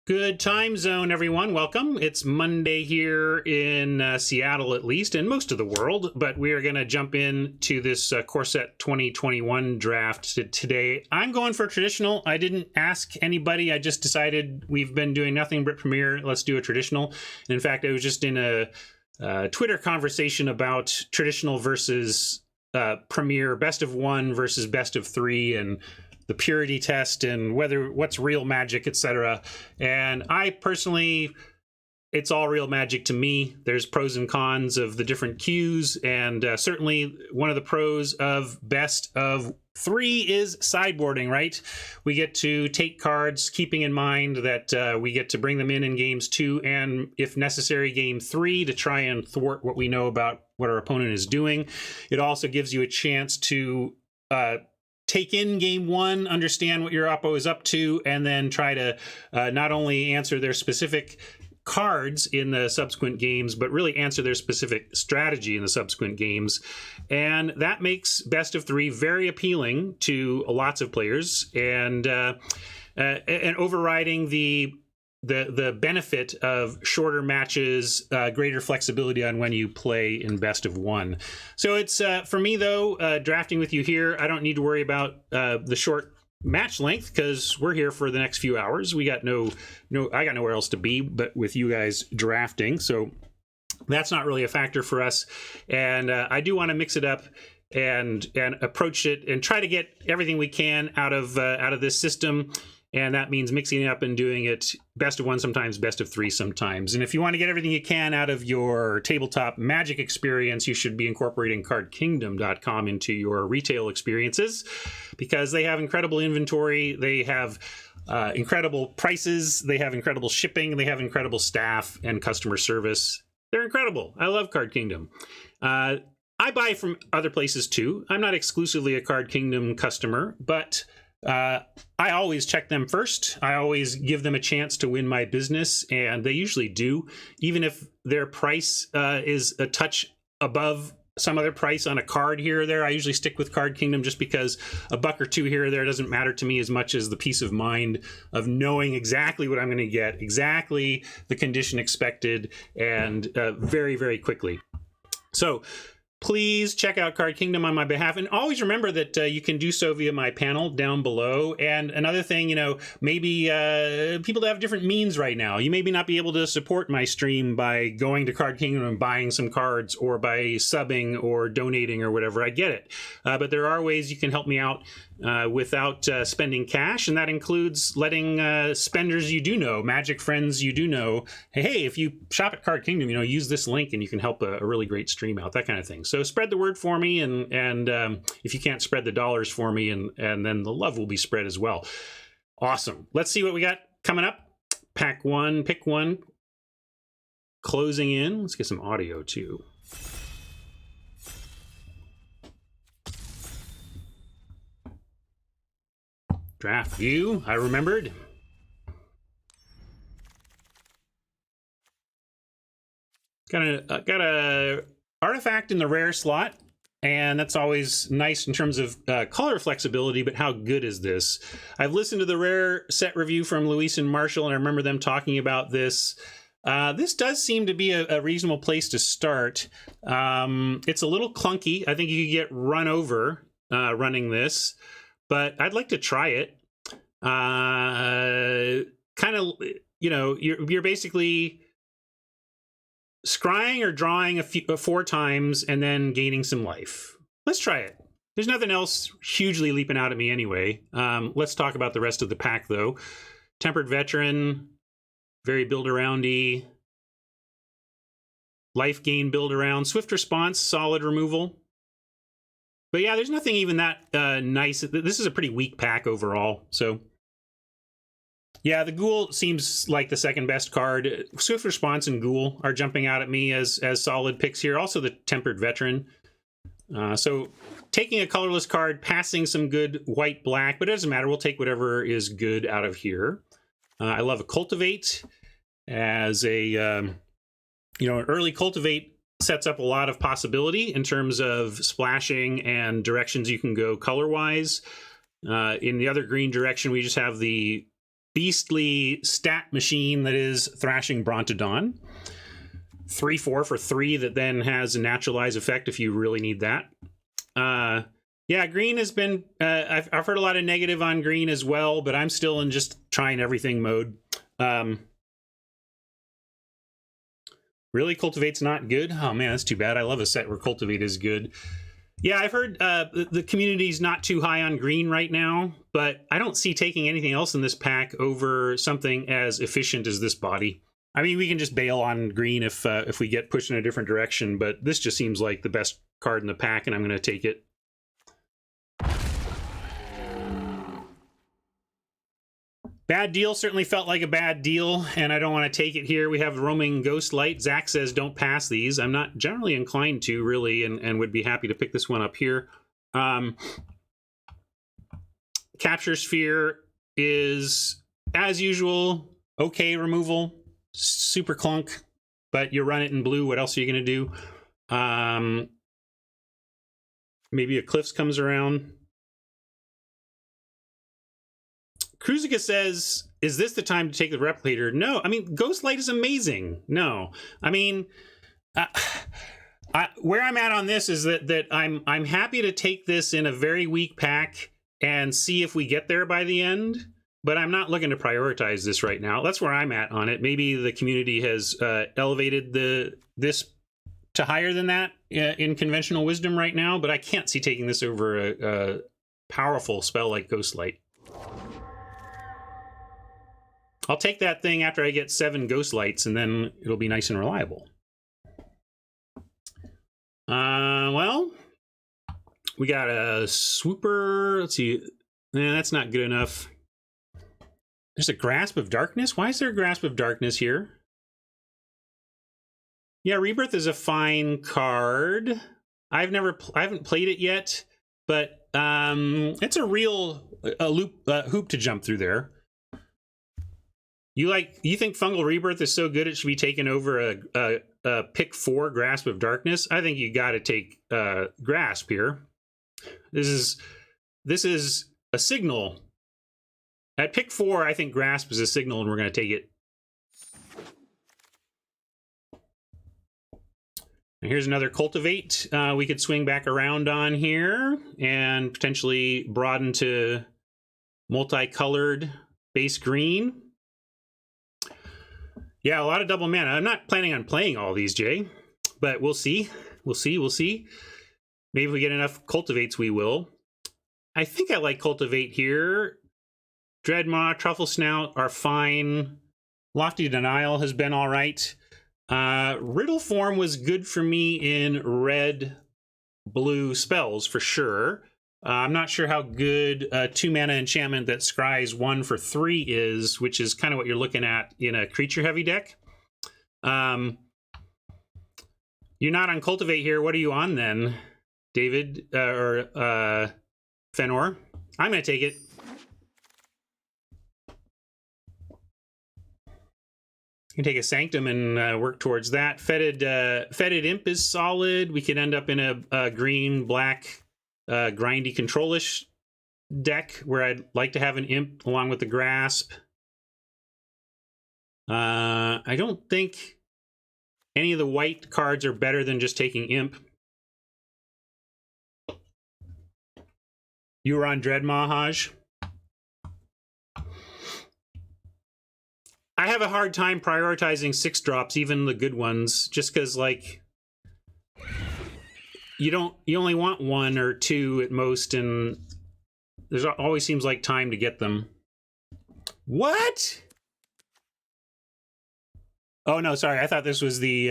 Good time zone, everyone. Welcome. It's Monday here in Seattle, at least, and most of the world. But we are going to jump into this Core Set 2021 draft today. I'm going for traditional. I didn't ask anybody. I just decided we've been doing nothing but Premier. Let's do a traditional. And in fact, I was just in a Twitter conversation about traditional versus Premier, best of one versus best of three, and the purity test and what's real magic, etc. And I personally, it's all real magic to me. There's pros and cons of the different cues, and certainly one of the pros of best of three is sideboarding, right? We get to take cards, keeping in mind that we get to bring them in games 2 and, if necessary, game 3 to try and thwart what we know about what our opponent is doing. It also gives you a chance to take in game 1, understand what your oppo is up to, and then try to not only answer their specific cards in the subsequent games, but really answer their specific strategy in the subsequent games. And that makes best of 3 very appealing to lots of players, and overriding the benefit of shorter matches, greater flexibility on when you play in best of 1. So it's for me though, drafting with you here, I don't need to worry about the short match length because we're here for the next few hours. I got nowhere else to be but with you guys drafting, so that's not really a factor for us. And I do want to mix it up and approach it and try to get everything we can out of this system. And that means mixing it up and doing it best of 1 sometimes, best of 3 sometimes. And if you want to get everything you can out of your tabletop Magic experience, you should be incorporating cardkingdom.com into your retail experiences, because they have incredible inventory, they have incredible prices, they have incredible shipping, they have incredible staff and customer service. They're incredible. I love Card Kingdom. I buy from other places too. I'm not exclusively a Card Kingdom customer, but I always check them first. I always give them a chance to win my business, and they usually do. Even if their price is a touch above some other price on a card here or there, I usually stick with Card Kingdom just because a buck or two here or there doesn't matter to me as much as the peace of mind of knowing exactly what I'm going to get, exactly the condition expected, and very, very quickly. So please check out Card Kingdom on my behalf, and always remember that you can do so via my panel down below. And another thing, maybe people that have different means right now, you maybe not be able to support my stream by going to Card Kingdom and buying some cards, or by subbing or donating or whatever. I get it, but there are ways you can help me out without spending cash, and that includes letting spenders you do know, Magic friends you do know, hey, if you shop at Card Kingdom, use this link and you can help a really great stream out, that kind of thing. So spread the word for me, and if you can't spread the dollars for me, and then the love will be spread as well. Awesome. Let's see what we got coming up. Pack 1, pick 1, closing in. Let's get some audio too. Draft view, I remembered. Got a artifact in the rare slot, and that's always nice in terms of color flexibility, but how good is this? I've listened to the rare set review from Luis and Marshall, and I remember them talking about this. This does seem to be a reasonable place to start. It's a little clunky. I think you could get run over running this, but I'd like to try it. Kind of, you're basically scrying or drawing 4 times and then gaining some life. Let's try it. There's nothing else hugely leaping out at me anyway. Let's talk about the rest of the pack though. Tempered Veteran, very build aroundy. Life gain build around. Swift Response, solid removal. But yeah, there's nothing even that nice. This is a pretty weak pack overall. So yeah, the Ghoul seems like the second best card. Swift Response and Ghoul are jumping out at me as solid picks here. Also the Tempered Veteran. So taking a colorless card, passing some good white-black, but it doesn't matter. We'll take whatever is good out of here. I love a Cultivate as a, an early Cultivate sets up a lot of possibility in terms of splashing and directions you can go color-wise. In the other green direction, we just have the beastly stat machine that is Thrashing Brontodon. 3/4 for 3 that then has a naturalize effect if you really need that. Yeah, green has been... I've heard a lot of negative on green as well, but I'm still in just trying everything mode. Really, Cultivate's not good? Oh man, that's too bad. I love a set where Cultivate is good. Yeah, I've heard the community's not too high on green right now, but I don't see taking anything else in this pack over something as efficient as this body. I mean, we can just bail on green if we get pushed in a different direction, but this just seems like the best card in the pack, and I'm going to take it. Bad deal certainly felt like a bad deal, and I don't want to take it here. We have Roaming Ghostlight. Zach says don't pass these. I'm not generally inclined to, really, and would be happy to pick this one up here. Capture Sphere is, as usual, okay removal. Super clunk, but you run it in blue. What else are you going to do? Maybe a Cliffs comes around. Kruzica says, is this the time to take the Replicator? No, I mean, Ghostlight is amazing. No, I mean, where I'm at on this is that I'm happy to take this in a very weak pack and see if we get there by the end, but I'm not looking to prioritize this right now. That's where I'm at on it. Maybe the community has elevated this to higher than that in conventional wisdom right now, but I can't see taking this over a powerful spell like Ghostlight. I'll take that thing after I get 7 Ghostlights, and then it'll be nice and reliable. Well, we got a Swooper. Let's see. That's not good enough. There's a Grasp of Darkness? Why is there a Grasp of Darkness here? Yeah, Rebirth is a fine card. I haven't played it yet, but it's a real hoop to jump through there. You think Fungal Rebirth is so good it should be taken over a pick 4 Grasp of Darkness? I think you got to take Grasp here. This is a signal. At pick 4, I think Grasp is a signal, and we're going to take it. And here's another Cultivate. We could swing back around on here and potentially broaden to multicolored base green. Yeah, a lot of double mana. I'm not planning on playing all these, Jay, but we'll see. We'll see. Maybe if we get enough Cultivates, we will. I think I like Cultivate here. Dreadmaw, Truffle Snout are fine. Lofty Denial has been all right. Riddle Form was good for me in red-blue spells, for sure. I'm not sure how good 2-mana enchantment that scries 1 for 3 is, which is kind of what you're looking at in a creature-heavy deck. You're not on Cultivate here. What are you on then, David or Fenor? I'm going to take it. You can take a Sanctum and work towards that. Fetid Imp is solid. We could end up in a green-black grindy control-ish deck where I'd like to have an Imp along with the Grasp. I don't think any of the white cards are better than just taking Imp. You were on Dreadmaw, Haj? I have a hard time prioritizing 6-drops, even the good ones, just because, like, you only want 1 or 2 at most, and there's always seems like time to get them. What? Oh no, sorry. I thought this was the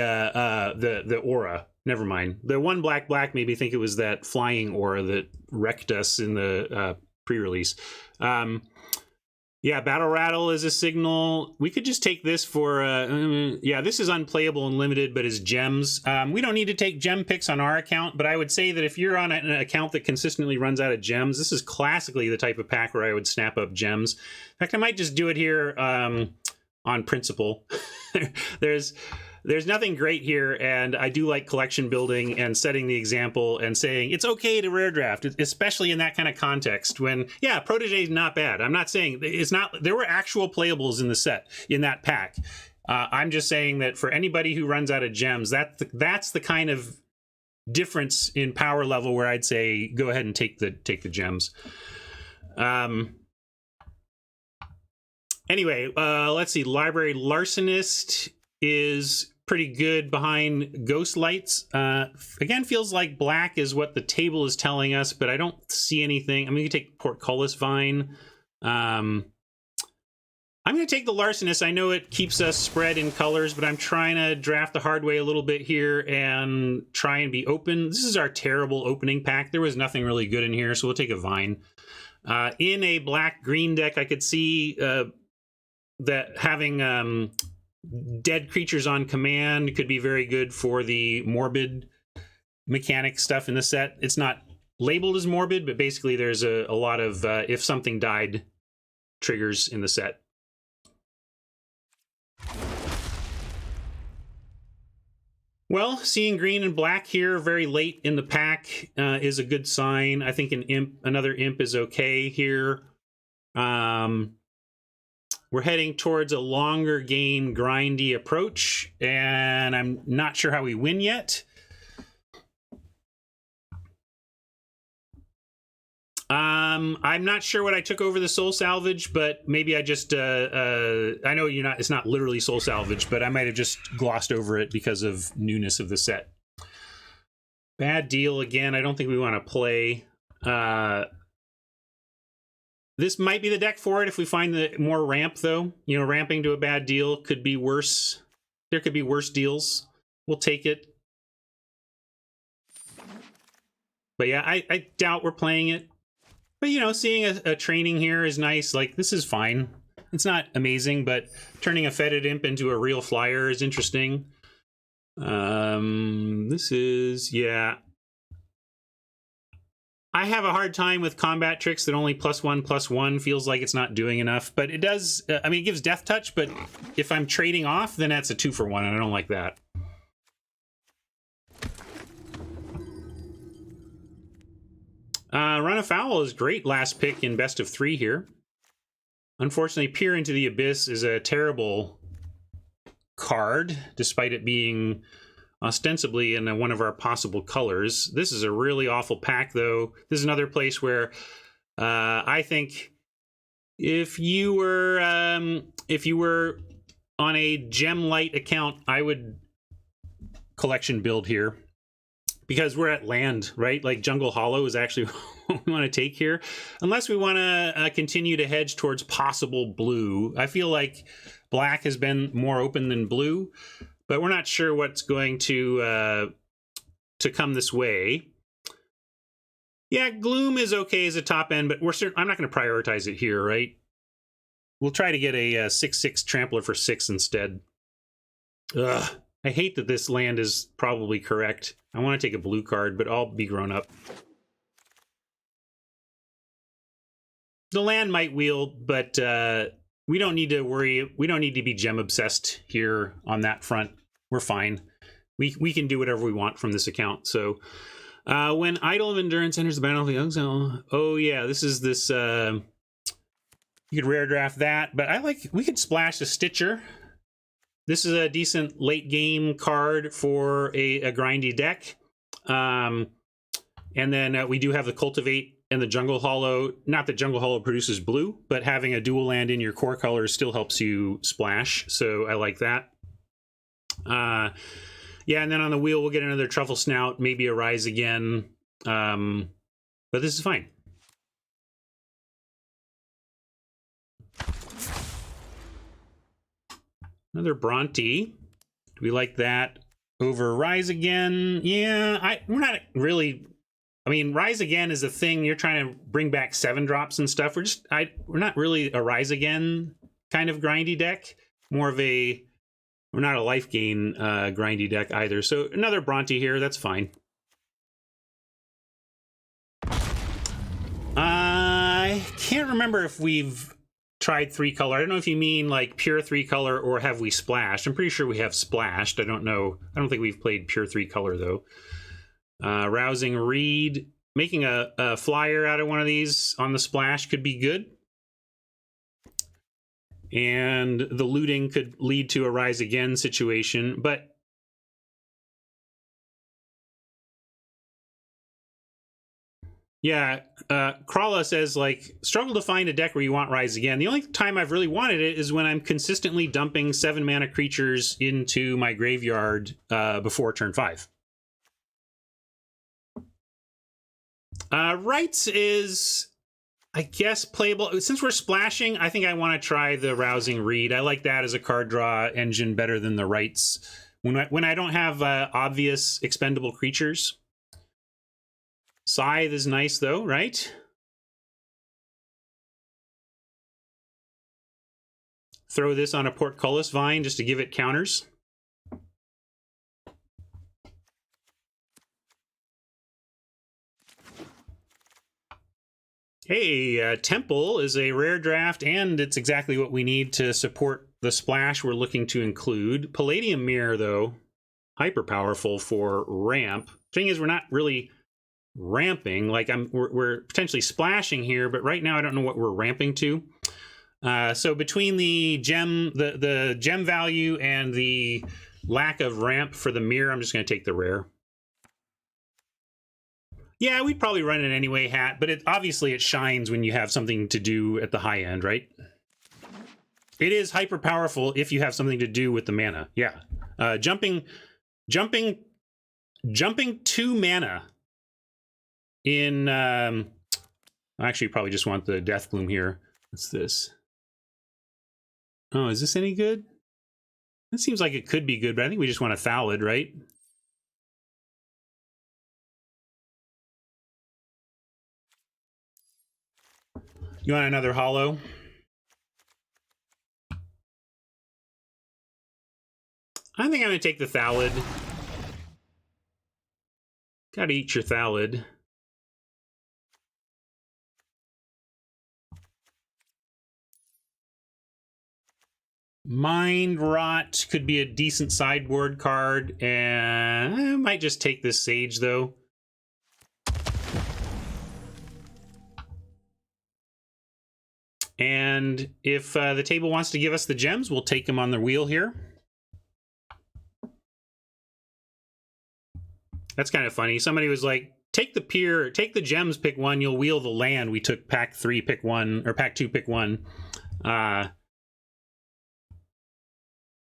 aura. Never mind. The one black made me think it was that flying aura that wrecked us in the pre-release. Yeah, Battle Rattle is a signal. We could just take this for... yeah, this is unplayable and limited, but is gems. We don't need to take gem picks on our account, but I would say that if you're on an account that consistently runs out of gems, this is classically the type of pack where I would snap up gems. In fact, I might just do it here on principle. There's there's nothing great here, and I do like collection building and setting the example and saying it's okay to rare draft, especially in that kind of context when, yeah, Protege is not bad. I'm not saying it's not. There were actual playables in the set, in that pack. I'm just saying that for anybody who runs out of gems, that's the kind of difference in power level where I'd say go ahead and take the gems. Anyway, let's see. Library Larcenist is pretty good behind Ghost Lights. Again, feels like black is what the table is telling us, but I don't see anything. I'm going to take Portcullis Vine. I'm going to take the Larcenist. I know it keeps us spread in colors, but I'm trying to draft the hard way a little bit here and try and be open. This is our terrible opening pack. There was nothing really good in here, so we'll take a Vine. In a black-green deck, I could see that having dead creatures on command could be very good for the morbid mechanic stuff in the set. It's not labeled as morbid, but basically there's a lot of if something died triggers in the set. Well, seeing green and black here very late in the pack is a good sign. I think another imp is okay here. We're heading towards a longer game grindy approach, and I'm not sure how we win yet. I'm not sure what I took over the Soul Salvage, but maybe I just I know it's not literally Soul Salvage, but I might have just glossed over it because of newness of the set. Bad Deal again. I don't think we want to play. This might be the deck for it if we find the more ramp, though. You know, ramping to a Bad Deal could be worse. There could be worse deals. We'll take it. But yeah, I doubt we're playing it. But, you know, seeing a training here is nice. Like, this is fine. It's not amazing, but turning a Fetid Imp into a real flyer is interesting. This is, yeah. I have a hard time with combat tricks that only +1/+1 feels like it's not doing enough. But it does, I mean, it gives Death Touch, but if I'm trading off, then that's a 2-for-1, and I don't like that. Run Afoul is great last pick in best of 3 here. Unfortunately, Peer into the Abyss is a terrible card, despite it being ostensibly in one of our possible colors. This is a really awful pack, though. This is another place where I think if you were on a Gem Light account, I would collection build here. Because we're at land, right? Like Jungle Hollow is actually what we want to take here. Unless we want to continue to hedge towards possible blue. I feel like black has been more open than blue, but we're not sure what's going to come this way. Yeah, Gloom is okay as a top end, but I'm not going to prioritize it here, right? We'll try to get a 6/6 Trampler for 6 instead. Ugh. I hate that this land is probably correct. I want to take a blue card, but I'll be grown up. The land might wheel, but we don't need to worry. We don't need to be gem obsessed here on that front. We're fine. We can do whatever we want from this account. So when Idol of Endurance enters the battlefield, oh yeah, this is this. You could rare draft that, but we could splash a Stitcher. This is a decent late game card for a grindy deck. And then we do have the Cultivate and the Jungle Hollow. Not that Jungle Hollow produces blue, but having a dual land in your core colors still helps you splash. So I like that. Yeah, and then on the wheel, we'll get another Truffle Snout, maybe a Rise Again. But this is fine. Another Bronte. Do we like that over Rise Again? Yeah, we're not really. I mean, Rise Again is a thing. You're trying to bring back 7-drops and stuff. We're not really a Rise Again kind of grindy deck. More of we're not a life gain grindy deck either. So another Bronte here. That's fine. I can't remember if we've tried 3-color. I don't know if you mean like pure 3-color or have we splashed. I'm pretty sure we have splashed. I don't know. I don't think we've played pure 3-color though. Rousing Reed. Making a flyer out of one of these on the splash could be good. And the looting could lead to a Rise Again situation. But yeah, Krala says, like, struggle to find a deck where you want Rise Again. The only time I've really wanted it is when I'm consistently dumping 7-mana creatures into my graveyard before turn 5. Rights is, I guess, playable. Since we're splashing, I think I want to try the Rousing Reed. I like that as a card draw engine better than the Rights. When I don't have obvious expendable creatures. Scythe is nice, though, right? Throw this on a Portcullis Vine just to give it counters. Hey, Temple is a rare draft, and it's exactly what we need to support the splash we're looking to include. Palladium Mirror, though, hyper powerful for ramp. Thing is, we're not really ramping. Like we're potentially splashing here, but right now I don't know what we're ramping to. So between the gem, the gem value and the lack of ramp for the mirror, I'm just going to take the rare. Yeah, we'd probably run it anyway, Hat, but obviously it shines when you have something to do at the high end, right? It is hyper powerful if you have something to do with the mana. Yeah, jumping 2 mana. In actually, you probably just want the Death Bloom here. What's this? Oh, is this any good? It seems like it could be good, but I think we just want a Thallid, right? You want another hollow? I think I'm going to take the Thallid. Gotta eat your Thallid. Mind Rot could be a decent sideboard card, and I might just take this Sage, though. And if the table wants to give us the gems, we'll take them on the wheel here. That's kind of funny. Somebody was like, take the gems, pick one, you'll wheel the land. We took pack 3, pick 1, or pack 2, pick 1.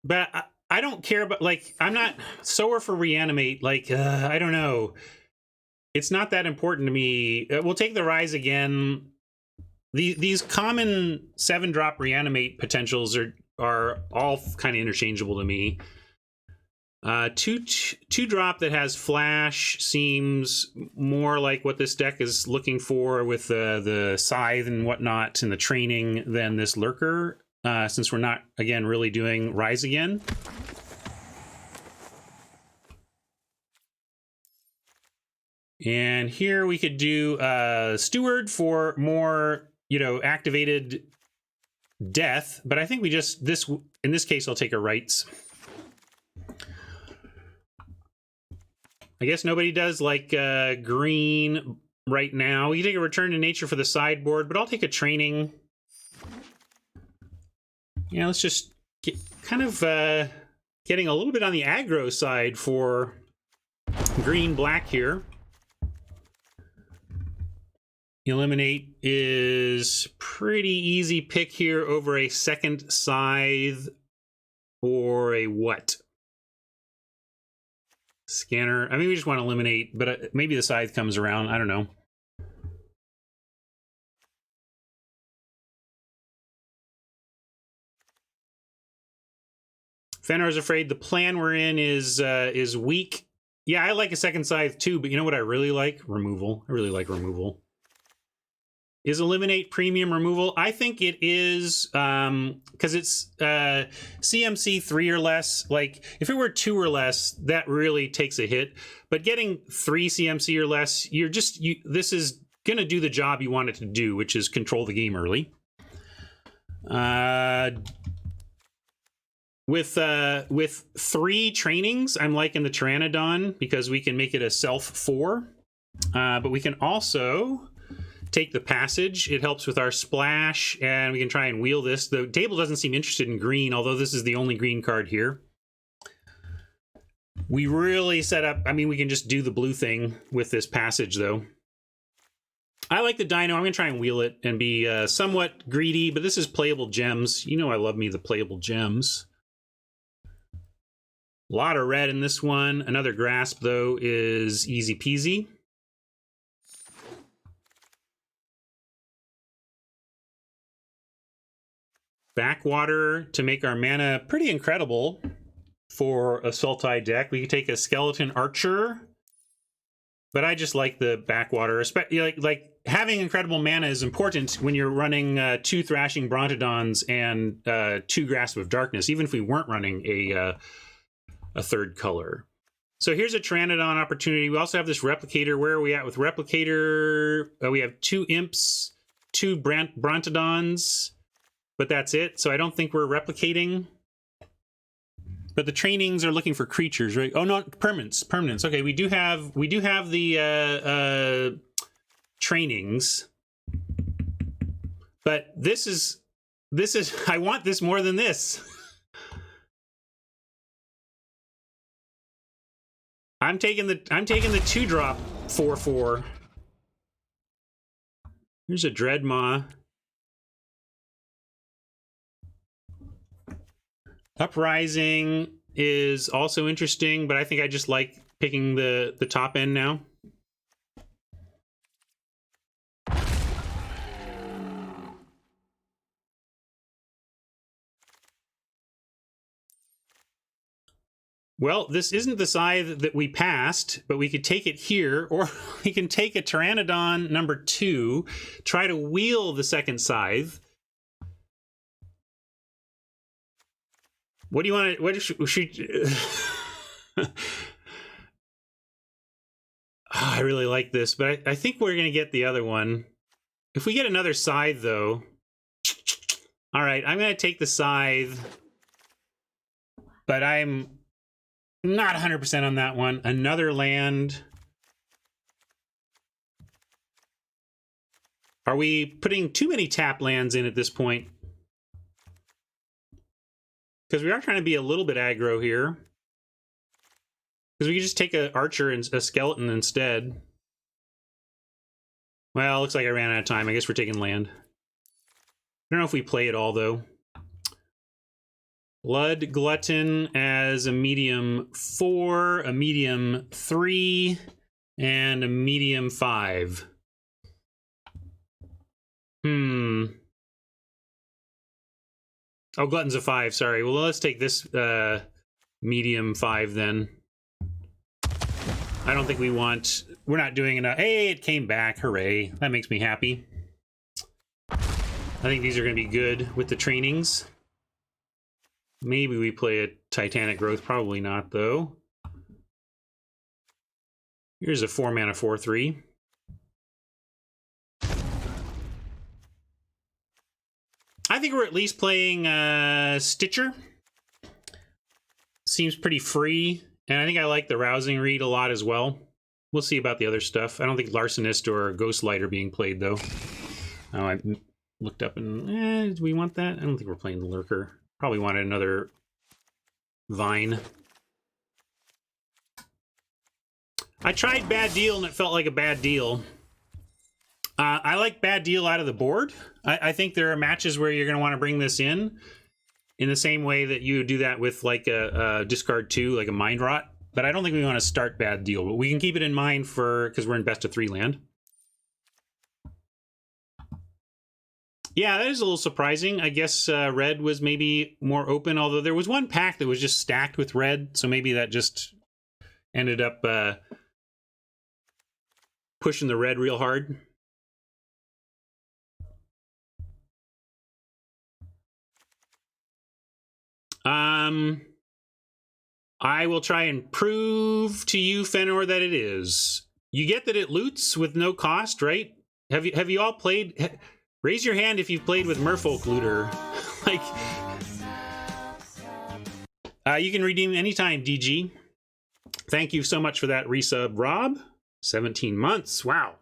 But I don't care about, like, I'm not sower for Reanimate. Like, I don't know. It's not that important to me. We'll take the Rise Again. These common 7-drop Reanimate potentials are all kind of interchangeable to me. 2-drop that has Flash seems more like what this deck is looking for with the Scythe and whatnot and the training than this Lurker. Since we're not, again, really doing Rise Again. And here we could do Steward for more, activated death. But I think we just, in this case, I'll take a Rights. I guess nobody does like green right now. You take a Return to Nature for the sideboard, but I'll take a Training. Yeah, let's just get kind of getting a little bit on the aggro side for green-black here. Eliminate is pretty easy pick here over a second Scythe or a what? Scanner. I mean, we just want to eliminate, but maybe the Scythe comes around. I don't know. Fenrir's afraid the plan we're in is weak. Yeah, I like a second Scythe too, but you know what I really like? Removal. I really like removal. Is Eliminate premium removal? I think it is, because it's CMC 3 or less. Like, if it were 2 or less, that really takes a hit. But getting 3 CMC or less, this is going to do the job you want it to do, which is control the game early. With 3 trainings, I'm liking the Pteranodon because we can make it a self 4. But we can also take the passage. It helps with our splash, and we can try and wheel this. The table doesn't seem interested in green, although this is the only green card here. We really set up, I mean, we can just do the blue thing with this passage, though. I like the dino. I'm going to try and wheel it and be somewhat greedy, but this is playable gems. You know I love me the playable gems. A lot of red in this one. Another grasp, though, is easy peasy. Backwater to make our mana pretty incredible for a Sultai deck. We could take a Skeleton Archer, but I just like the backwater. Especially like having incredible mana is important when you're running 2 Thrashing Brontodons and 2 Grasp of Darkness, even if we weren't running a third color. So here's a Pteranodon opportunity. We also have this Replicator. Where are we at with Replicator? We have 2 Imps, 2 Brontodons, but that's it. So I don't think we're replicating. But the trainings are looking for creatures, right? Oh, no, permanents. Okay, we do have the trainings, but this is I want this more than this. I'm taking the 2-drop 4/4. Here's a Dreadmaw. Uprising is also interesting, but I think I just like picking the top end now. Well, this isn't the scythe that we passed, but we could take it here, or we can take a Pteranodon number 2, try to wheel the second scythe. What do you want to... What should... I really like this, but I think we're going to get the other one. If we get another scythe, though... All right, I'm going to take the scythe, but I'm not 100% on that one. Another land. Are we putting too many tap lands in at this point? Because we are trying to be a little bit aggro here. Because we could just take an archer and a skeleton instead. Well, looks like I ran out of time. I guess we're taking land. I don't know if we play it all, though. Blood Glutton as a medium 4, a medium 3, and a medium 5. Oh, Glutton's a 5, sorry. Well, let's take this medium 5 then. I don't think we want... We're not doing enough. Hey, it came back. Hooray. That makes me happy. I think these are going to be good with the trainings. Maybe we play a Titanic Growth. Probably not, though. Here's a 4-mana 4/3. I think we're at least playing Stitcher. Seems pretty free. And I think I like the Rousing Reed a lot as well. We'll see about the other stuff. I don't think Larcenist or Ghostlight are being played, though. Oh, I looked up and... do we want that? I don't think we're playing the Lurker. Probably wanted another Vine. I tried Bad Deal and it felt like a bad deal. I like Bad Deal out of the board. I think there are matches where you're going to want to bring this in the same way that you do that with like a discard 2, like a Mind Rot. But I don't think we want to start Bad Deal. But we can keep it in mind because we're in best of 3 land. Yeah, that is a little surprising. I guess red was maybe more open, although there was one pack that was just stacked with red, so maybe that just ended up pushing the red real hard. I will try and prove to you, Fenor, that it is. You get that it loots with no cost, right? Have you all played... Raise your hand if you've played with Merfolk Looter. Like, you can redeem anytime, DG. Thank you so much for that resub, Rob. 17 months. Wow.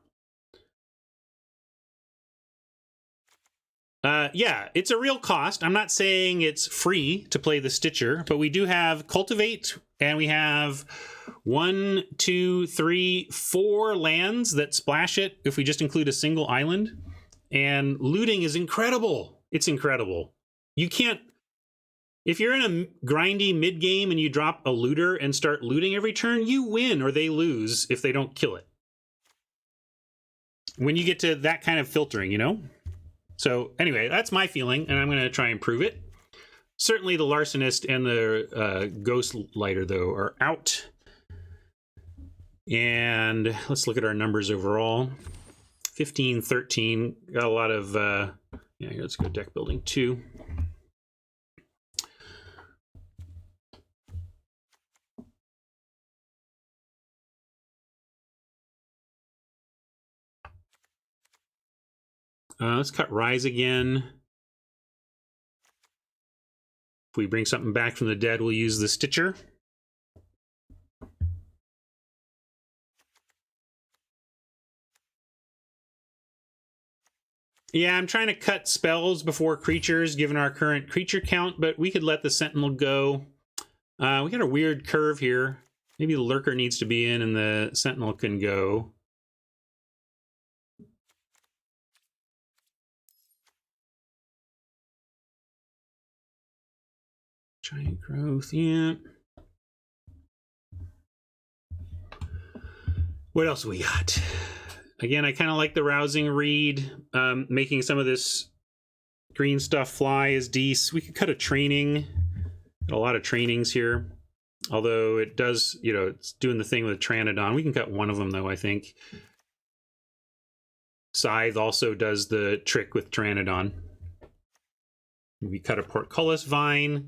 Yeah, it's a real cost. I'm not saying it's free to play the Stitcher, but we do have Cultivate, and we have 1, 2, 3, 4 lands that splash it if we just include a single island. And looting is incredible. It's incredible. You can't... If you're in a grindy mid-game and you drop a looter and start looting every turn, you win or they lose if they don't kill it. When you get to that kind of filtering, you know? So anyway, that's my feeling, and I'm going to try and prove it. Certainly the Larcenist and the Ghost Lighter, though, are out. And let's look at our numbers overall. 15, 13. Got a lot of... yeah, here, let's go deck building 2. Let's cut Rise again. If we bring something back from the dead, we'll use the Stitcher. Yeah, I'm trying to cut spells before creatures, given our current creature count, but we could let the Sentinel go. We got a weird curve here. Maybe the Lurker needs to be in and the Sentinel can go. Giant growth, yeah. What else we got? Again, I kind of like the Rousing Reed. Making some of this green stuff fly is decent. We could cut a training. Got a lot of trainings here. Although it does, you know, it's doing the thing with Pteranodon. We can cut one of them, though, I think. Scythe also does the trick with Pteranodon. We cut a Portcullis Vine.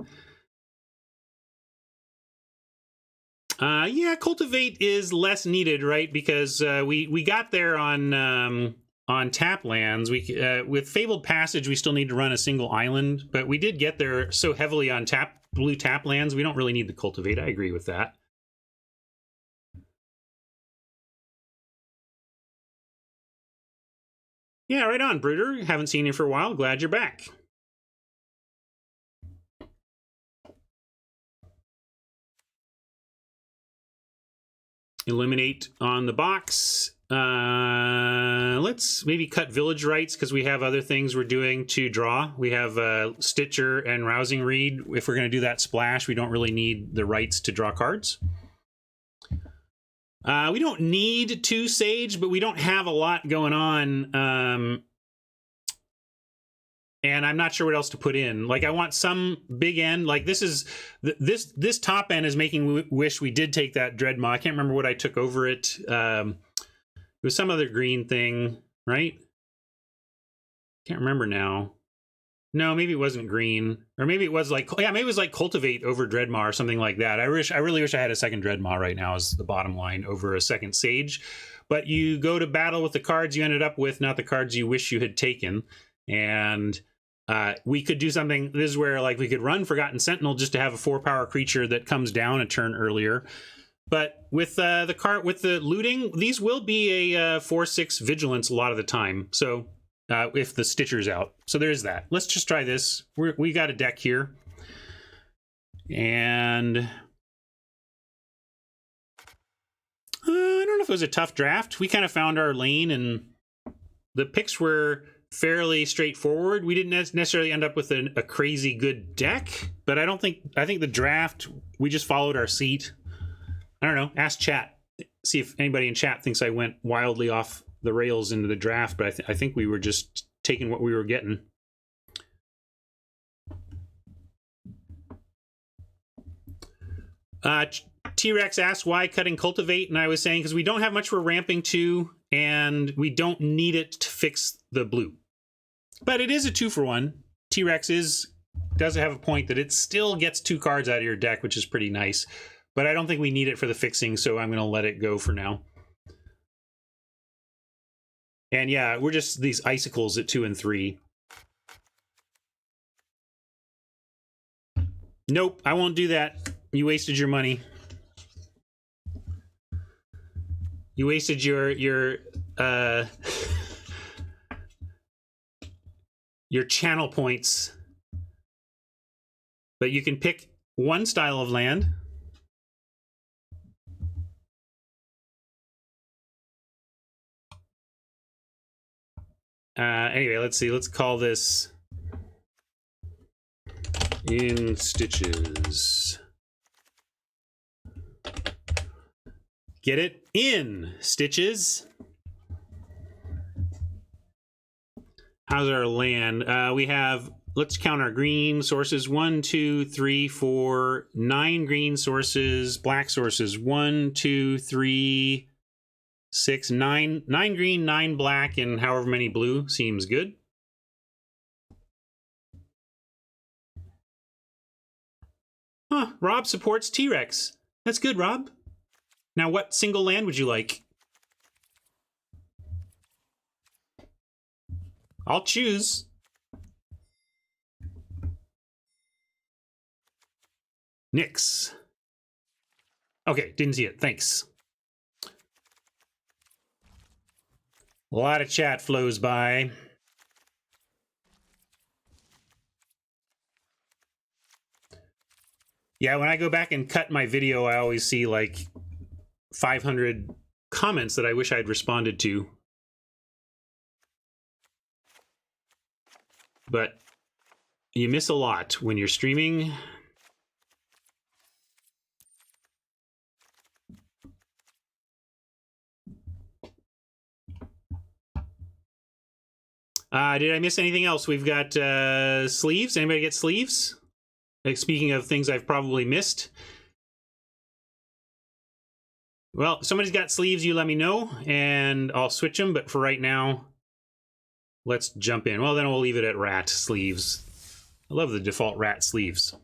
Yeah, Cultivate is less needed, right? Because we got there on tap lands. We with Fabled Passage, we still need to run a single island, but we did get there so heavily on blue tap lands, we don't really need the Cultivate. I agree with that. Yeah, right on, Brooder. Haven't seen you for a while. Glad you're back. Eliminate on the box. Let's maybe cut Village Rites because we have other things we're doing to draw. We have Stitcher and Rousing Reed. If we're going to do that splash, we don't really need the rights to draw cards. We don't need 2 Sage, but we don't have a lot going on. And I'm not sure what else to put in. Like, I want some big end. Like, this top end is making me wish we did take that Dreadmaw. I can't remember what I took over it. It was some other green thing, right? Can't remember now. No, maybe it wasn't green. Or maybe it was like, yeah, maybe it was like Cultivate over Dreadmaw or something like that. I really wish I had a second Dreadmaw right now as the bottom line over a second Sage. But you go to battle with the cards you ended up with, not the cards you wish you had taken. And we could do something. This is where, like, we could run Forgotten Sentinel just to have a 4-power creature that comes down a turn earlier. But with the looting, these will be a 4/6 vigilance a lot of the time. So if the Stitcher's out, so there's that. Let's just try this. We got a deck here, and I don't know if it was a tough draft. We kind of found our lane, and the picks were fairly straightforward. We didn't necessarily end up with a crazy good deck, but I think the draft, we just followed our seat. I don't know. Ask chat. See if anybody in chat thinks I went wildly off the rails into the draft, but I think we were just taking what we were getting. T-Rex asked why cutting Cultivate, and I was saying because we don't have much we're ramping to, and we don't need it to fix the blue. But it is a 2-for-1. T-Rex does have a point that it still gets 2 cards out of your deck, which is pretty nice. But I don't think we need it for the fixing, so I'm going to let it go for now. And yeah, we're just these icicles at 2 and 3. Nope, I won't do that. You wasted your money. You wasted your channel points. But you can pick one style of land. Anyway, let's see. Let's call this In Stitches. Get it? In Stitches. How's our land? We have, let's count our green sources. 1, 2, 3, 4, 9 green sources, black sources. 1, 2, 3, 6, 9. 9 green, 9 black, and however many blue seems good. Huh, Rob supports T-Rex. That's good, Rob. Now, what single land would you like? I'll choose. Nix. Okay, didn't see it. Thanks. A lot of chat flows by. Yeah, when I go back and cut my video, I always see like 500 comments that I wish I'd responded to. But you miss a lot when you're streaming. Did I miss anything else? We've got sleeves. Anybody get sleeves? Like, speaking of things I've probably missed. Well, if somebody's got sleeves, you let me know, and I'll switch them. But for right now, let's jump in. Well, then we'll leave it at rat sleeves. I love the default rat sleeves.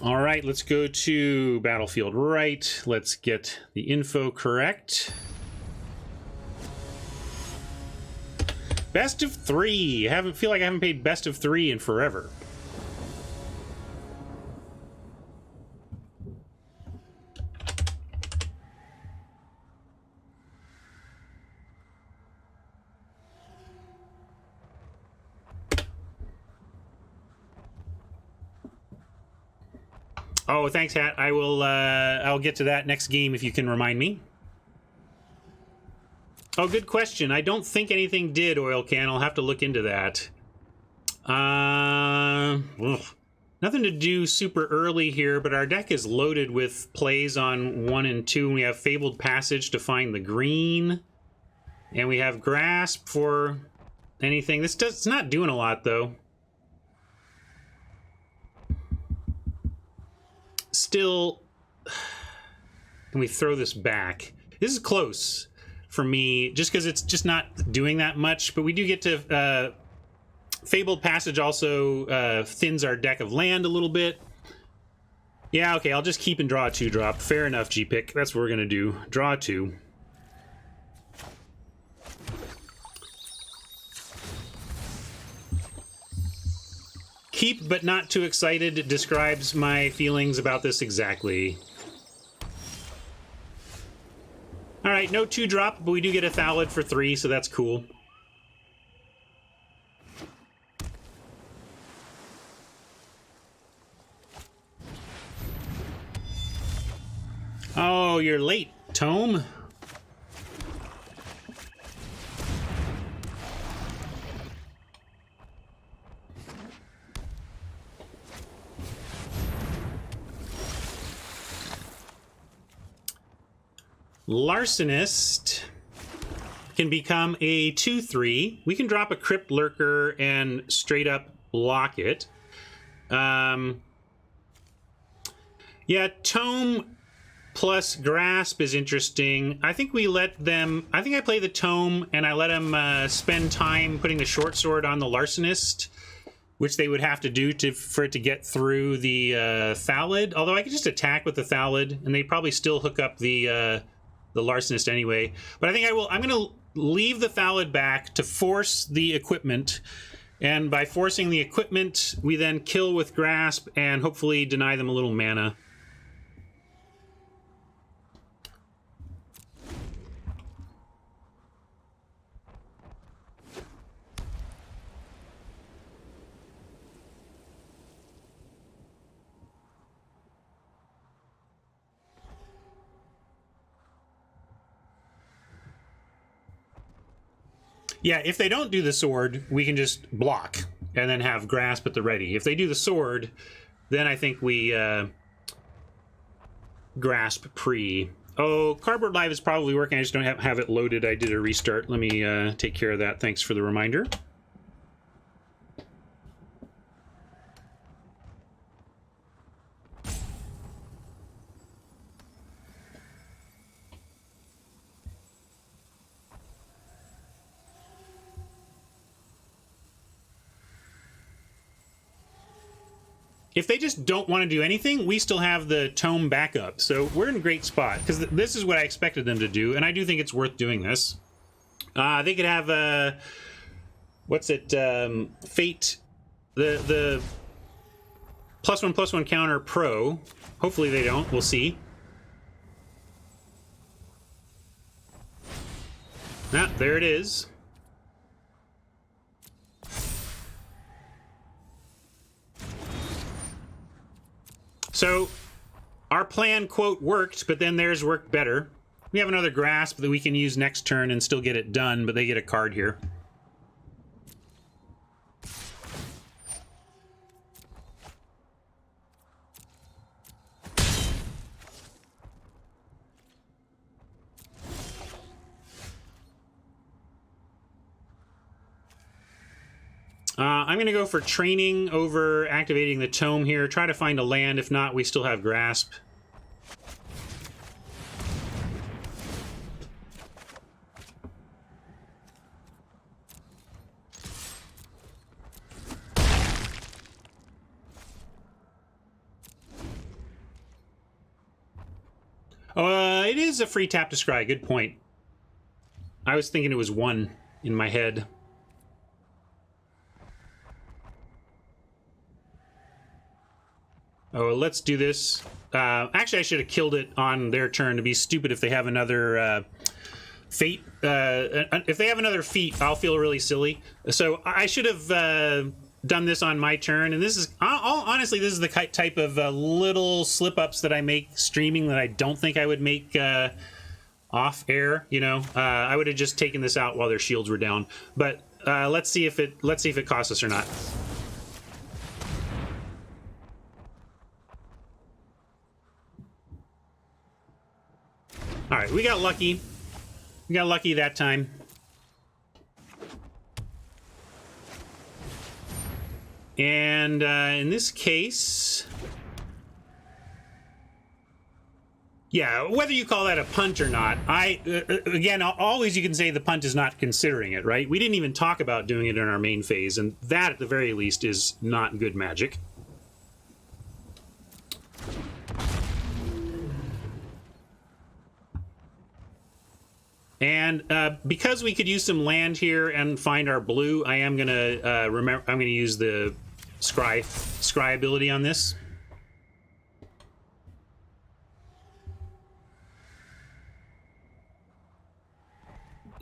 All right, let's go to Battlefield Right. Let's get the info correct. Best of 3. Feel like I haven't played best of 3 in forever. Oh, thanks, Hat. I will. I'll get to that next game if you can remind me. Oh, good question. I don't think anything did, Oil Can. I'll have to look into that. Nothing to do super early here, but our deck is loaded with plays on 1 and 2. And we have Fabled Passage to find the green, and we have Grasp for anything. It's not doing a lot though. Still, can we throw this back? This is close for me, just because it's just not doing that much. But we do get to Fabled Passage also thins our deck of land a little bit. Yeah, okay, I'll just keep and draw a 2-drop. Fair enough, G-Pick. That's what we're gonna do. Draw a 2. Keep but not too excited describes my feelings about this exactly. All right, no 2-drop, but we do get a Thallid for 3, so that's cool. Oh, you're late, Tome. Larcenist can become a 2/3. We can drop a Crypt Lurker and straight up block it. Yeah, Tome plus Grasp is interesting. I think we let them... I think I play the Tome and I let him spend time putting the short sword on the Larcenist. which they would have to do for it to get through the Thallid. Although I could just attack with the Thallid, and they probably still hook up the Larcenist anyway. But I think I'm going to leave the Thallid back to force the equipment. And by forcing the equipment, we then kill with Grasp and hopefully deny them a little mana. Yeah, if they don't do the sword, we can just block and then have Grasp at the ready. If they do the sword, then I think we Grasp pre. Oh, Cardboard Live is probably working. I just don't have it loaded. I did a restart. Let me take care of that. Thanks for the reminder. If they just don't want to do anything, we still have the tome backup. So we're in a great spot, because this is what I expected them to do, and I do think it's worth doing this. They could have, what's it, Fate, the +1/+1 counter pro. Hopefully they don't, we'll see. Ah, there it is. So our plan, quote, worked, but then theirs worked better. We have another Grasp that we can use next turn and still get it done, but they get a card here. I'm going to go for training over activating the tome here. Try to find a land. If not, we still have Grasp. It is a free tap to scry. Good point. I was thinking it was 1 in my head. Oh, let's do this. Actually, I should have killed it on their turn. To be stupid if they have another Fate. If they have another feat, I'll feel really silly. So I should have done this on my turn. And this is, honestly, this is the type of little slip-ups that I make streaming that I don't think I would make off air. You know, I would have just taken this out while their shields were down. But let's see if it costs us or not. All right, we got lucky. We got lucky that time. And in this case, yeah, whether you call that a punt or not, again, always you can say the punt is not considering it, right? We didn't even talk about doing it in our main phase, and that, at the very least, is not good Magic. And because we could use some land here and find our blue, I am gonna I'm gonna use the scry ability on this.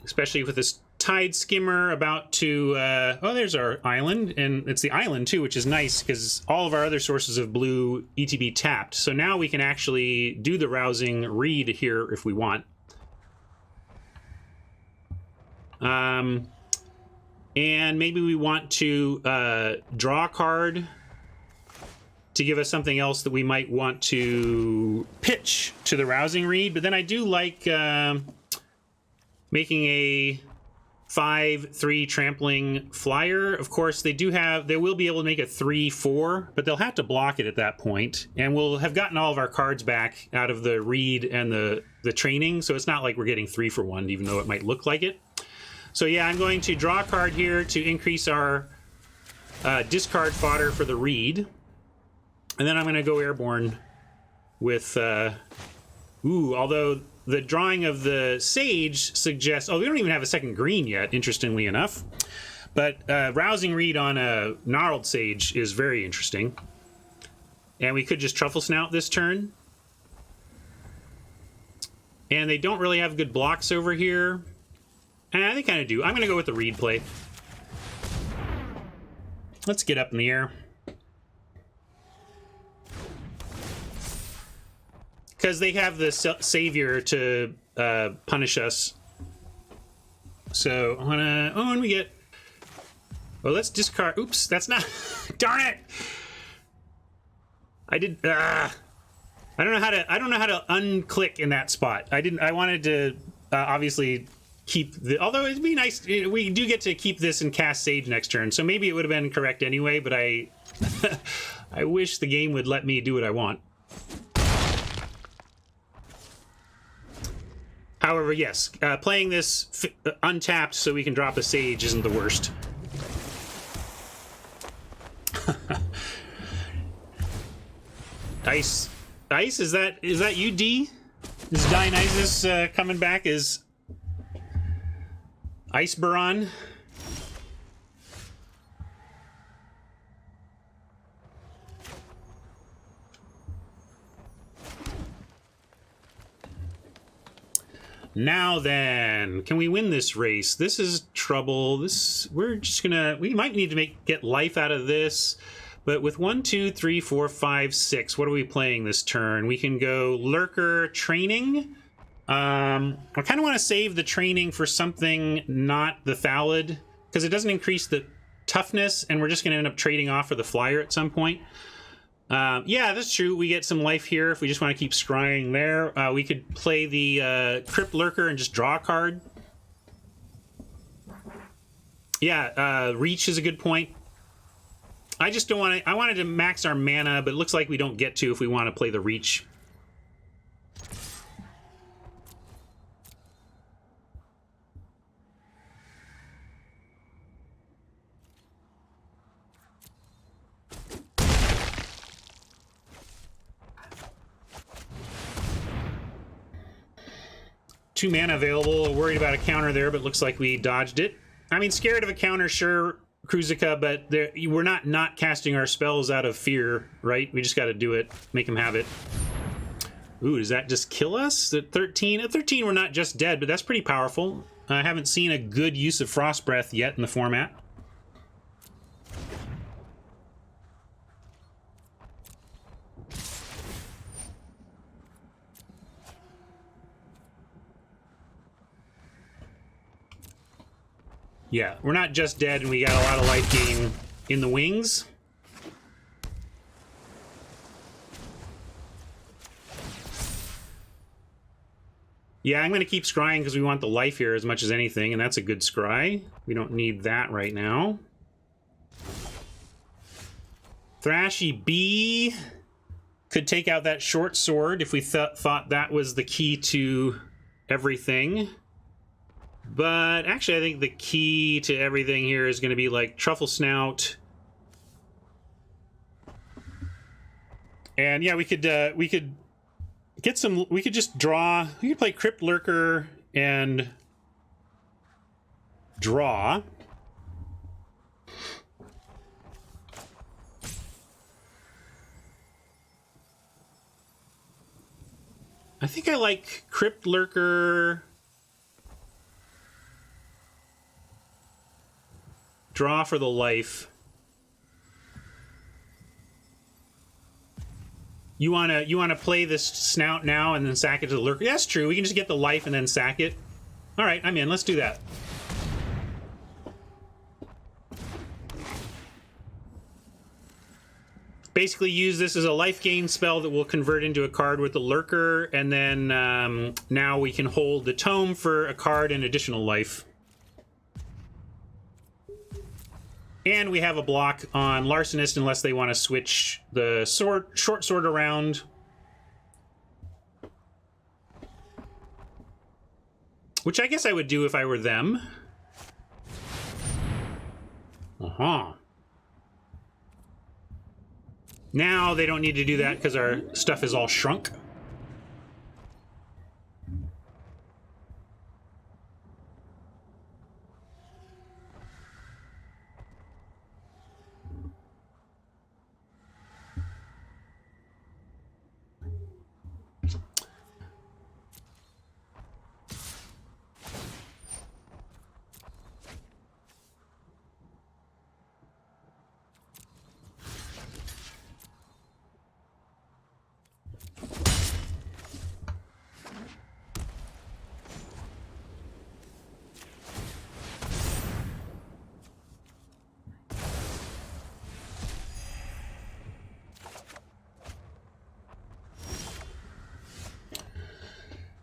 Especially with this Tide Skimmer about to oh, there's our island, and it's the island too, which is nice because all of our other sources of blue ETB tapped. So now we can actually do the rousing read here if we want. And maybe we want to draw a card to give us something else that we might want to pitch to the rousing read. But then I do like making a 5/3 trampling flyer. Of course, they will be able to make a 3/4, but they'll have to block it at that point. And we'll have gotten all of our cards back out of the read and the training. So it's not like we're getting 3 for 1, even though it might look like it. So yeah, I'm going to draw a card here to increase our discard fodder for the Reed. And then I'm going to go airborne with... although the drawing of the Sage suggests... Oh, we don't even have a second green yet, interestingly enough. But Rousing Reed on a Gnarled Sage is very interesting. And we could just Truffle Snout this turn. And they don't really have good blocks over here. They kind of do. I'm going to go with the Reed play. Let's get up in the air. Because they have the Savior to punish us. So, I'm gonna... Oh, and we get... Oh, let's discard... Oops, that's not... Darn it! I did... I don't know how to unclick in that spot. I wanted to obviously keep the... Although it'd be nice... We do get to keep this and cast Sage next turn, so maybe it would have been correct anyway, but I... I wish the game would let me do what I want. However, yes, playing this untapped so we can drop a Sage isn't the worst. Ice, is that you, D? Is Dionysus coming back as Ice Baron? Now then, can we win this race? This is trouble. We might need to get life out of this. But with 1, 2, 3, 4, 5, 6, what are we playing this turn? We can go Lurker Training. I kind of want to save the training for something not the Thallid, because it doesn't increase the toughness, and we're just going to end up trading off for the Flyer at some point. Yeah, that's true. We get some life here if we just want to keep scrying there. We could play the Crypt Lurker and just draw a card. Yeah, Reach is a good point. I just don't want to... I wanted to max our mana, but it looks like we don't get to if we want to play the Reach. Two mana available. Worried about a counter there, but looks like we dodged it. I mean, scared of a counter, sure, Kruzica, but we're not casting our spells out of fear, right? We just got to do it. Make them have it. Ooh, does that just kill us? At 13? At 13, we're not just dead, but that's pretty powerful. I haven't seen a good use of Frost Breath yet in the format. Yeah, we're not just dead and we got a lot of life gain in the wings. Yeah, I'm going to keep scrying because we want the life here as much as anything, and that's a good scry. We don't need that right now. Thrashy B could take out that short sword if we thought that was the key to everything. But actually, I think the key to everything here is going to be like Truffle Snout. And yeah, we could get some... We could just draw... We could play Crypt Lurker and draw. I think I like Crypt Lurker... Draw for the life. You wanna play this Snout now and then sack it to the Lurker? Yeah, that's true. We can just get the life and then sack it. All right, I'm in. Let's do that. Basically use this as a life gain spell that will convert into a card with the Lurker, and then now we can hold the Tome for a card and additional life. And we have a block on Larcenist unless they want to switch the short sword around. Which I guess I would do if I were them. Uh-huh. Now they don't need to do that because our stuff is all shrunk.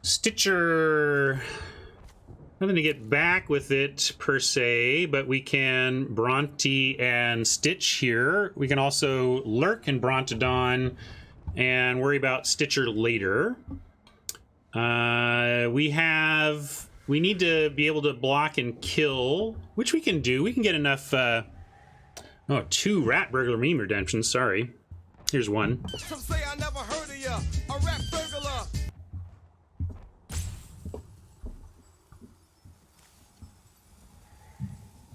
Stitcher, nothing to get back with it per se, but we can Bronte and Stitch here. We can also lurk in Brontodon and worry about Stitcher later. We need to be able to block and kill, which we can do. We can get enough, 2 Rat Burglar meme redemptions, sorry. Here's one. Some say I never heard of ya, a rat burglar.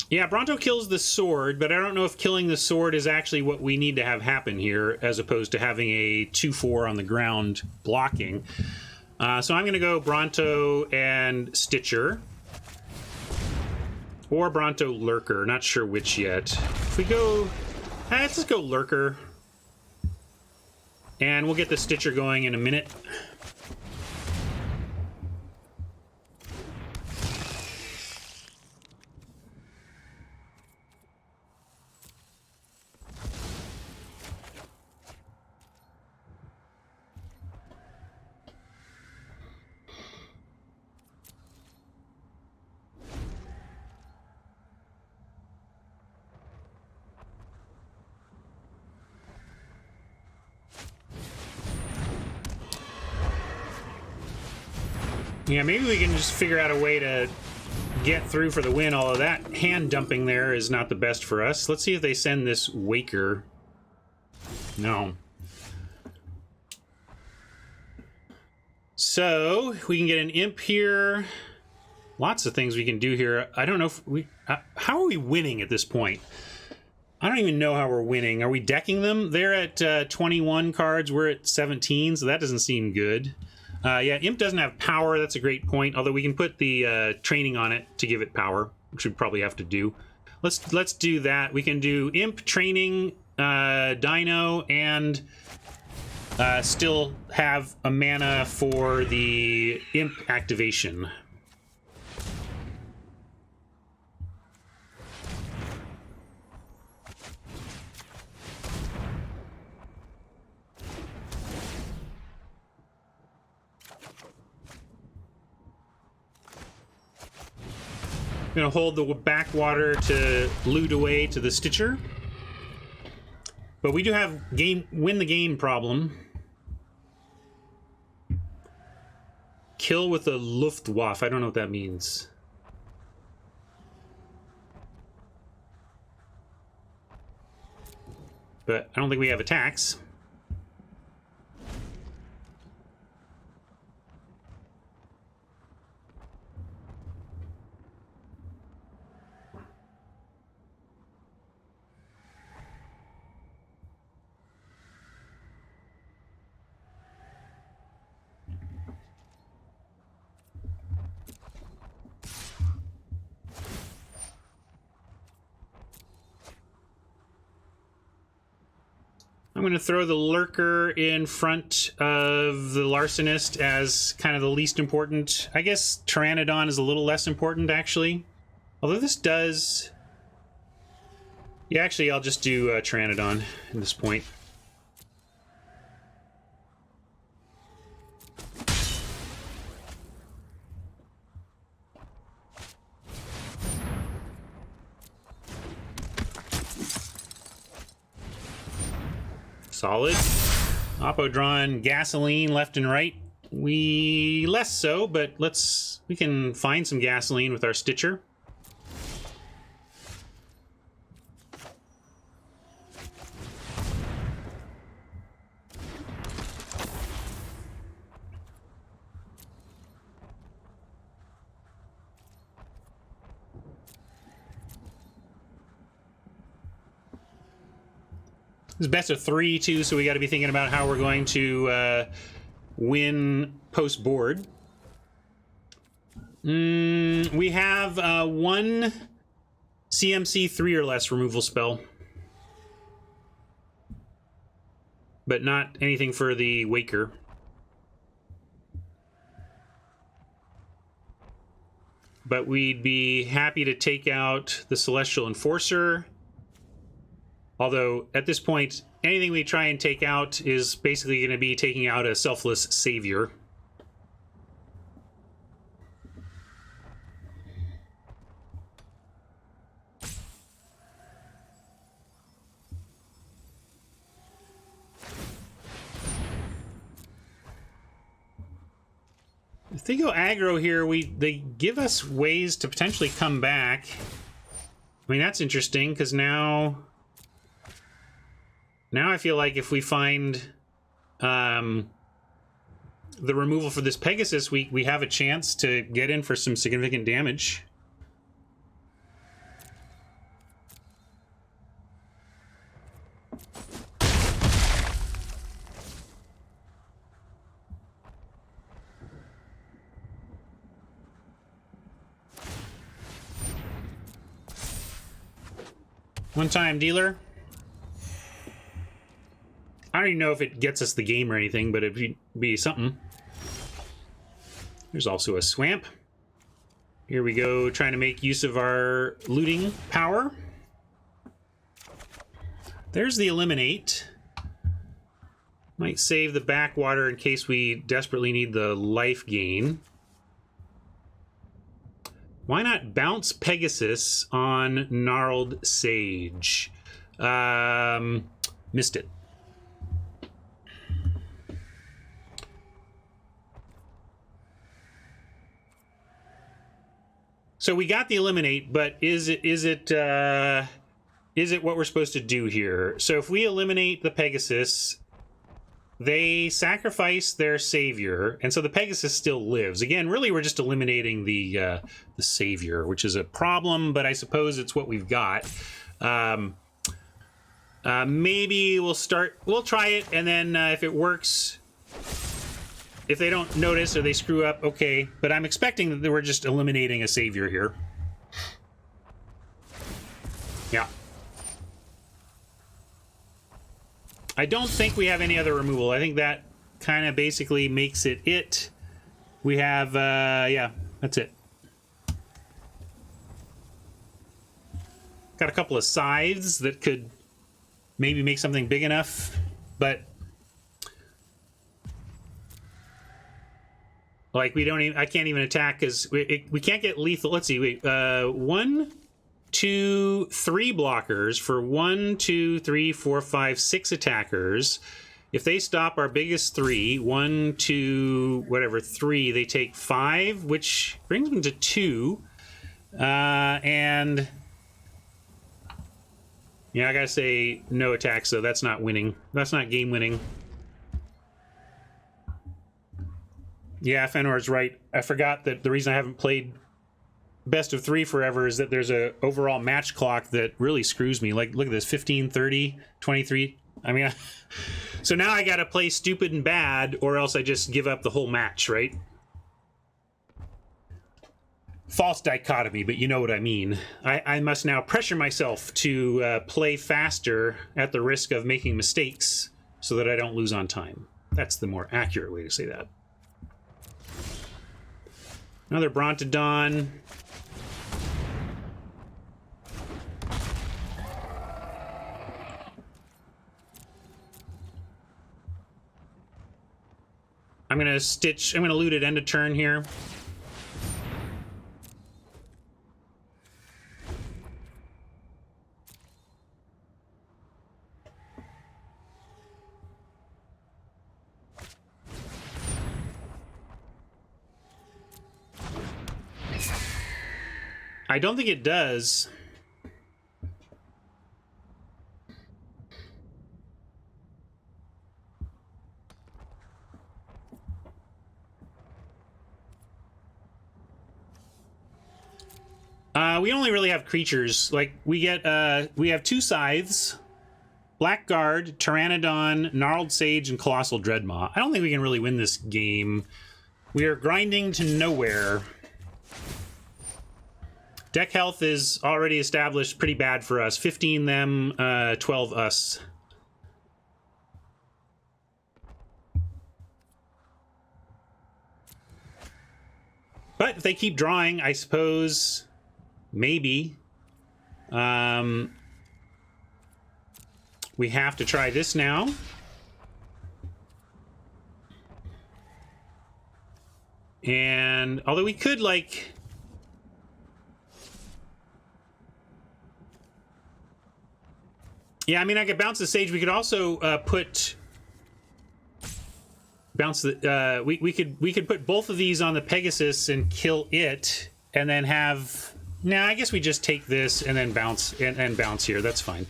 Yeah, Bronto kills the sword, but I don't know if killing the sword is actually what we need to have happen here, as opposed to having a 2/4 on the ground blocking. So I'm going to go Bronto and Stitcher. Or Bronto Lurker, not sure which yet. If we go... let's just go Lurker. And we'll get the Stitcher going in a minute. Yeah, maybe we can just figure out a way to get through for the win, although that hand dumping there is not the best for us. Let's see if they send this Waker. No. So, we can get an Imp here. Lots of things we can do here. I don't know if we... how are we winning at this point? I don't even know how we're winning. Are we decking them? They're at 21 cards. We're at 17, so that doesn't seem good. Yeah, Imp doesn't have power. That's a great point. Although we can put the training on it to give it power, which we probably have to do. Let's do that. We can do Imp, training, Dino, and still have a mana for the Imp activation. Gonna hold the backwater to loot away to the Stitcher. But we do have win the game problem. Kill with a Luftwaffe. I don't know what that means. But I don't think we have attacks. I'm going to throw the Lurker in front of the Larcenist as kind of the least important. I guess Pteranodon is a little less important, actually. Although this does... Yeah, actually, I'll just do Pteranodon at this point. Solid. Oppo drawing gasoline left and right. We less so, but we can find some gasoline with our Stitcher. It's best of 3 too, so we got to be thinking about how we're going to win post board. We have one CMC 3 or less removal spell, but not anything for the Waker. But we'd be happy to take out the Celestial Enforcer. Although, at this point, anything we try and take out is basically going to be taking out a Selfless Savior. If they go aggro here, they give us ways to potentially come back. I mean, that's interesting, because now I feel like if we find the removal for this Pegasus, we have a chance to get in for some significant damage. One-time dealer. I don't even know if it gets us the game or anything, but it'd be something. There's also a Swamp. Here we go, trying to make use of our looting power. There's the Eliminate. Might save the backwater in case we desperately need the life gain. Why not bounce Pegasus on Gnarled Sage? Missed it. So we got the Eliminate, but is it what we're supposed to do here? So if we eliminate the Pegasus, they sacrifice their savior, and so the Pegasus still lives. Again, really, we're just eliminating the savior, which is a problem, but I suppose it's what we've got. Maybe we'll try it, and then if it works, if they don't notice or they screw up, okay. But I'm expecting that we're just eliminating a savior here. Yeah. I don't think we have any other removal. I think that kind of basically makes it. We have, yeah, that's it. Got a couple of scythes that could maybe make something big enough, but like we don't even, I can't even attack because we can't get lethal. Let's see, wait, 1, 2, 3 blockers for 1, 2, 3, 4, 5, 6 attackers. If they stop our biggest 3, 1, 2, whatever, 3, they take 5, which brings them to 2. And yeah, I gotta say no attacks, so that's not winning. That's not game winning. Yeah, Fenor's right. I forgot that the reason I haven't played best of 3 forever is that there's a overall match clock that really screws me. Like, look at this, 15, 30, 23. I mean, so now I gotta play stupid and bad, or else I just give up the whole match, right? False dichotomy, but you know what I mean. I must now pressure myself to play faster at the risk of making mistakes so that I don't lose on time. That's the more accurate way to say that. Another Brontodon. I'm gonna loot at end of turn here. I don't think it does. We only really have creatures. Like, we have 2 scythes. Blackguard, Pteranodon, Gnarled Sage, and Colossal Dreadmaw. I don't think we can really win this game. We are grinding to nowhere. Deck health is already established pretty bad for us. 15 them, 12 us. But if they keep drawing, I suppose, maybe. We have to try this now. And although we could, like... Yeah, I mean, I could bounce the Sage. We could also bounce the... we could put both of these on the Pegasus and kill it, and then have... Nah, I guess we just take this and then bounce and bounce here. That's fine.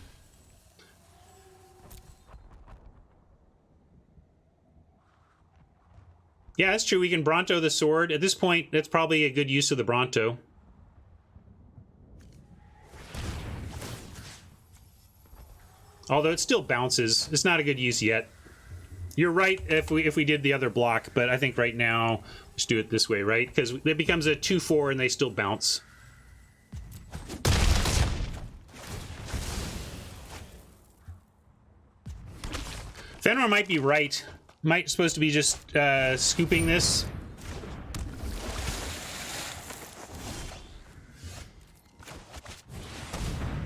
Yeah, that's true. We can Bronto the sword. At this point, that's probably a good use of the Bronto. Although it still bounces. It's not a good use yet. You're right if we did the other block, but I think right now, let's do it this way, right? Because it becomes a 2-4 and they still bounce. Fenrir might be right. Might supposed to be just scooping this.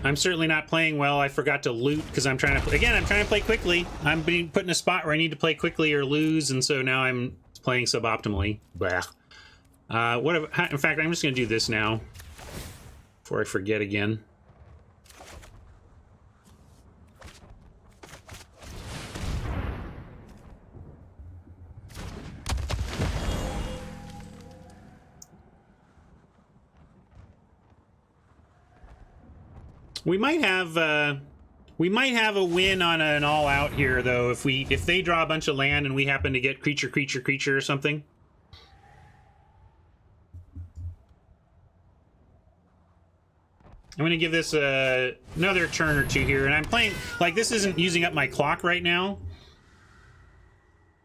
I'm certainly not playing well. I forgot to loot because I'm trying to... Again, I'm trying to play quickly. I'm being put in a spot where I need to play quickly or lose, and so now I'm playing suboptimally. Blah. In fact, I'm just going to do this now before I forget again. We might have a win on an all-out here, though, if they draw a bunch of land and we happen to get creature or something. I'm going to give this another turn or two here, and I'm playing like this isn't using up my clock right now,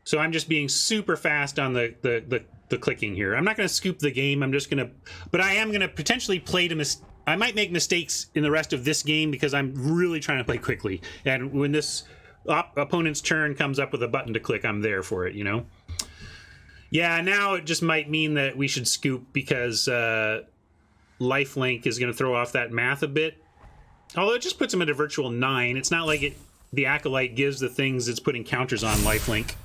so I'm just being super fast on the clicking here. I'm not going to scoop the game. I'm just going to, but I am going to potentially play to I might make mistakes in the rest of this game because I'm really trying to play quickly. And when this opponent's turn comes up with a button to click, I'm there for it, you know? Yeah, now it just might mean that we should scoop because lifelink is going to throw off that math a bit. Although it just puts him at a virtual 9. It's not like the Acolyte gives the things it's putting counters on lifelink.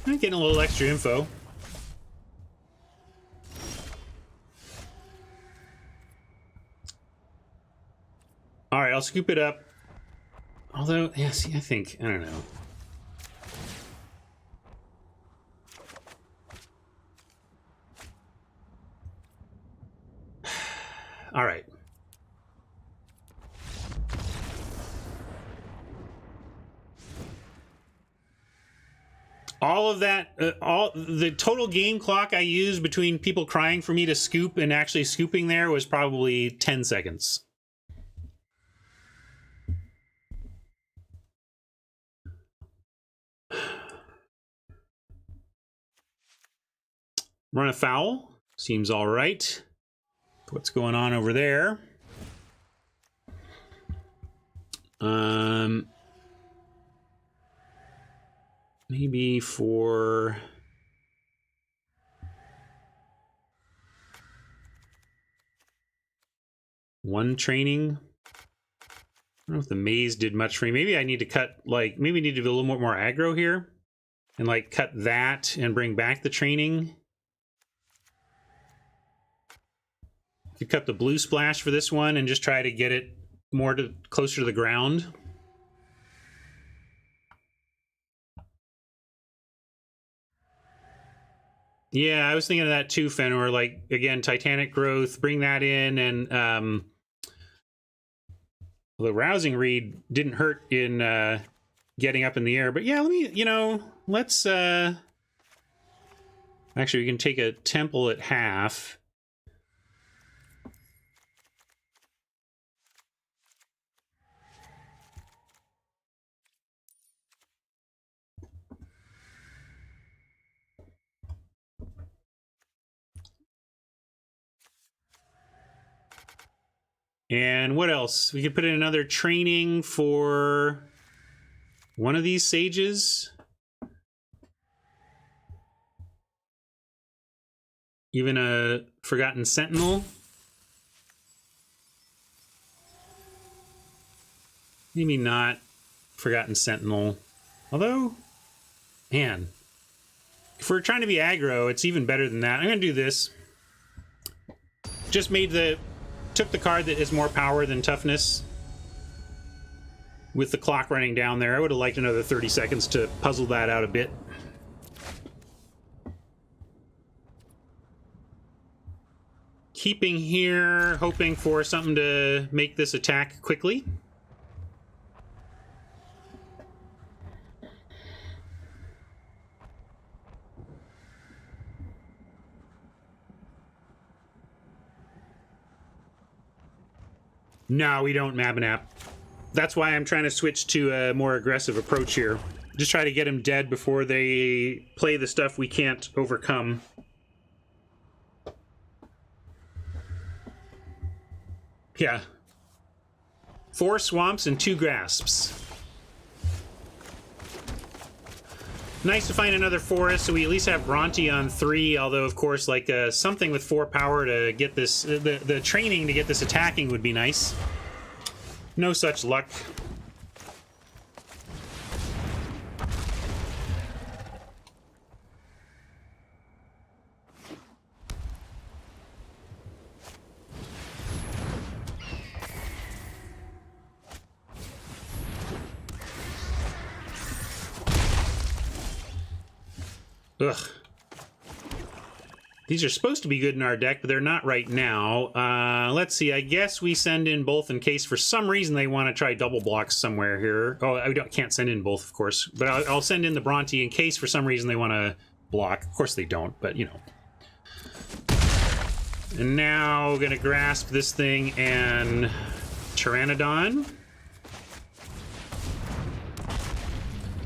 I'm getting a little extra info. All right, I'll scoop it up. Although, yeah, see, I don't know. All right. All of that, all the total game clock I used between people crying for me to scoop and actually scooping there was probably 10 seconds. Run a foul. Seems all right. What's going on over there? Maybe for one training. I don't know if the maze did much for me. Maybe I need to cut, like, maybe I need to do a little more aggro here and like cut that and bring back the training. Could cut the blue splash for this one and just try to get it more closer to the ground. Yeah, I was thinking of that too, Fenor. Like, again, Titanic Growth, bring that in, and the Rousing Reed didn't hurt in getting up in the air. But yeah, let me, let's... Actually, we can take a Temple at half. And what else? We could put in another training for one of these sages. Even a Forgotten Sentinel. Maybe not Forgotten Sentinel. Although, man, if we're trying to be aggro, it's even better than that. I'm going to do this. Just took the card that is more power than toughness. With the clock running down there, I would have liked another 30 seconds to puzzle that out a bit. Keeping here, hoping for something to make this attack quickly. No, we don't Mabinap. That's why I'm trying to switch to a more aggressive approach here. Just try to get them dead before they play the stuff we can't overcome. Yeah. 4 swamps and 2 grasps. Nice to find another forest, so we at least have Bronte on 3, although, of course, like, something with 4 power to get this... The training to get this attacking would be nice. No such luck. Ugh. These are supposed to be good in our deck, but they're not right now. Let's see. I guess we send in both in case for some reason they want to try double blocks somewhere here. Oh, can't send in both, of course. But I'll send in the Bronte in case for some reason they want to block. Of course they don't, but you know. And now we're going to grasp this thing and Pteranodon.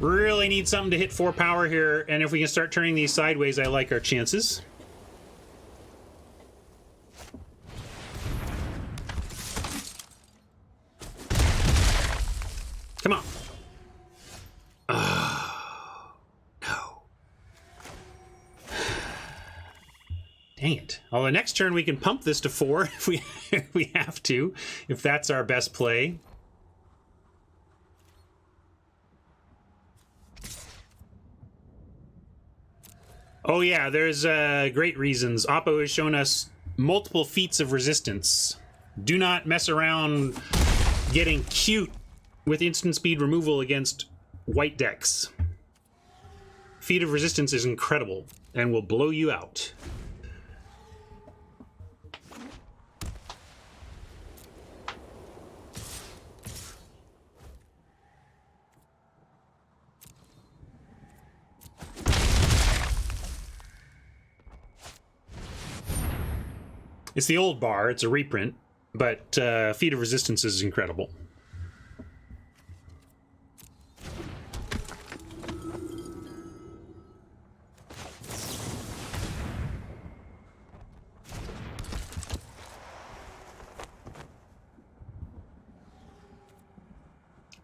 Really need something to hit 4 power here, and if we can start turning these sideways, I like our chances. Come on. Oh, no. Dang it. Well, the next turn we can pump this to 4 if we have to, if that's our best play. Oh yeah, there's great reasons. Oppo has shown us multiple feats of resistance. Do not mess around getting cute with instant speed removal against white decks. Feat of resistance is incredible and will blow you out. It's the old bar, it's a reprint, but Feat of Resistance is incredible.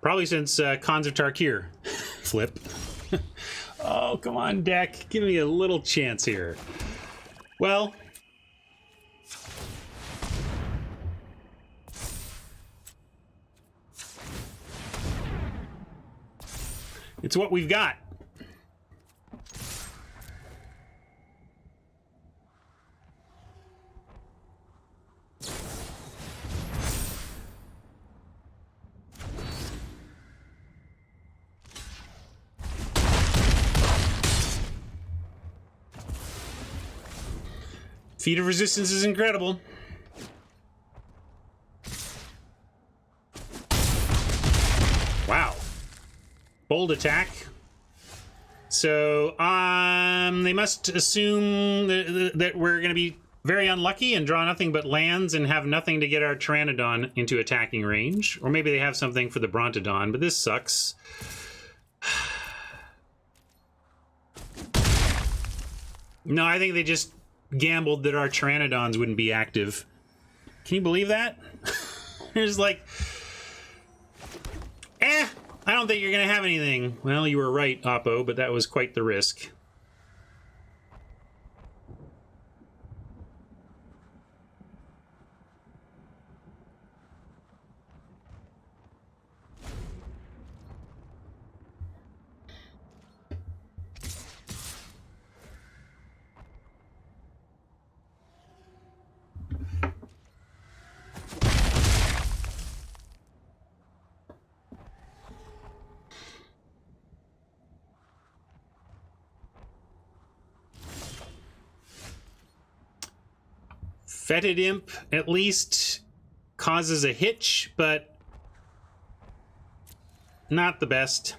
Probably since Khans of Tarkir flip. Oh, come on, deck. Give me a little chance here. Well... it's what we've got. Feat of resistance is incredible. Wow. Bold attack. So, they must assume that we're going to be very unlucky and draw nothing but lands and have nothing to get our Pteranodon into attacking range. Or maybe they have something for the Brontodon, but this sucks. No, I think they just gambled that our Pteranodons wouldn't be active. Can you believe that? There's like... I don't think you're going to have anything. Well, you were right, Oppo, but that was quite the risk. Fetid Imp at least causes a hitch, but not the best.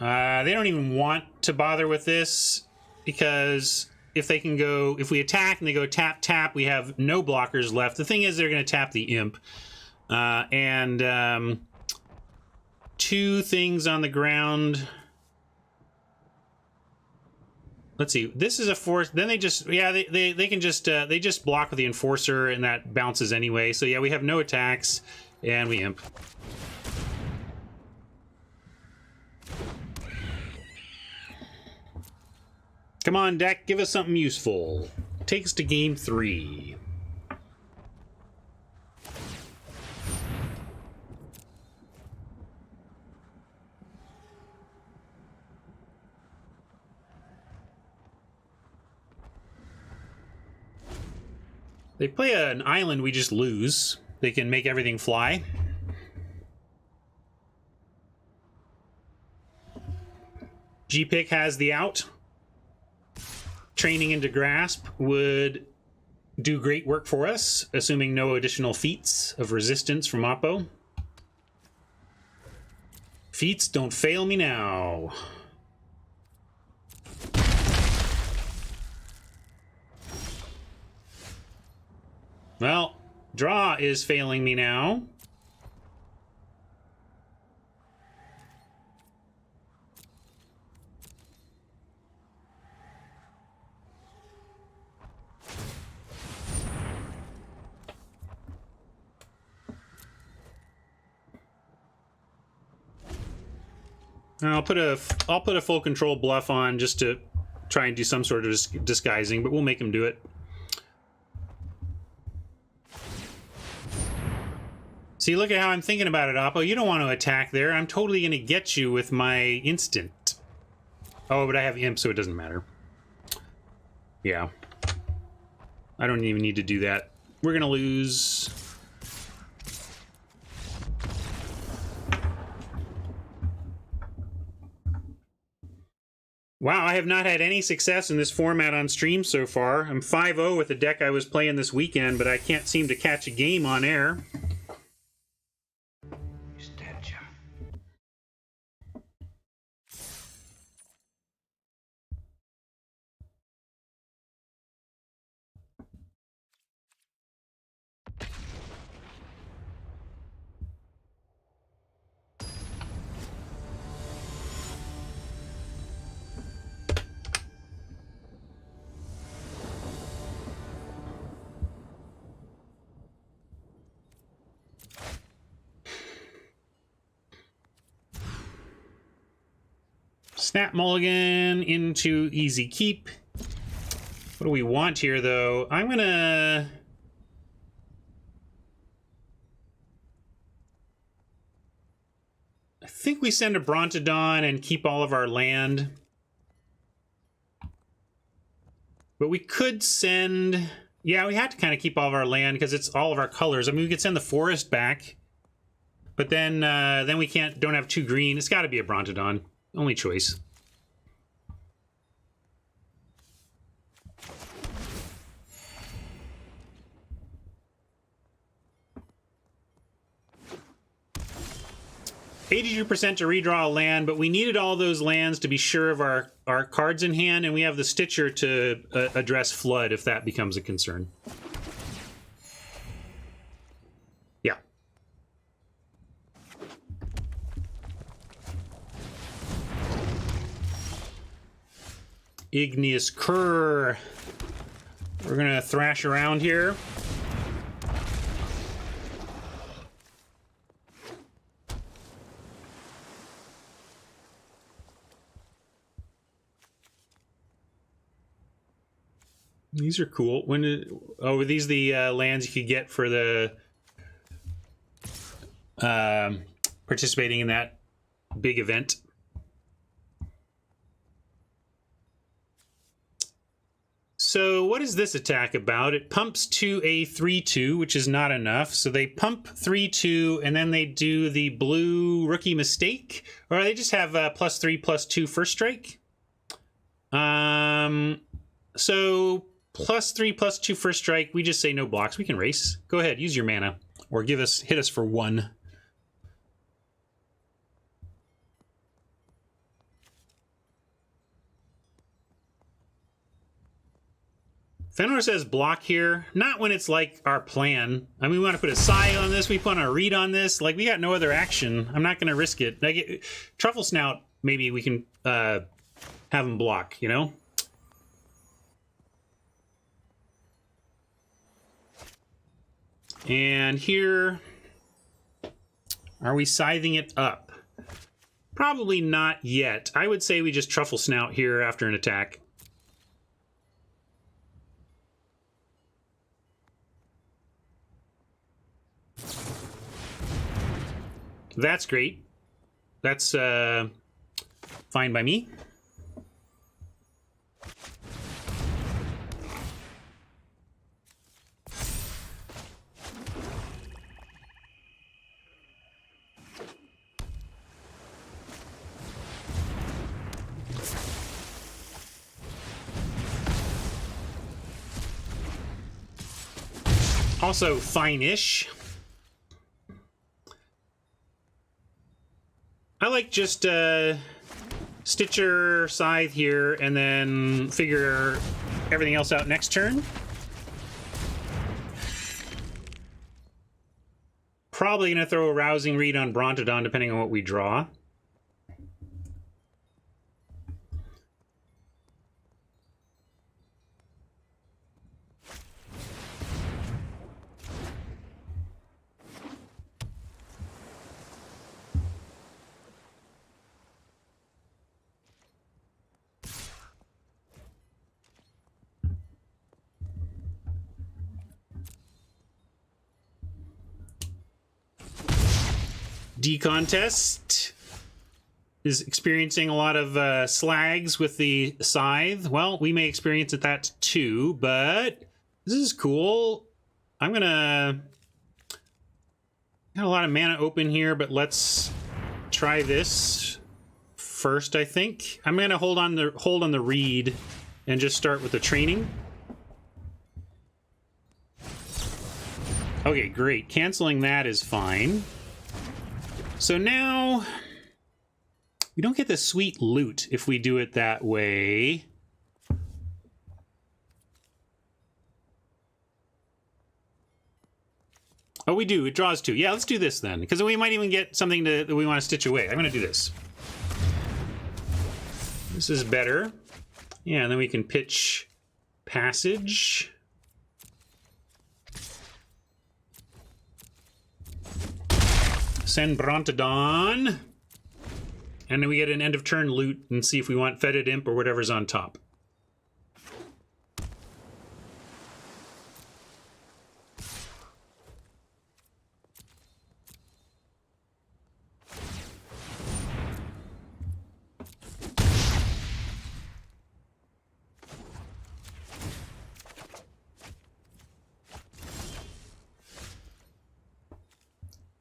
They don't even want to bother with this because if they can go, if we attack and they go tap, tap, we have no blockers left. The thing is they're going to tap the Imp. Two things on the ground. Let's see. This is a force. Then they just, yeah, they can just, they just block with the Enforcer and that bounces anyway. So yeah, we have no attacks and we Imp. Come on, deck, give us something useful. Take us to game 3. They play an island, we just lose. They can make everything fly. G-Pick has the out. Training into Grasp would do great work for us, assuming no additional feats of resistance from Oppo. Feats, don't fail me now. Well, draw is failing me now. I'll put a full control bluff on just to try and do some sort of disguising, but we'll make him do it. See, look at how I'm thinking about it, Oppo. You don't want to attack there. I'm totally going to get you with my instant. Oh, but I have Imp, so it doesn't matter. Yeah. I don't even need to do that. We're going to lose. Wow, I have not had any success in this format on stream so far. I'm 5-0 with the deck I was playing this weekend, but I can't seem to catch a game on air. Snap mulligan into easy keep. What do we want here, though? I'm gonna... I think we send a Brontodon and keep all of our land. But we could send... Yeah, we have to kind of keep all of our land because it's all of our colors. I mean, we could send the forest back. But then we don't have 2 green. It's got to be a Brontodon. Only choice. 82% to redraw a land, but we needed all those lands to be sure of our cards in hand, and we have the Stitcher to address Flood if that becomes a concern. Yeah. Igneous Cur. We're going to thrash around here. These are cool. Were these the lands you could get for the participating in that big event? So what is this attack about? It pumps to a 3/2, which is not enough. So they pump 3/2, and then they do the blue rookie mistake, or they just have +3/+2 first strike. So +3/+2 first strike. We just say no blocks. We can race. Go ahead, use your mana, or hit us for 1. Fenrir says block here. Not when it's like our plan. I mean, we want to put a Sai on this. We want to read on this. Like, we got no other action. I'm not going to risk it. Like, Truffle Snout, maybe we can have him block, you know? And here, are we scything it up? Probably not yet. I would say we just Truffle Snout here after an attack. That's great. That's fine by me. Also fine-ish. I like just Stitcher Scythe here and then figure everything else out next turn. Probably going to throw a Rousing Read on Brontodon depending on what we draw. D-Contest is experiencing a lot of slags with the Scythe. Well, we may experience that too, but this is cool. I'm gonna... Got a lot of mana open here, but let's try this first, I think. I'm gonna hold on the read and just start with the training. Okay, great. Canceling that is fine. So now, we don't get the sweet loot if we do it that way. Oh, we do. It draws 2. Yeah, let's do this then, because we might even get something that we want to stitch away. I'm going to do this. This is better. Yeah, and then we can pitch Passage. Send Brontodon. And then we get an end of turn loot and see if we want Fetid Imp or whatever's on top.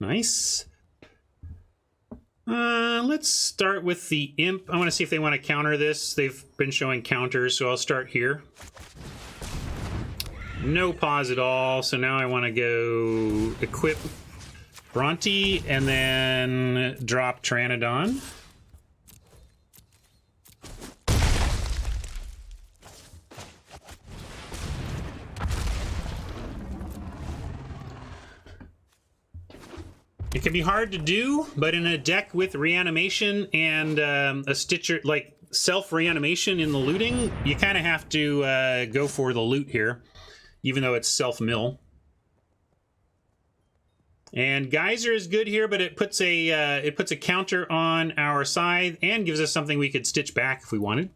Nice. Let's start with the Imp. I want to see if they want to counter this. They've been showing counters, so I'll start here. No pause at all, so now I want to go equip Bronte, and then drop Pteranodon. It can be hard to do, but in a deck with reanimation and a Stitcher, like self-reanimation in the looting, you kind of have to go for the loot here, even though it's self-mill. And Geyser is good here, but it puts a counter on our scythe and gives us something we could stitch back if we wanted.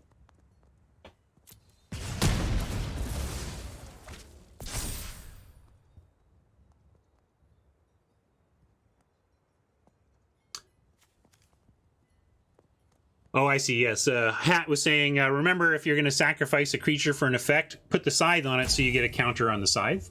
Oh, I see, yes. Hat was saying, remember, if you're going to sacrifice a creature for an effect, put the scythe on it so you get a counter on the scythe.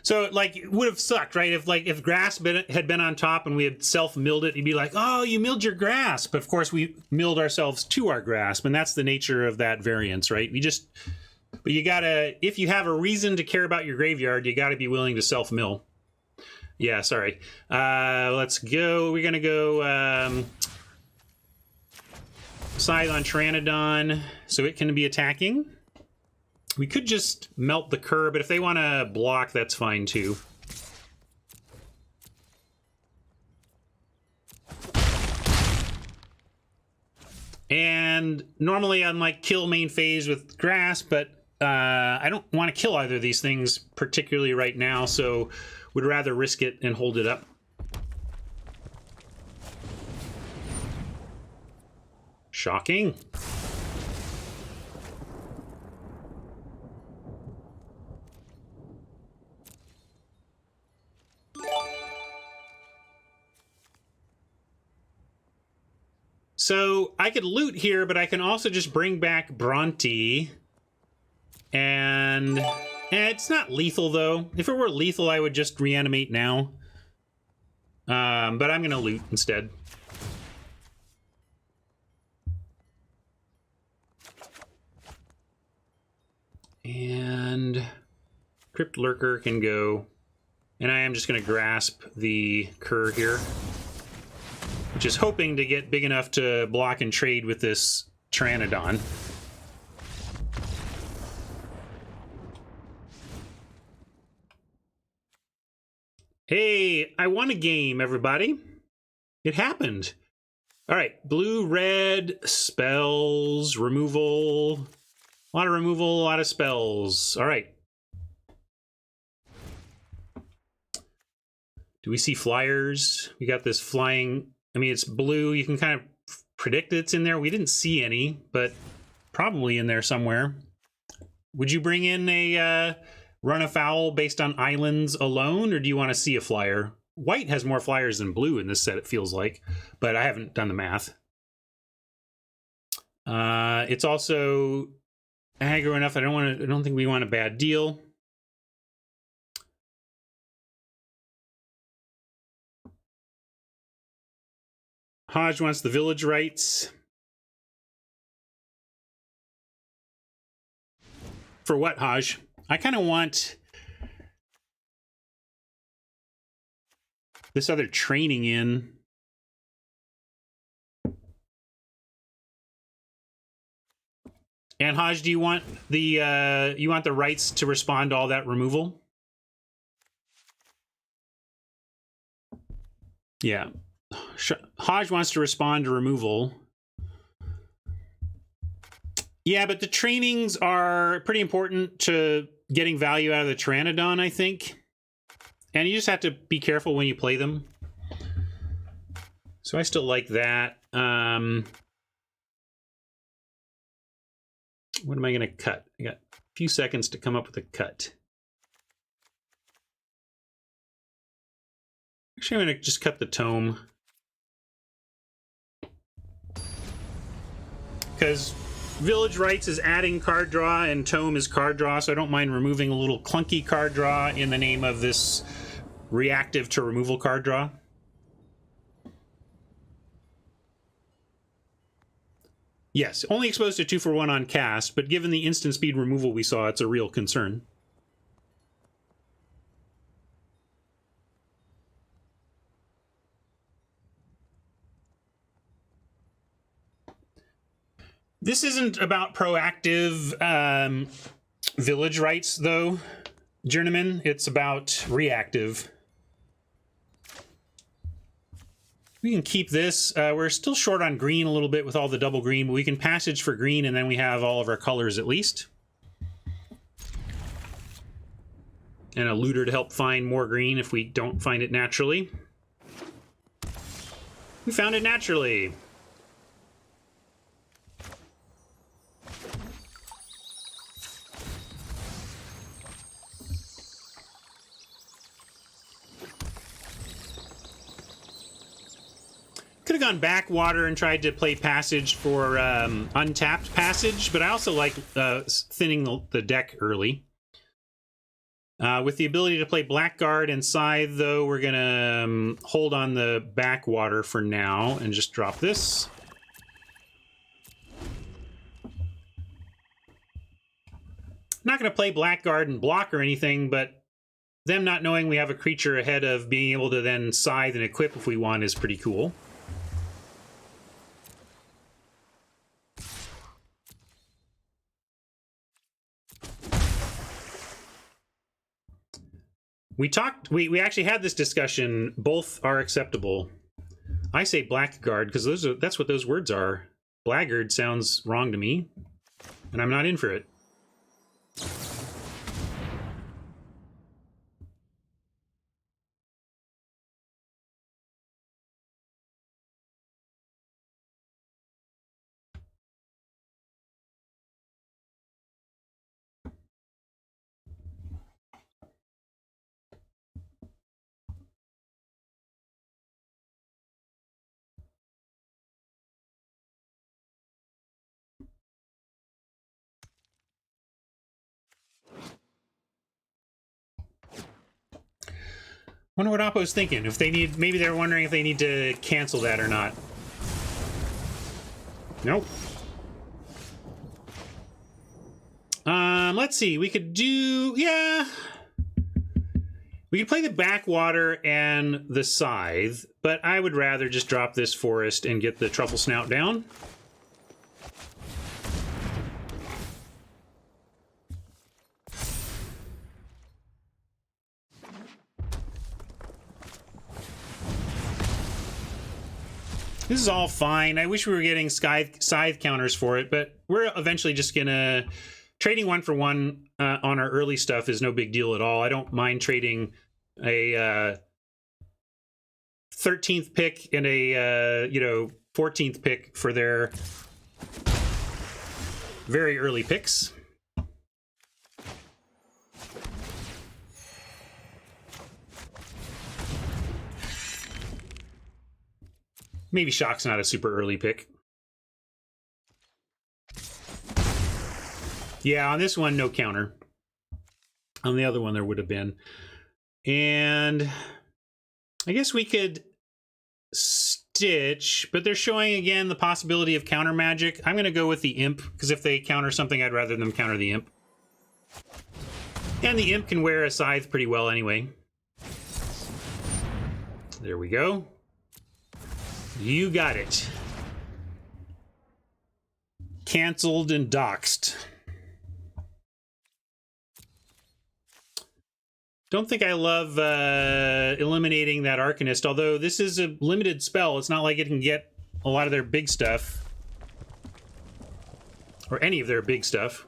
So, like, it would have sucked, right? If grass had been on top and we had self-milled it, you'd be like, oh, you milled your grass. But, of course, we milled ourselves to our grasp, and that's the nature of that variance, right? But you gotta, if you have a reason to care about your graveyard, you gotta be willing to self-mill. Yeah, sorry. Let's go. We're gonna go Scythe on Pteranodon, so it can be attacking. We could just melt the Cur, but if they want to block, that's fine too. And normally I'm like kill main phase with grass, but I don't want to kill either of these things particularly right now, so would rather risk it and hold it up. Shocking. So I could loot here, but I can also just bring back Bronte. And it's not lethal, though. If it were lethal, I would just reanimate now. But I'm going to loot instead. And Crypt Lurker can go. And I am just going to grasp the Cur here. Which is hoping to get big enough to block and trade with this Pteranodon. Hey, I won a game, everybody. It happened. All right, blue, red, spells, removal. A lot of removal, a lot of spells. All right. Do we see flyers? We got this flying... I mean, it's blue. You can kind of predict it's in there. We didn't see any, but probably in there somewhere. Would you bring in a run afoul based on islands alone, or do you want to see a flyer? White has more flyers than blue in this set, it feels like, but I haven't done the math. It's also aggro enough. I don't think we want a bad deal. Hodge wants the village rights. For what, Hodge? I kind of want this other training in. And Hodge, do you want the rights to respond to all that removal? Yeah. Hodge wants to respond to removal. Yeah, but the trainings are pretty important to getting value out of the Pteranodon, I think. And you just have to be careful when you play them. So I still like that. What am I going to cut? I got a few seconds to come up with a cut. Actually, I'm going to just cut the tome. Because Village Rights is adding card draw and Tome is card draw, so I don't mind removing a little clunky card draw in the name of this reactive to removal card draw. Yes, only exposed to 2-for-1 on cast, but given the instant speed removal we saw, it's a real concern. This isn't about proactive village rights, though, Journeyman. It's about reactive. We can keep this. We're still short on green a little bit with all the double green, but we can passage for green, and then we have all of our colors at least. And a looter to help find more green if we don't find it naturally. We found it naturally. Could have gone backwater and tried to play passage for untapped passage, but I also like thinning the deck early. With the ability to play Blackguard and Scythe, though, we're going to hold on the backwater for now and just drop this. Not going to play Blackguard and block or anything, but them not knowing we have a creature ahead of being able to then Scythe and equip if we want is pretty cool. We actually had this discussion. Both are acceptable. I say Blackguard because that's what those words are. Blackguard sounds wrong to me, and I'm not in for it. Wonder what Oppo's thinking. If they need, maybe they're wondering if they need to cancel that or not. Nope. Let's see. We could do, yeah. We could play the backwater and the Scythe, but I would rather just drop this forest and get the Truffle Snout down. This is all fine. I wish we were getting Scythe counters for it, but we're eventually just gonna... Trading 1-for-1 on our early stuff is no big deal at all. I don't mind trading a 13th pick and a 14th pick for their very early picks. Maybe Shock's not a super early pick. Yeah, on this one, no counter. On the other one, there would have been. And I guess we could Stitch, but they're showing, again, the possibility of counter magic. I'm going to go with the Imp, because if they counter something, I'd rather them counter the Imp. And the Imp can wear a Scythe pretty well anyway. There we go. You got it. Cancelled and doxed. Don't think I love eliminating that Arcanist, although this is a limited spell. It's not like it can get a lot of their big stuff. Or any of their big stuff.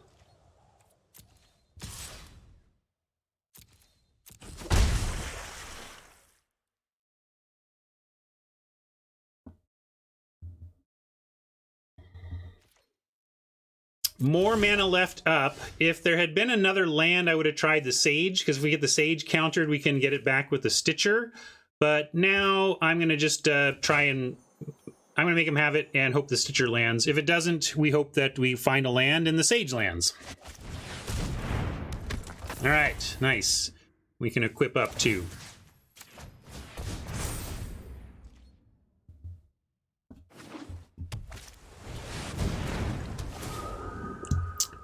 More mana left up. If there had been another land, I would have tried the Sage, because if we get the Sage countered, we can get it back with the Stitcher. But now I'm going to just try and... I'm going to make him have it and hope the Stitcher lands. If it doesn't, we hope that we find a land and the Sage lands. All right, nice. We can equip up too.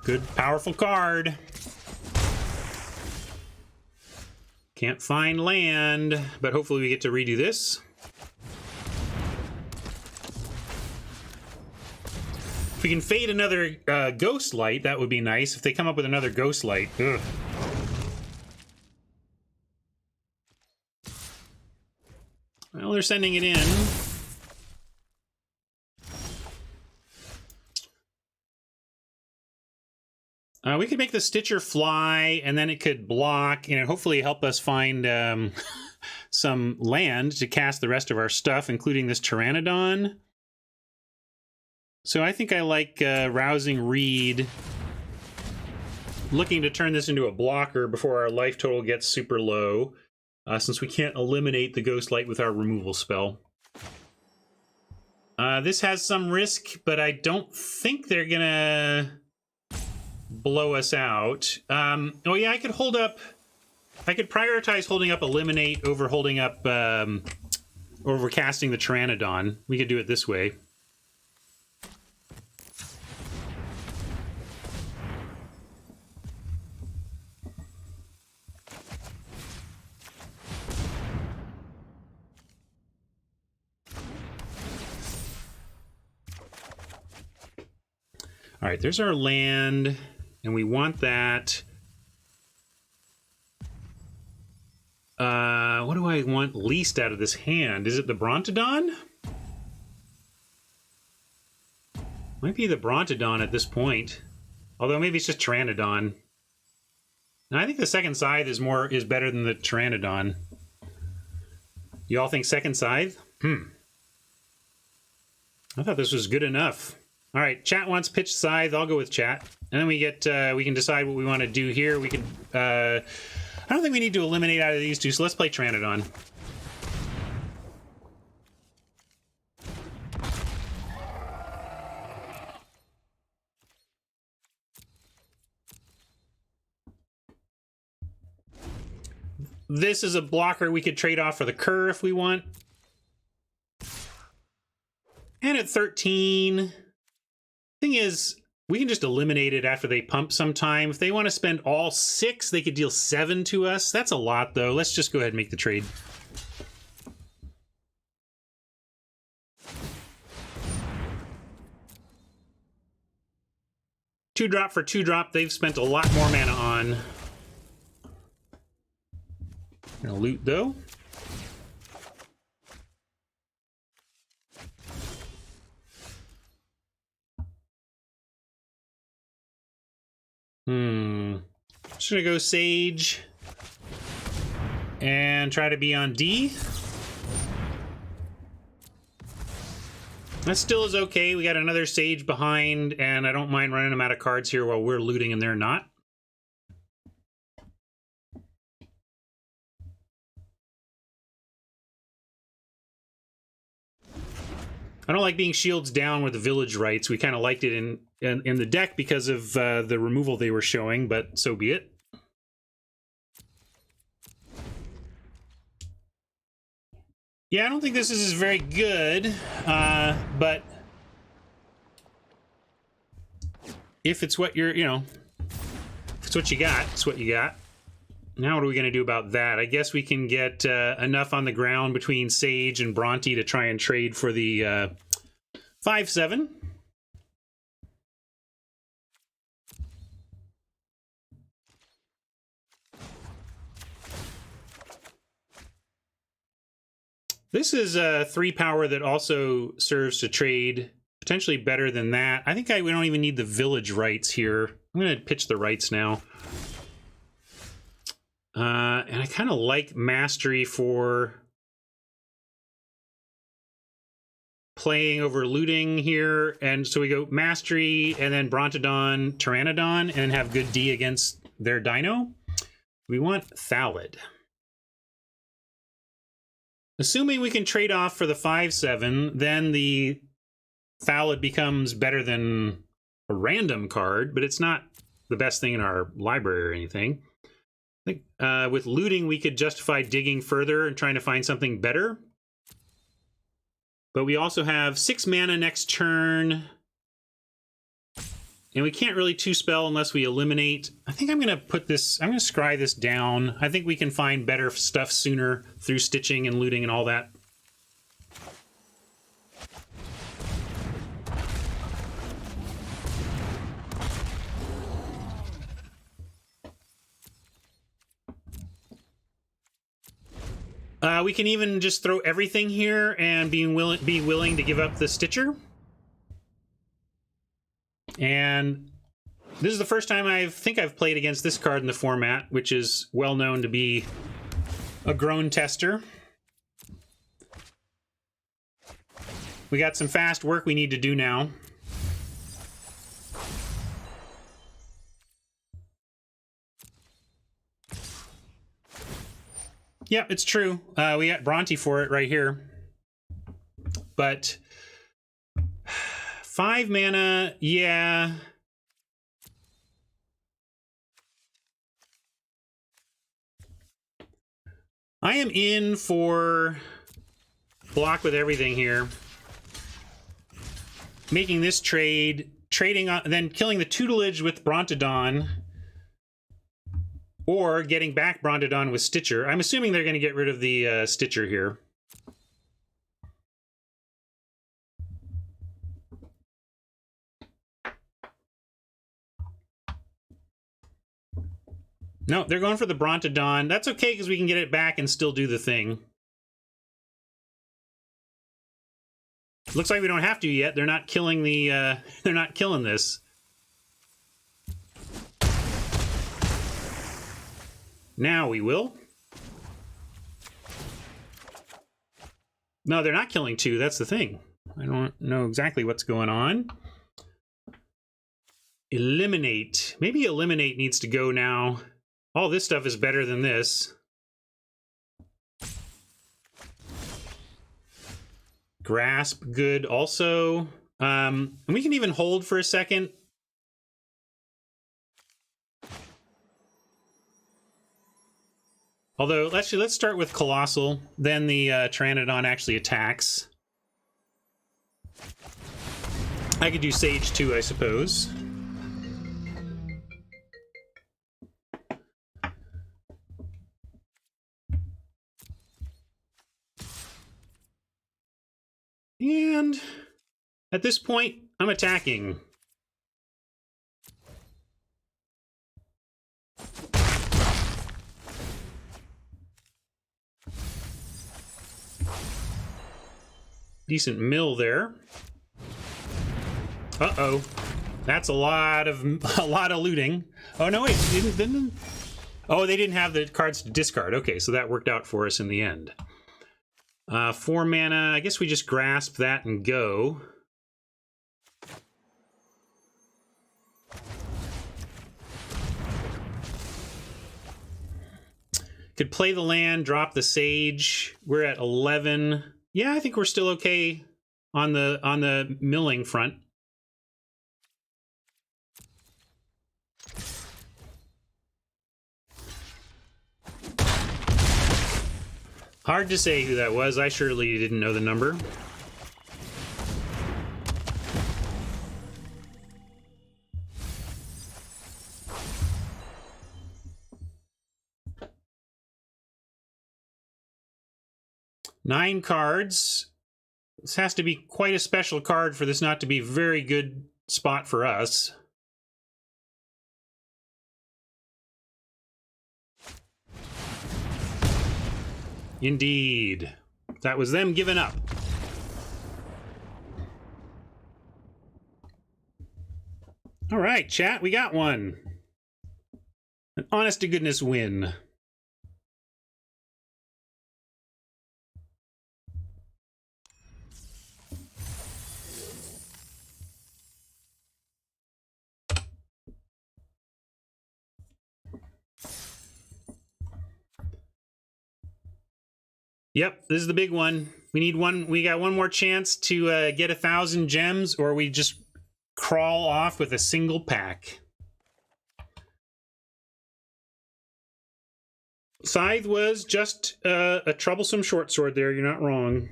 Good, powerful card. Can't find land, but hopefully we get to redo this. If we can fade another Ghost Light, that would be nice. If they come up with another Ghost Light. Ugh. Well, they're sending it in. We could make the Stitcher fly, and then it could block, and hopefully help us find some land to cast the rest of our stuff, including this Pteranodon. So I think I like Rousing Reed, looking to turn this into a blocker before our life total gets super low, since we can't eliminate the Ghost Light with our removal spell. This has some risk, but I don't think they're gonna blow us out. Oh yeah, I could hold up. I could prioritize holding up Eliminate over holding up over casting the Pteranodon. We could do it this way. All right, there's our land, and we want that. What do I want least out of this hand? Is it the Brontodon? Might be the Brontodon at this point. Although maybe it's just Pteranodon. And I think the second scythe is better than the Pteranodon. You all think second scythe? I thought this was good enough. All right, chat wants pitch scythe. I'll go with chat, and then we can decide what we want to do here. We can. I don't think we need to eliminate out of these two, so let's play Pteranodon. This is a blocker we could trade off for the Cur if we want. And at 13, thing is, we can just eliminate it after they pump sometime. If they want to spend all 6, they could deal 7 to us. That's a lot, though. Let's just go ahead and make the trade. Two drop for 2-drop. They've spent a lot more mana on. Gonna loot, though. Just gonna go Sage and try to be on D. That still is okay. We got another Sage behind, and I don't mind running them out of cards here while we're looting and they're not. I don't like being shields down with the Village Rites. We kind of liked it in the deck because of the removal they were showing, but so be it. Yeah, I don't think this is very good, but if it's what you're, if it's what you got, it's what you got. Now what are we going to do about that? I guess we can get enough on the ground between Sage and Bronte to try and trade for the 5/7. This is a 3 power that also serves to trade, potentially better than that. I think we don't even need the Village Rites here. I'm going to pitch the Rites now. And I kind of like Mastery for playing over looting here. And so we go Mastery, and then Brontodon, Pteranodon, and then have good D against their Dino. We want Thallid. Assuming we can trade off for the 5/7, then the Thallid becomes better than a random card, but it's not the best thing in our library or anything. I think with looting, we could justify digging further and trying to find something better. But we also have 6 mana next turn. And we can't really two-spell unless we eliminate. I think I'm going to put this, I'm going to scry this down. I think we can find better stuff sooner through stitching and looting and all that. We can even just throw everything here and be willing to give up the Stitcher. And this is the first time I think I've played against this card in the format, which is well known to be a groan tester. We got some fast work we need to do now. Yeah, it's true. We got Bronte for it right here. But 5 mana, yeah. I am in for block with everything here. Making this trade, trading on, then killing the tutelage with Brontodon. Or getting back Brontodon with Stitcher. I'm assuming they're going to get rid of the Stitcher here. No, they're going for the Brontodon. That's okay because we can get it back and still do the thing. Looks like we don't have to yet. They're not killing the. They're not killing this. Now we will. No, they're not killing 2. That's the thing. I don't know exactly what's going on. Eliminate. Maybe eliminate needs to go now. All this stuff is better than this. Grasp, good also. And we can even hold for a second. Although, let's start with Colossal, then the Pteranodon actually attacks. I could do Sage too, I suppose. And at this point, I'm attacking. Decent mill there. Uh-oh. That's a lot of looting. Oh no, wait, didn't oh, they didn't have the cards to discard. Okay, so that worked out for us in the end. 4 mana. I guess we just grasp that and go. Could play the land, drop the Sage. We're at 11. Yeah, I think we're still okay on the milling front. Hard to say who that was. I surely didn't know the number. Nine cards. This has to be quite a special card for this not to be a very good spot for us. Indeed. That was them giving up. All right, chat, we got one. An honest-to-goodness win. Yep, this is the big one. We got one more chance to get 1,000 gems, or we just crawl off with a single pack. Scythe was just a troublesome short sword there, you're not wrong.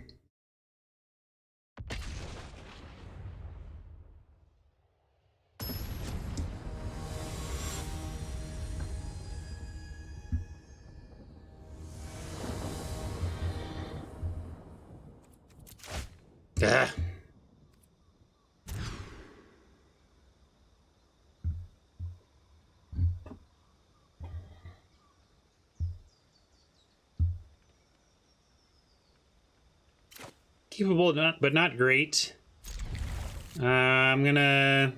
Ah. Capable, but not great. I'm gonna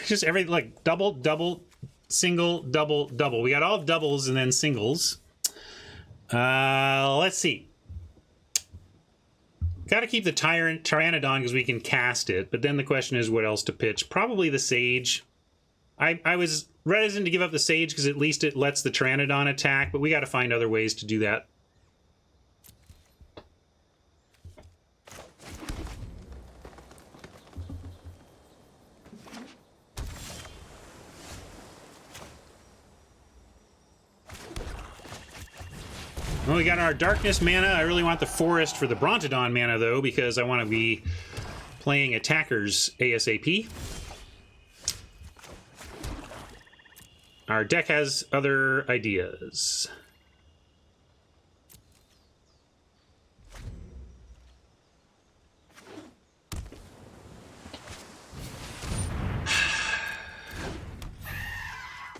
just everything like double, double, single, double, double. We got all doubles and then singles. Let's see. Got to keep the Tyrannodon because we can cast it, but then the question is what else to pitch. Probably the Sage. I was reticent to give up the Sage because at least it lets the Tyrannodon attack, but we got to find other ways to do that. Well, we got our Darkness mana. I really want the Forest for the Brontodon mana, though, because I want to be playing attackers ASAP. Our deck has other ideas.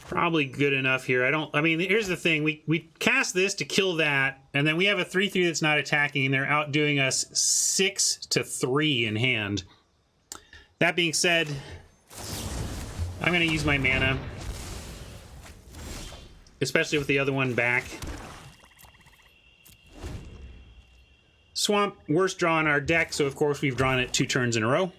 Probably good enough here. I mean, here's the thing. We cast this to kill that, and then we have a 3/3 that's not attacking, and they're outdoing us 6-3 in hand. That being said, I'm going to use my mana, especially with the other one back. Swamp, worst draw in our deck, so of course we've drawn it 2 turns in a row.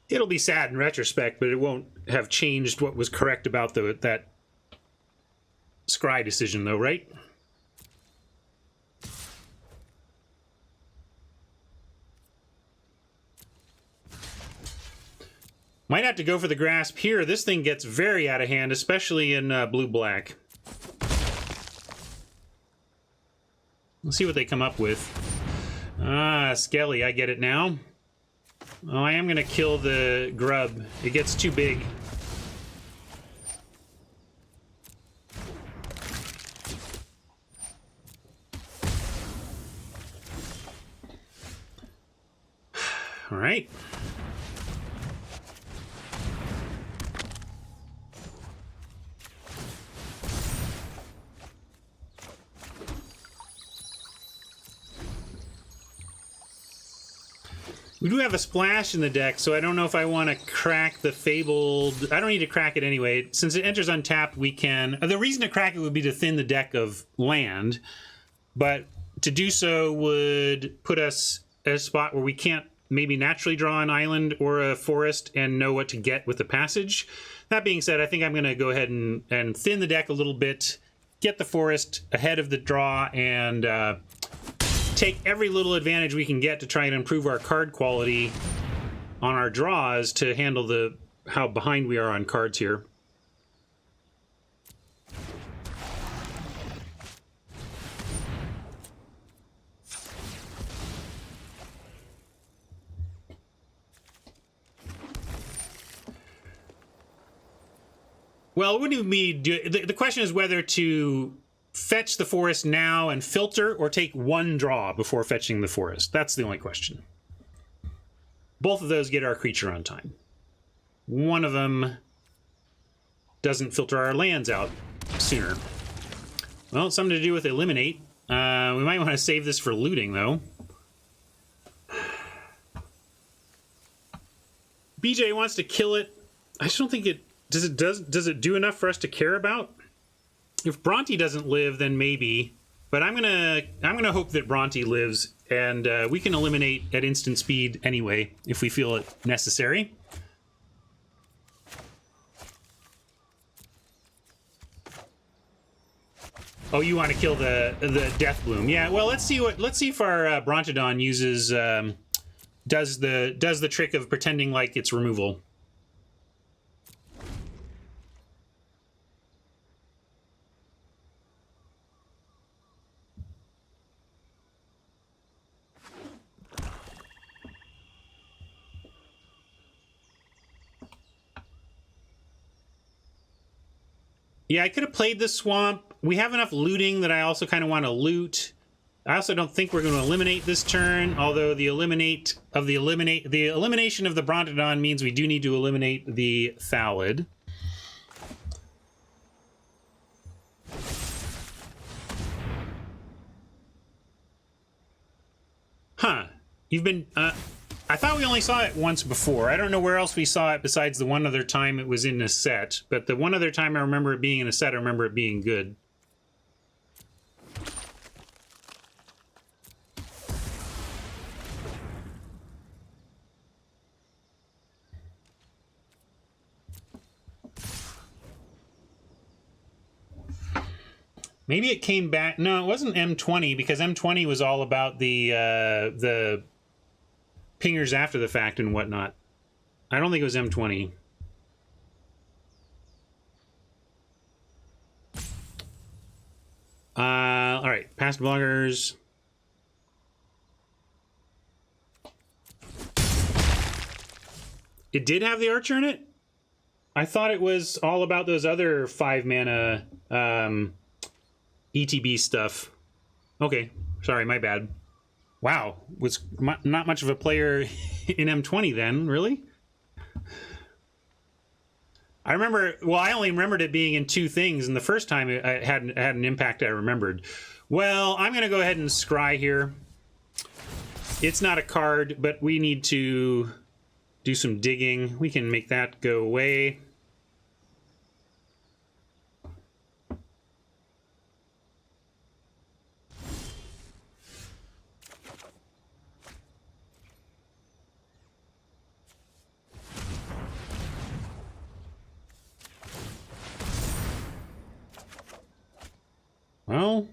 It'll be sad in retrospect, but it won't have changed what was correct about that scry decision, though, right? Might have to go for the grasp here. This thing gets very out of hand, especially in blue-black. Let's see what they come up with. Ah, Skelly, I get it now. Oh, I am going to kill the grub. It gets too big. All right. We do have a splash in the deck, so I don't know if I want to crack the Fabled. I don't need to crack it anyway. Since it enters untapped, we can... The reason to crack it would be to thin the deck of land, but to do so would put us at a spot where we can't maybe naturally draw an island or a forest and know what to get with the passage. That being said, I think I'm going to go ahead and thin the deck a little bit, get the forest ahead of the draw, and... take every little advantage we can get to try and improve our card quality on our draws to handle how behind we are on cards here. Well, it wouldn't even be... The question is whether to fetch the forest now and filter, or take one draw before fetching the forest. That's the only question. Both of those get our creature on time. One of them doesn't filter our lands out sooner. Well, something to do with eliminate. We might want to save this for looting, though. BJ wants to kill it. I just don't think it... Does it do enough for us to care about? If Bronte doesn't live, then maybe. But I'm gonna hope that Bronte lives, and we can eliminate at instant speed anyway if we feel it necessary. Oh, you want to kill the Death Bloom? Yeah. Well, let's see if our Brontodon uses does the trick of pretending like it's removal. Yeah, I could have played the swamp. We have enough looting that I also kind of want to loot. I also don't think we're going to eliminate this turn, although the elimination of the Brontodon means we do need to eliminate the Thallid. Huh. You've been... I thought we only saw it once before. I don't know where else we saw it besides the one other time it was in a set. But the one other time I remember it being in a set, I remember it being good. Maybe it came back... No, it wasn't M20, because M20 was all about the pingers after the fact and whatnot. I don't think it was M20. All right, past bloggers. It did have the archer in it? I thought it was all about those other 5-mana ETB stuff. Okay, sorry, my bad. Wow, was not much of a player in M20 then, really? I remember, well, I only remembered it being in 2 things, and the first time it had an impact I remembered. Well, I'm going to go ahead and scry here. It's not a card, but we need to do some digging. We can make that go away. Well,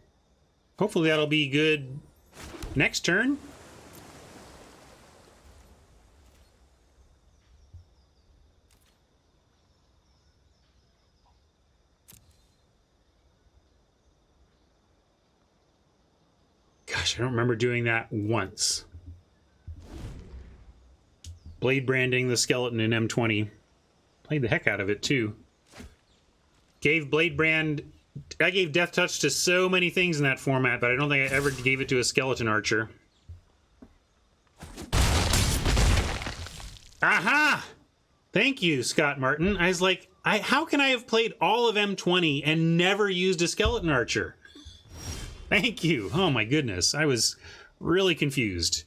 hopefully that'll be good next turn. Gosh, I don't remember doing that once. Blade branding the skeleton in M20. Played the heck out of it, too. Gave Blade Brand... I gave Death Touch to so many things in that format, but I don't think I ever gave it to a skeleton archer. Aha! Thank you, Scott Martin. I was like, how can I have played all of M20 and never used a skeleton archer? Thank you. Oh my goodness. I was really confused.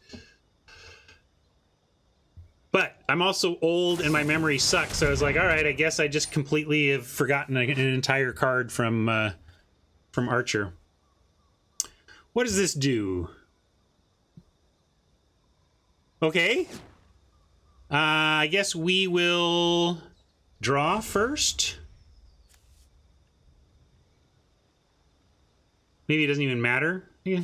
But I'm also old and my memory sucks, so I was like, all right, I guess I just completely have forgotten an entire card from Archer. What does this do? Okay. I guess we will draw first. Maybe it doesn't even matter. Yeah.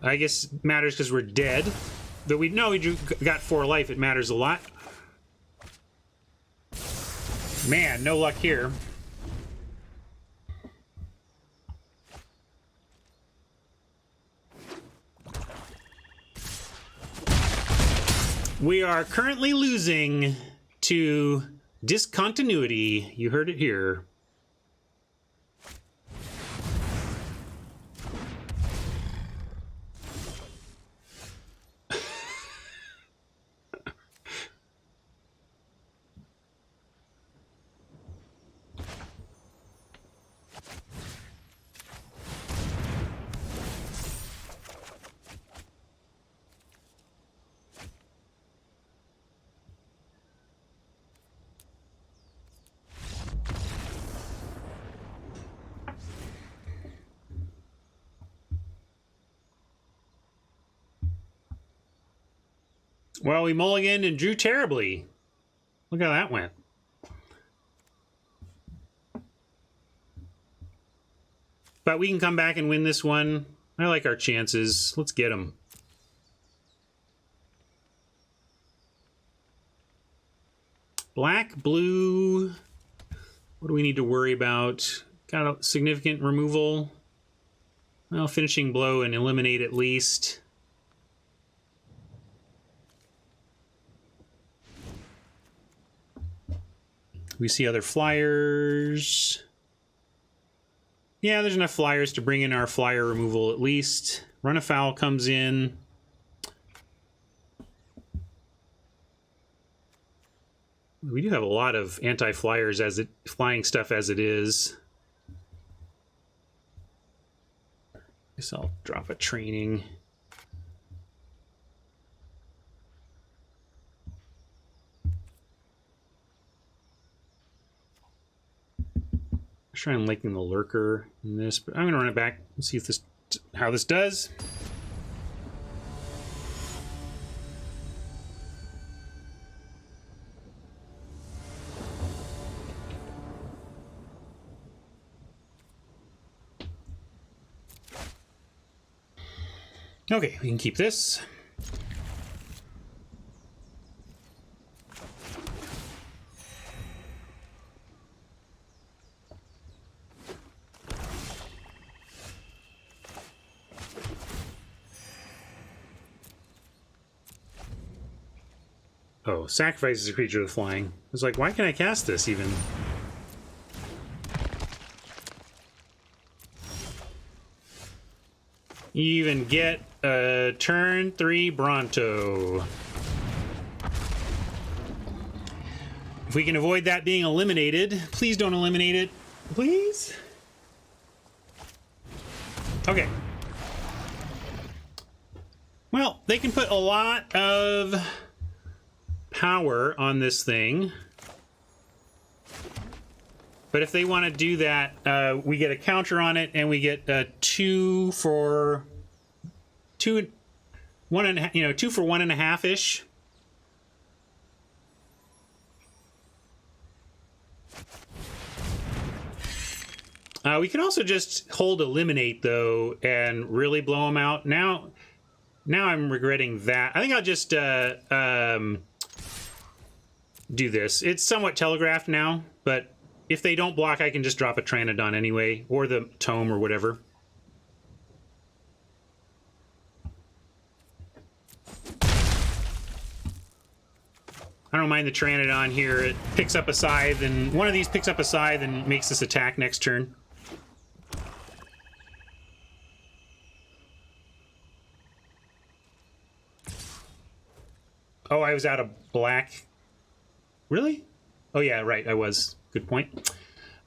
I guess it matters because we're dead. Though we know we got 4 life, it matters a lot. Man, no luck here. We are currently losing to discontinuity. You heard it here. Well, we mulliganed and drew terribly. Look how that went. But we can come back and win this one. I like our chances. Let's get them. Black, blue. What do we need to worry about? Got a significant removal. Well, finishing blow and eliminate at least. We see other flyers. Yeah, there's enough flyers to bring in our flyer removal at least. Run afoul comes in. We do have a lot of anti-flyers as it flying stuff as it is. Guess I'll drop a training. I'm liking the lurker in this, but I'm gonna run it back and see if this how this does. Okay, we can keep this. Oh, sacrifices a creature with flying. I was like, why can't I cast this even? You even get a turn 3 Bronto. If we can avoid that being eliminated, please don't eliminate it. Please? Okay. Well, they can put a lot of power on this thing. But if they want to do that, we get a counter on it, and we get 2 for 2, 1.5, 2 for 1.5 ish. We can also just hold eliminate though, and really blow them out. Now I'm regretting that. I think I'll just do this. It's somewhat telegraphed now, but if they don't block, I can just drop a Pteranodon anyway, or the Tome or whatever. I don't mind the Pteranodon here. It picks up a Scythe, and one of these picks up a Scythe and makes this attack next turn. Oh, I was out of black. Really? Oh yeah, right, I was. Good point.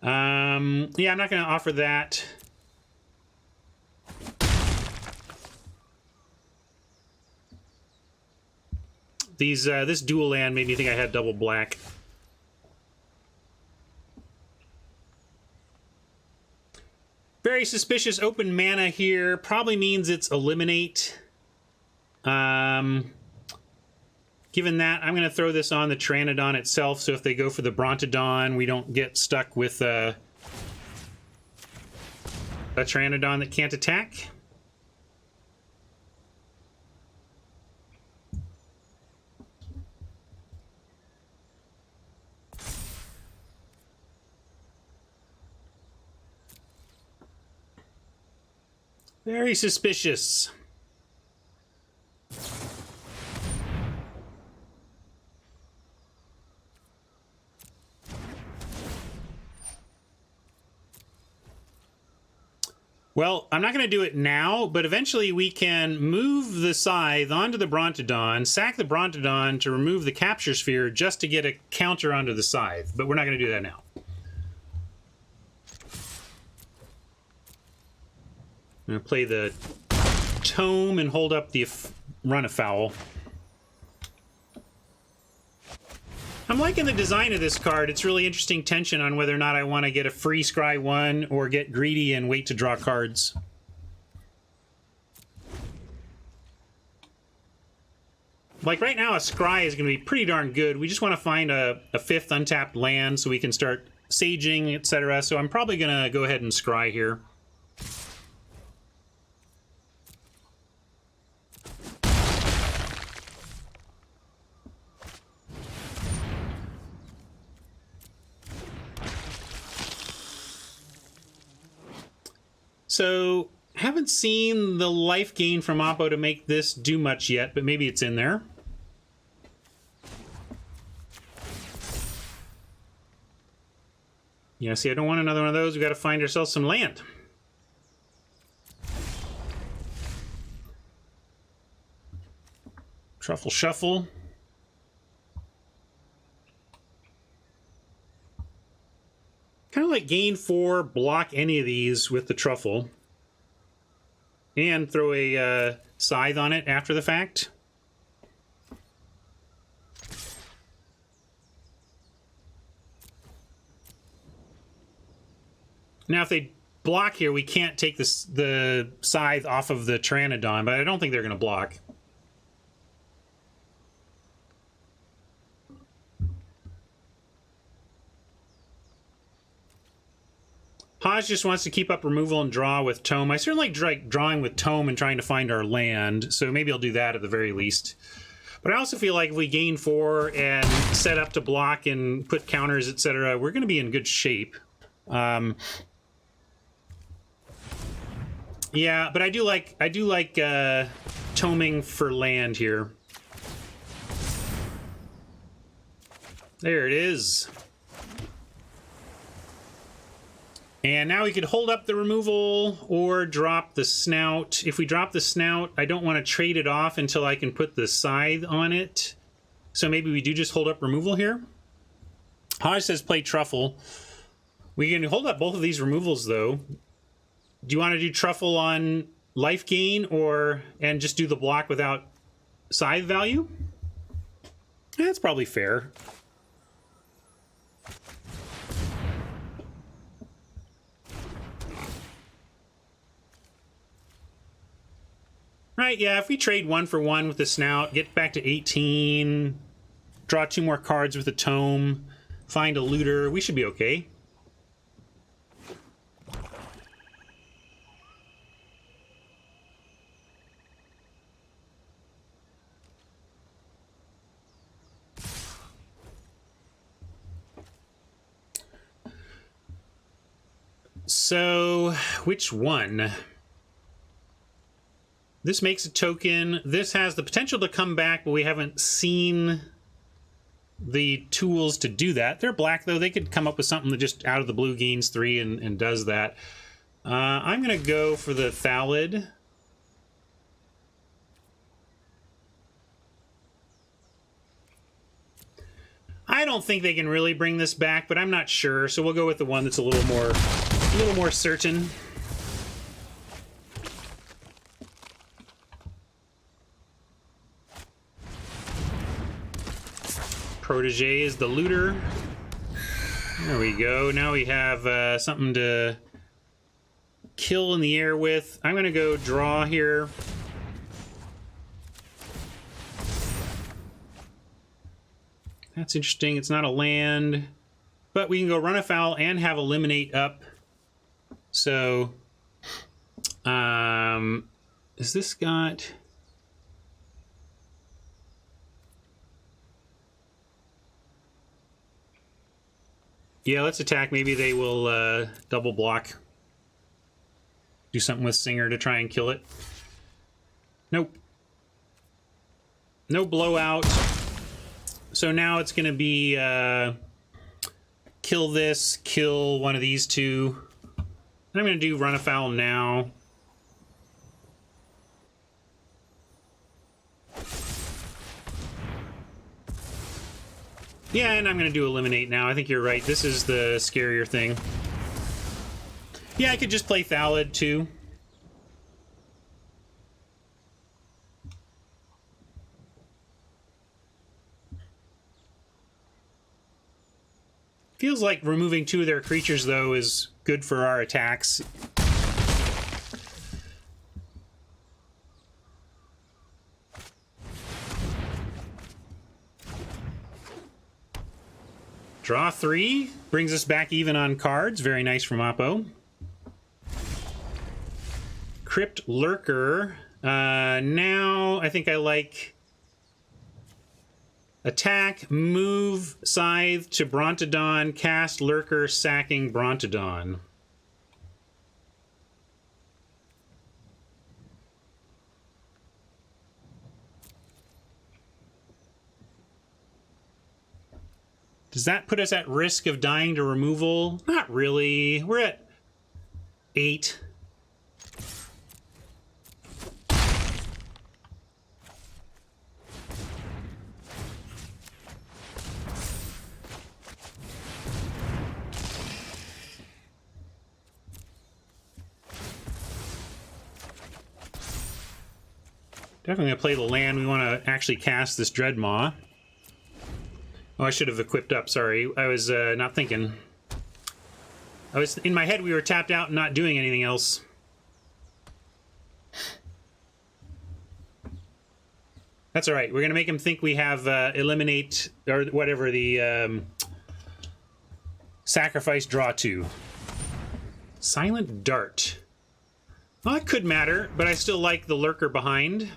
Yeah, I'm not going to offer that. This dual land made me think I had double black. Very suspicious open mana here. Probably means it's eliminate. Given that, I'm going to throw this on the Pteranodon itself, so if they go for the Brontodon, we don't get stuck with a Pteranodon that can't attack. Very suspicious. Well, I'm not going to do it now, but eventually we can move the Scythe onto the Brontodon, sack the Brontodon to remove the Capture Sphere just to get a counter onto the Scythe, but we're not going to do that now. I'm going to play the Tome and hold up the Run Afoul. I'm liking the design of this card. It's really interesting tension on whether or not I want to get a free Scry 1 or get greedy and wait to draw cards. Like right now, a Scry is going to be pretty darn good. We just want to find a 5th untapped land so we can start saging, etc. So I'm probably going to go ahead and Scry here. So, haven't seen the life gain from Oppo to make this do much yet, but maybe it's in there. Yeah, see, I don't want another one of those. We've got to find ourselves some land. Truffle Shuffle. Kind of like gain 4, block any of these with the Truffle. And throw a Scythe on it after the fact. Now, if they block here, we can't take the Scythe off of the Pteranodon, but I don't think they're going to block. Haj just wants to keep up removal and draw with Tome. I certainly like drawing with Tome and trying to find our land, so maybe I'll do that at the very least. But I also feel like if we gain 4 and set up to block and put counters, etc., we're going to be in good shape. Yeah, but I do like Toming for land here. There it is. And now we could hold up the removal or drop the Snout. If we drop the Snout, I don't want to trade it off until I can put the Scythe on it. So maybe we do just hold up removal here. Hodge says play Truffle. We can hold up both of these removals, though. Do you want to do Truffle on life gain and just do the block without Scythe value? That's probably fair. Right, yeah, if we trade 1 for 1 with the Snout, get back to 18, draw 2 more cards with the Tome, find a looter, we should be okay. So, which one? This makes a token. This has the potential to come back, but we haven't seen the tools to do that. They're black, though. They could come up with something that just out of the blue gains 3 and does that. I'm going to go for the Thallid. I don't think they can really bring this back, but I'm not sure, so we'll go with the one that's a little more certain. Protege is the looter. There we go. Now we have something to kill in the air with. I'm going to go draw here. That's interesting. It's not a land, but we can go run afoul and have eliminate up. So, is this got... Yeah, let's attack. Maybe they will double block. Do something with Singer to try and kill it. Nope. No blowout. So now it's going to be kill this, kill one of these two. And I'm going to do run afoul now. Yeah, and I'm going to do eliminate now. I think you're right. This is the scarier thing. Yeah, I could just play Thallid too. Feels like removing 2 of their creatures, though, is good for our attacks. Draw 3. Brings us back even on cards. Very nice from Oppo. Crypt Lurker. Now, I think I like... Attack, move, Scythe to Brontodon, cast Lurker, sacking Brontodon. Does that put us at risk of dying to removal? Not really. We're at 8. Definitely going to play the land. We want to actually cast this Dreadmaw. Oh, I should have equipped up. Sorry. I was not thinking. I was in my head we were tapped out and not doing anything else. That's all right. We're going to make him think we have eliminate or whatever the sacrifice draw to. Silent Dart. Well, that could matter, but I still like the lurker behind.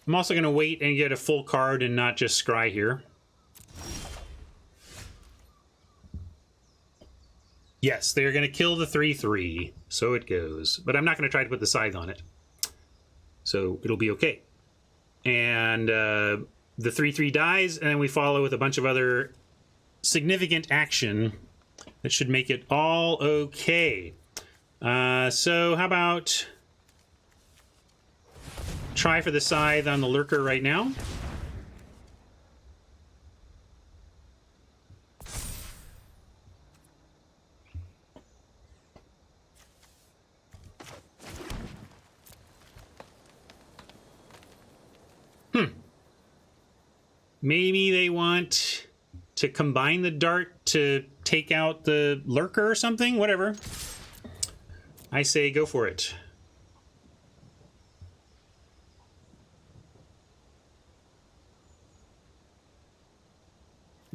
I'm also going to wait and get a full card and not just scry here. Yes, they're going to kill the 3/3. So it goes. But I'm not going to try to put the scythe on it. So it'll be okay. And the 3/3 dies, and then we follow with a bunch of other significant action that should make it all okay. So how about... try for the scythe on the lurker right now. Maybe they want to combine the dart to take out the lurker or something? Whatever. I say go for it.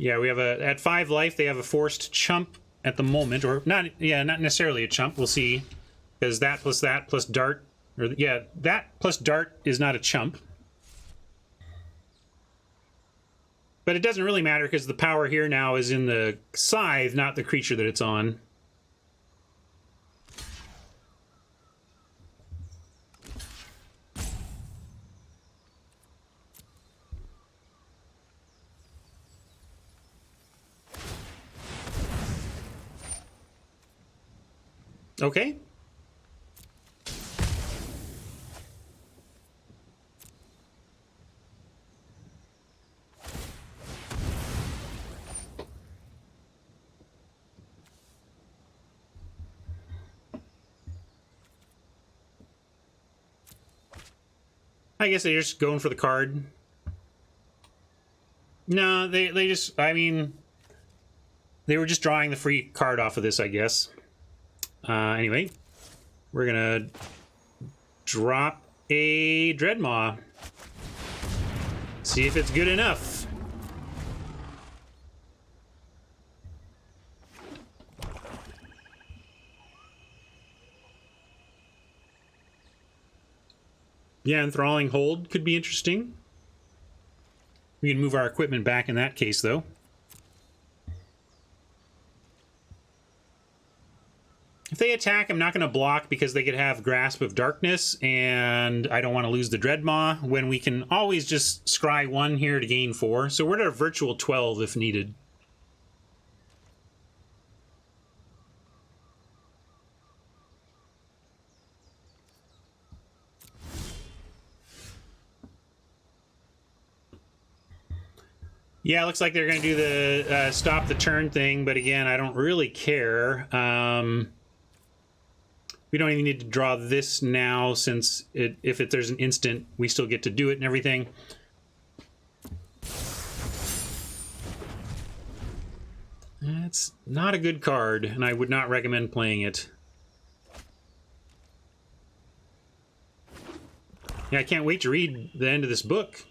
Yeah, we have at 5 life, they have a forced chump at the moment, or not necessarily a chump, we'll see. Because that plus dart, or yeah, that plus dart is not a chump. But it doesn't really matter because the power here now is in the scythe, not the creature that it's on. Okay. I guess they're just going for the card. No, they just, I mean, they were just drawing the free card off of this, I guess. Anyway, we're gonna drop a Dreadmaw. See if it's good enough. Yeah, Enthralling Hold could be interesting. We can move our equipment back in that case, though. If they attack, I'm not going to block because they could have Grasp of Darkness, and I don't want to lose the Dreadmaw when we can always just scry 1 here to gain 4. So we're at a virtual 12 if needed. Yeah, it looks like they're going to do the stop the turn thing, but again, I don't really care. We don't even need to draw this now since if there's an instant, we still get to do it and everything. It's not a good card, and I would not recommend playing it. Yeah, I can't wait to read the end of this book.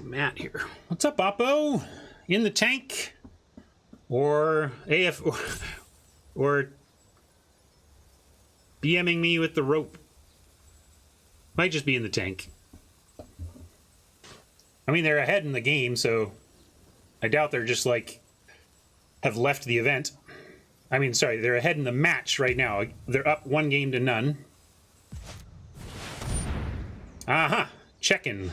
Matt here. What's up, Oppo? In the tank? Or AF or BMing me with the rope? Might just be in the tank. I mean, they're ahead in the game, so I doubt they're just like have left the event. I mean, sorry, they're ahead in the match right now. They're up 1-0 Aha, checking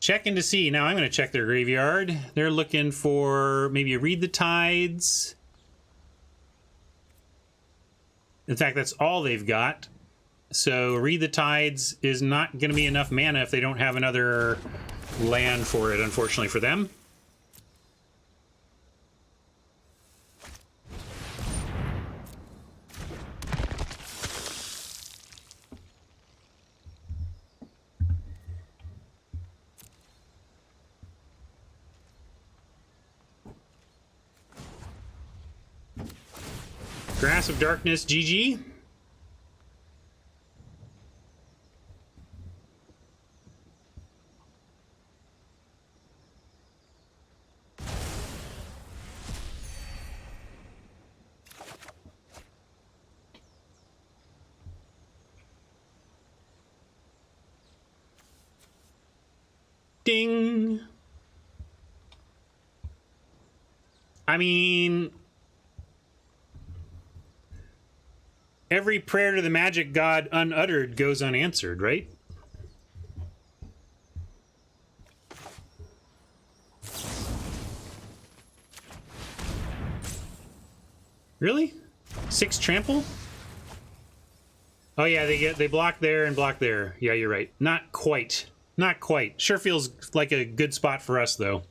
to see. Now I'm going to check their graveyard. They're looking for maybe a Read the Tides. In fact, that's all they've got. So Read the Tides is not going to be enough mana if they don't have another land for it, unfortunately for them. Grass of Darkness, GG. Ding. I mean, every prayer to the magic god unuttered goes unanswered, right? Really? 6 trample? Oh yeah, they block there and block there. Yeah, you're right. Not quite. Not quite. Sure feels like a good spot for us though.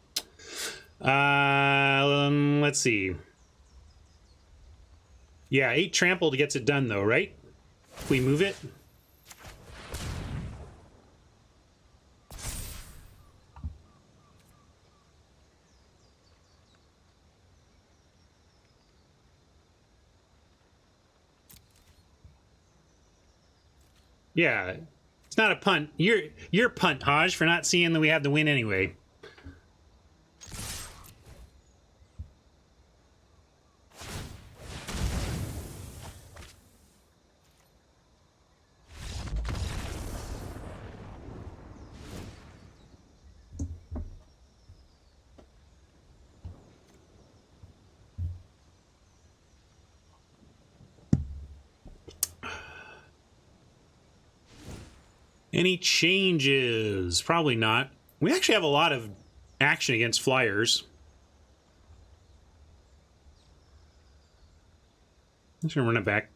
Let's see. Yeah, 8 trample gets it done though, right? If we move it. Yeah, it's not a punt. You're punt, Hodge, for not seeing that we had the win anyway. Any changes? Probably not. We actually have a lot of action against flyers. I'm just gonna run it back.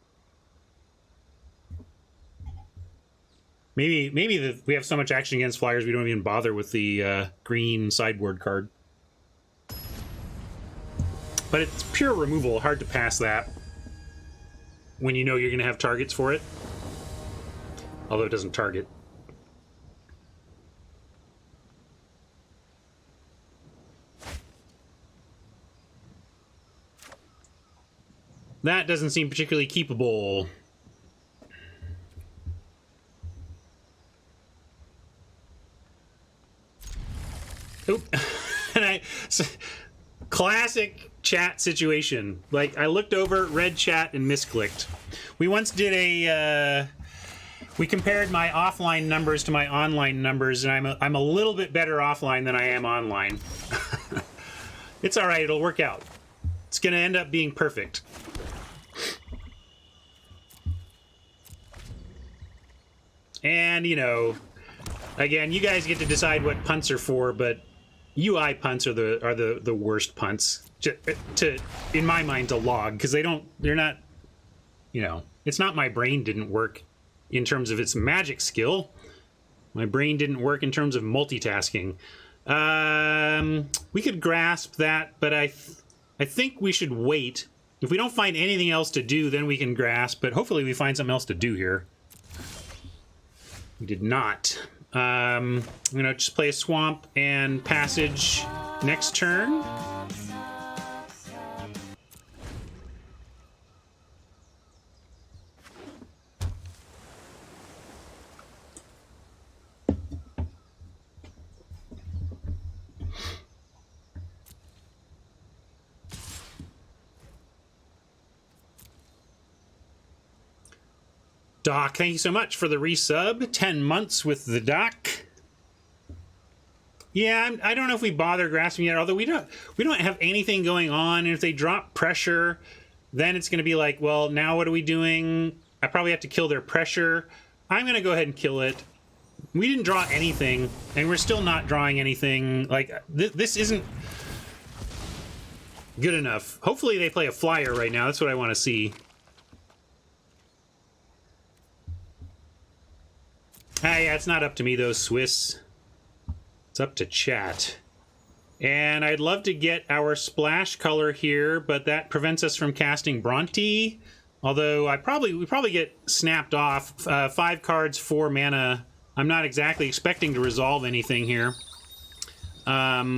Maybe we have so much action against flyers we don't even bother with the green sideboard card. But it's pure removal. Hard to pass that when you know you're gonna have targets for it. Although it doesn't target. That doesn't seem particularly keepable. Oop. And classic chat situation. Like, I looked over, read chat, and misclicked. We once did a... we compared my offline numbers to my online numbers, and I'm a little bit better offline than I am online. It's all right. It'll work out. It's going to end up being perfect. And, you know, again, you guys get to decide what punts are for, but UI punts are the worst punts in my mind to log, because they're not, you know, it's not my brain didn't work in terms of its magic skill. My brain didn't work in terms of multitasking. We could grasp that, but I think we should wait. If we don't find anything else to do, then we can grasp, but hopefully we find something else to do here. We did not. I'm gonna just play a swamp and passage next turn. Doc, thank you so much for the resub. 10 months with the Doc. Yeah, I don't know if we bother grasping yet, although we don't have anything going on. And if they drop pressure, then it's going to be like, well, now what are we doing? I probably have to kill their pressure. I'm going to go ahead and kill it. We didn't draw anything, and we're still not drawing anything. Like, this isn't good enough. Hopefully they play a flyer right now. That's what I want to see. Yeah, it's not up to me, though, Swiss. It's up to chat. And I'd love to get our splash color here, but that prevents us from casting Bronte. Although we probably get snapped off. 5 cards, 4 mana. I'm not exactly expecting to resolve anything here. Yeah,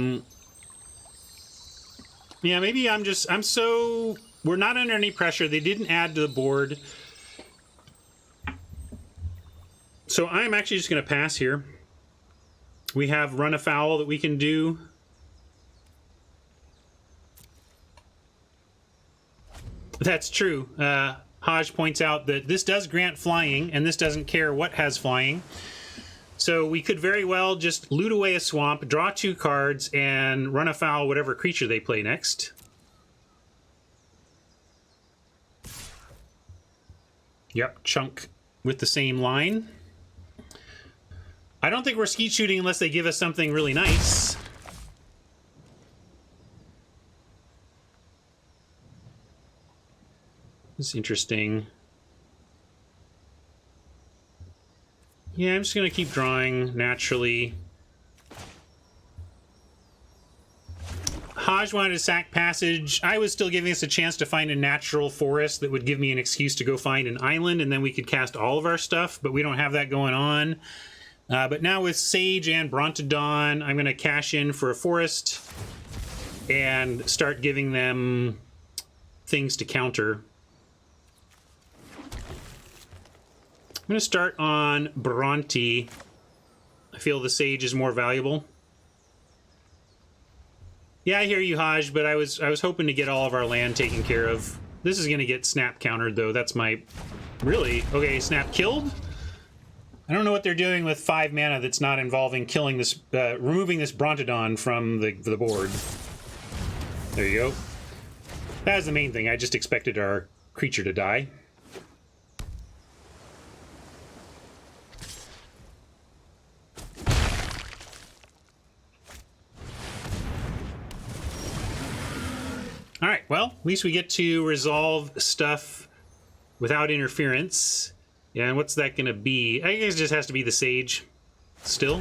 maybe we're not under any pressure. They didn't add to the board. So I'm actually just going to pass here. We have run afoul that we can do. That's true. Hodge points out that this does grant flying, and this doesn't care what has flying. So we could very well just loot away a swamp, draw 2 cards, and run afoul whatever creature they play next. Yep, chunk with the same line. I don't think we're skeet shooting unless they give us something really nice. It's interesting. Yeah, I'm just going to keep drawing naturally. Hodge wanted to sack Passage. I was still giving us a chance to find a natural forest that would give me an excuse to go find an island, and then we could cast all of our stuff, but we don't have that going on. But now with Sage and Brontodon, I'm going to cash in for a forest and start giving them things to counter. I'm going to start on Bronte. I feel the Sage is more valuable. Yeah, I hear you, Hodge, but I was hoping to get all of our land taken care of. This is going to get snap countered, though. That's my... Really? Okay, snap killed? I don't know what they're doing with 5 mana that's not involving killing this, removing this Brontodon from the board. There you go. That was the main thing. I just expected our creature to die. All right, well, at least we get to resolve stuff without interference. Yeah, and what's that going to be? I guess it just has to be the Sage still.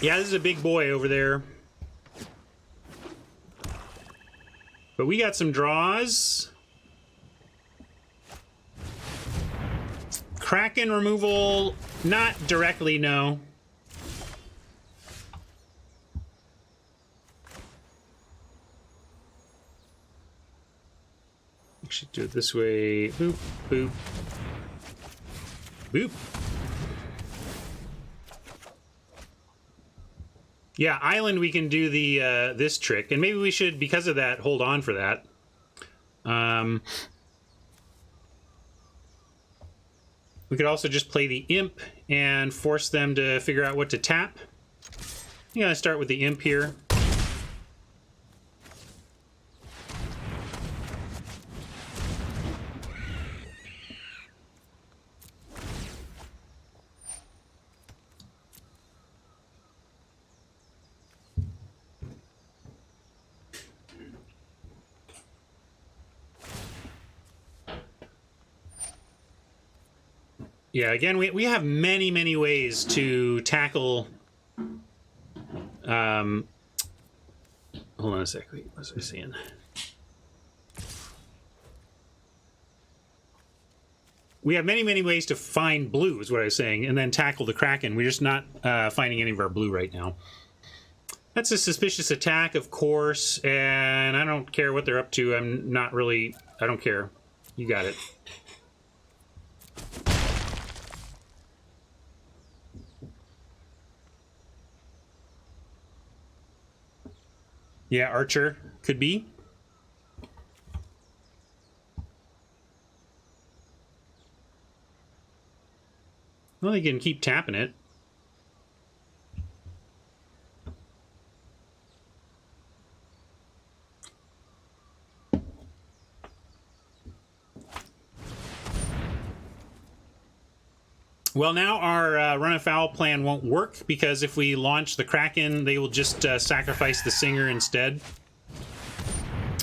Yeah, this is a big boy over there. But we got some draws. Kraken removal, not directly, no. I should do it this way. Boop, boop. Boop. Yeah, island we can do the this trick, and maybe we should, because of that, hold on for that. We could also just play the Imp and force them to figure out what to tap. I'm gonna start with the Imp here. Yeah, again, we have many, many ways to tackle... hold on a sec. Wait, what was I saying? We have many, many ways to find blue, is what I was saying, and then tackle the Kraken. We're just not finding any of our blue right now. That's a suspicious attack, of course, and I don't care what they're up to. I'm not really... I don't care. You got it. Yeah, Archer. Could be. Well, they can keep tapping it. Well, now our run afoul plan won't work because if we launch the Kraken, they will just sacrifice the Singer instead.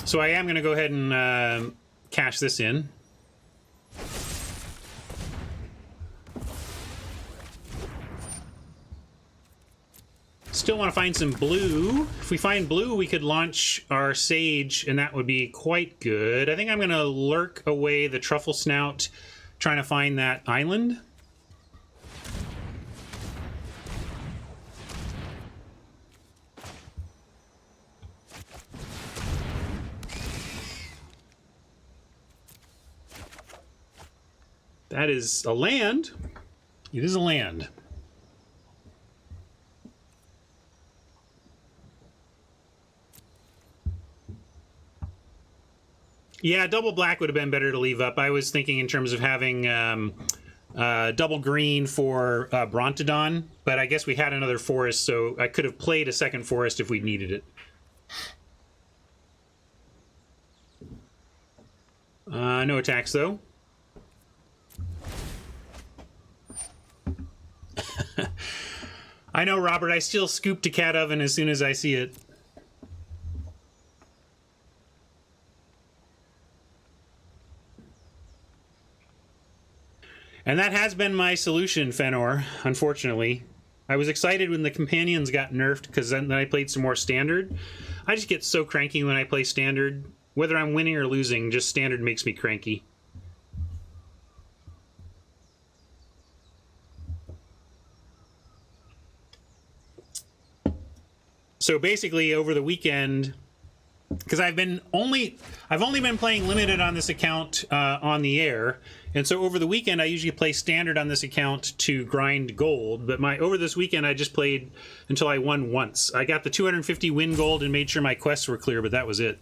So I am going to go ahead and cash this in. Still want to find some blue. If we find blue, we could launch our Sage, and that would be quite good. I think I'm going to lurk away the Truffle Snout, trying to find that island. That is a land. It is a land. Yeah, double black would have been better to leave up. I was thinking in terms of having double green for Brontodon, but I guess we had another forest, so I could have played a second forest if we needed it. No attacks, though. I know, Robert. I still scoop to cat oven as soon as I see it. And that has been my solution, Fenor, unfortunately. I was excited when the companions got nerfed because then I played some more standard. I just get so cranky when I play standard. Whether I'm winning or losing, just standard makes me cranky. So basically, over the weekend, because I've only been playing limited on this account on the air, and so over the weekend I usually play standard on this account to grind gold. But over this weekend I just played until I won once. I got the 250 win gold and made sure my quests were clear, but that was it.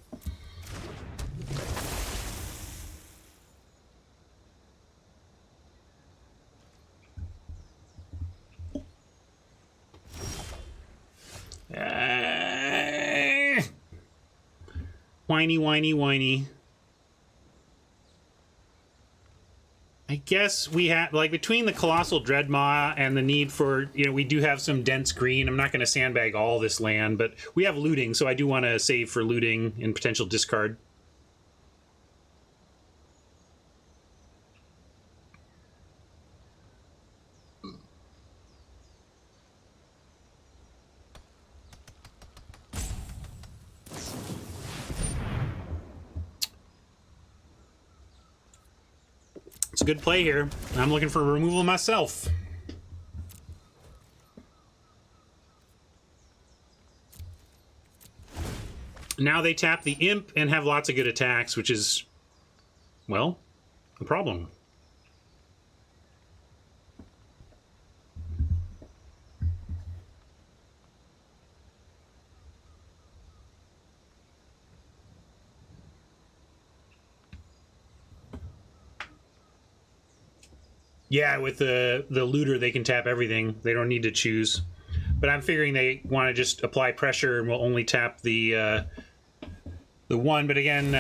Whiny, whiny, whiny. I guess we have, like, between the Colossal Dreadmaw and the need for, we do have some dense green. I'm not going to sandbag all this land, but we have looting, so I do want to save for looting and potential discard. It's a good play here. I'm looking for removal myself. Now they tap the Imp and have lots of good attacks, which is, well, a problem. Yeah, with the looter, they can tap everything. They don't need to choose. But I'm figuring they want to just apply pressure and will only tap the one. But again,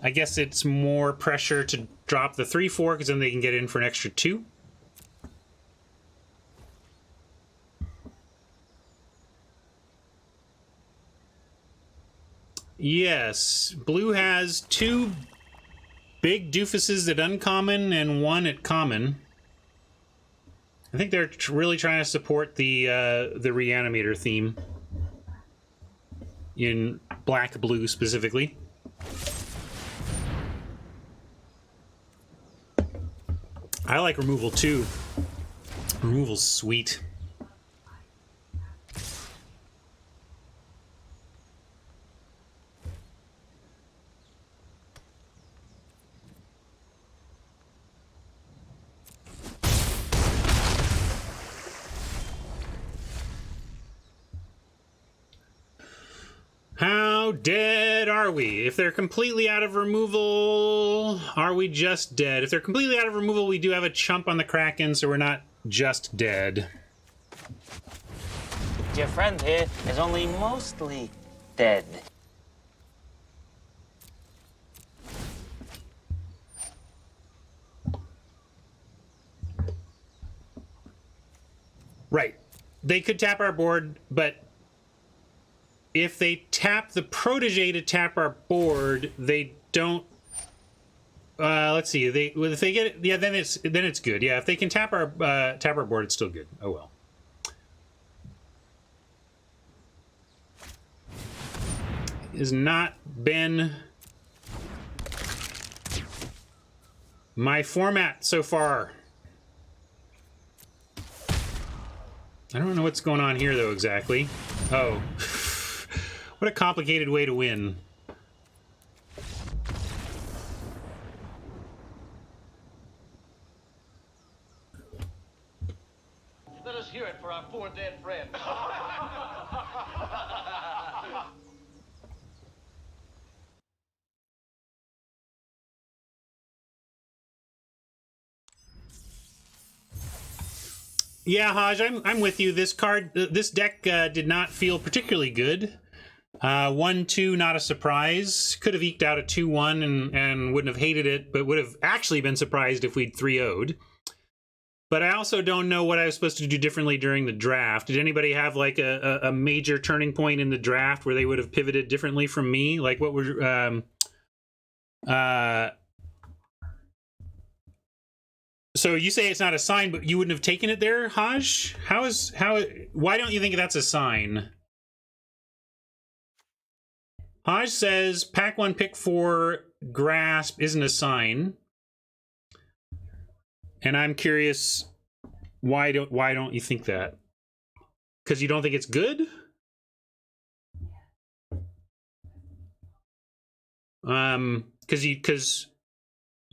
I guess it's more pressure to drop the 3/4 because then they can get in for an extra 2. Yes, blue has 2 big doofuses at uncommon and 1 at common. I think they're really trying to support the Reanimator theme in black-blue specifically. I like removal too. Removal's sweet. dead are we? If they're completely out of removal, are we just dead? If they're completely out of removal, we do have a chump on the Kraken, so we're not just dead. Your friend here is only mostly dead. Right. They could tap our board, but if they tap the protege to tap our board, they don't. Let's see. If they get it, yeah, then it's good. Yeah, if they can tap our board, it's still good. Oh well. Has not been my format so far. I don't know what's going on here, though, exactly. Oh. What a complicated way to win. Let us hear it for our poor dead friend. Yeah, Haj, I'm with you. This deck did not feel particularly good. 1-2, not a surprise. Could have eked out a 2-1 and wouldn't have hated it, but would have actually been surprised if we'd 3-0'd. But I also don't know what I was supposed to do differently during the draft. Did anybody have like a major turning point in the draft where they would have pivoted differently from me? Like what were so you say it's not a sign, but you wouldn't have taken it there, Haj? Why don't you think that's a sign? Haj says pack 1, pick 4, grasp isn't a sign. And I'm curious, why don't you think that? Because you don't think it's good?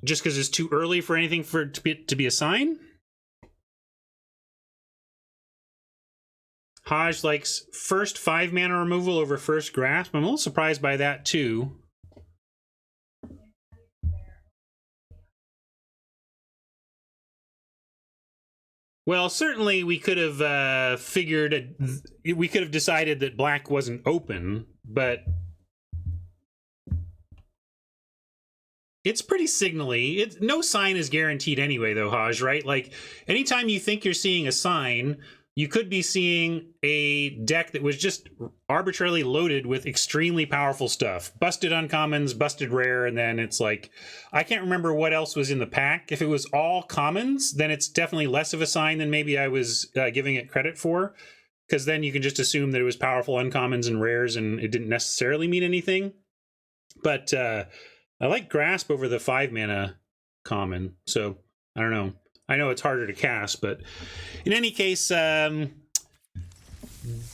Just because it's too early for anything for it to be a sign? Haj likes first 5 mana removal over first grasp. I'm a little surprised by that too. Well, certainly we could have we could have decided that black wasn't open, but it's pretty signally. No sign is guaranteed anyway, though, Haj, right? Like, anytime you think you're seeing a sign, you could be seeing a deck that was just arbitrarily loaded with extremely powerful stuff. Busted uncommons, busted rare, and then it's like, I can't remember what else was in the pack. If it was all commons, then it's definitely less of a sign than maybe I was giving it credit for, because then you can just assume that it was powerful uncommons and rares, and it didn't necessarily mean anything. But I like Grasp over the 5 mana common, so I don't know. I know it's harder to cast, but in any case,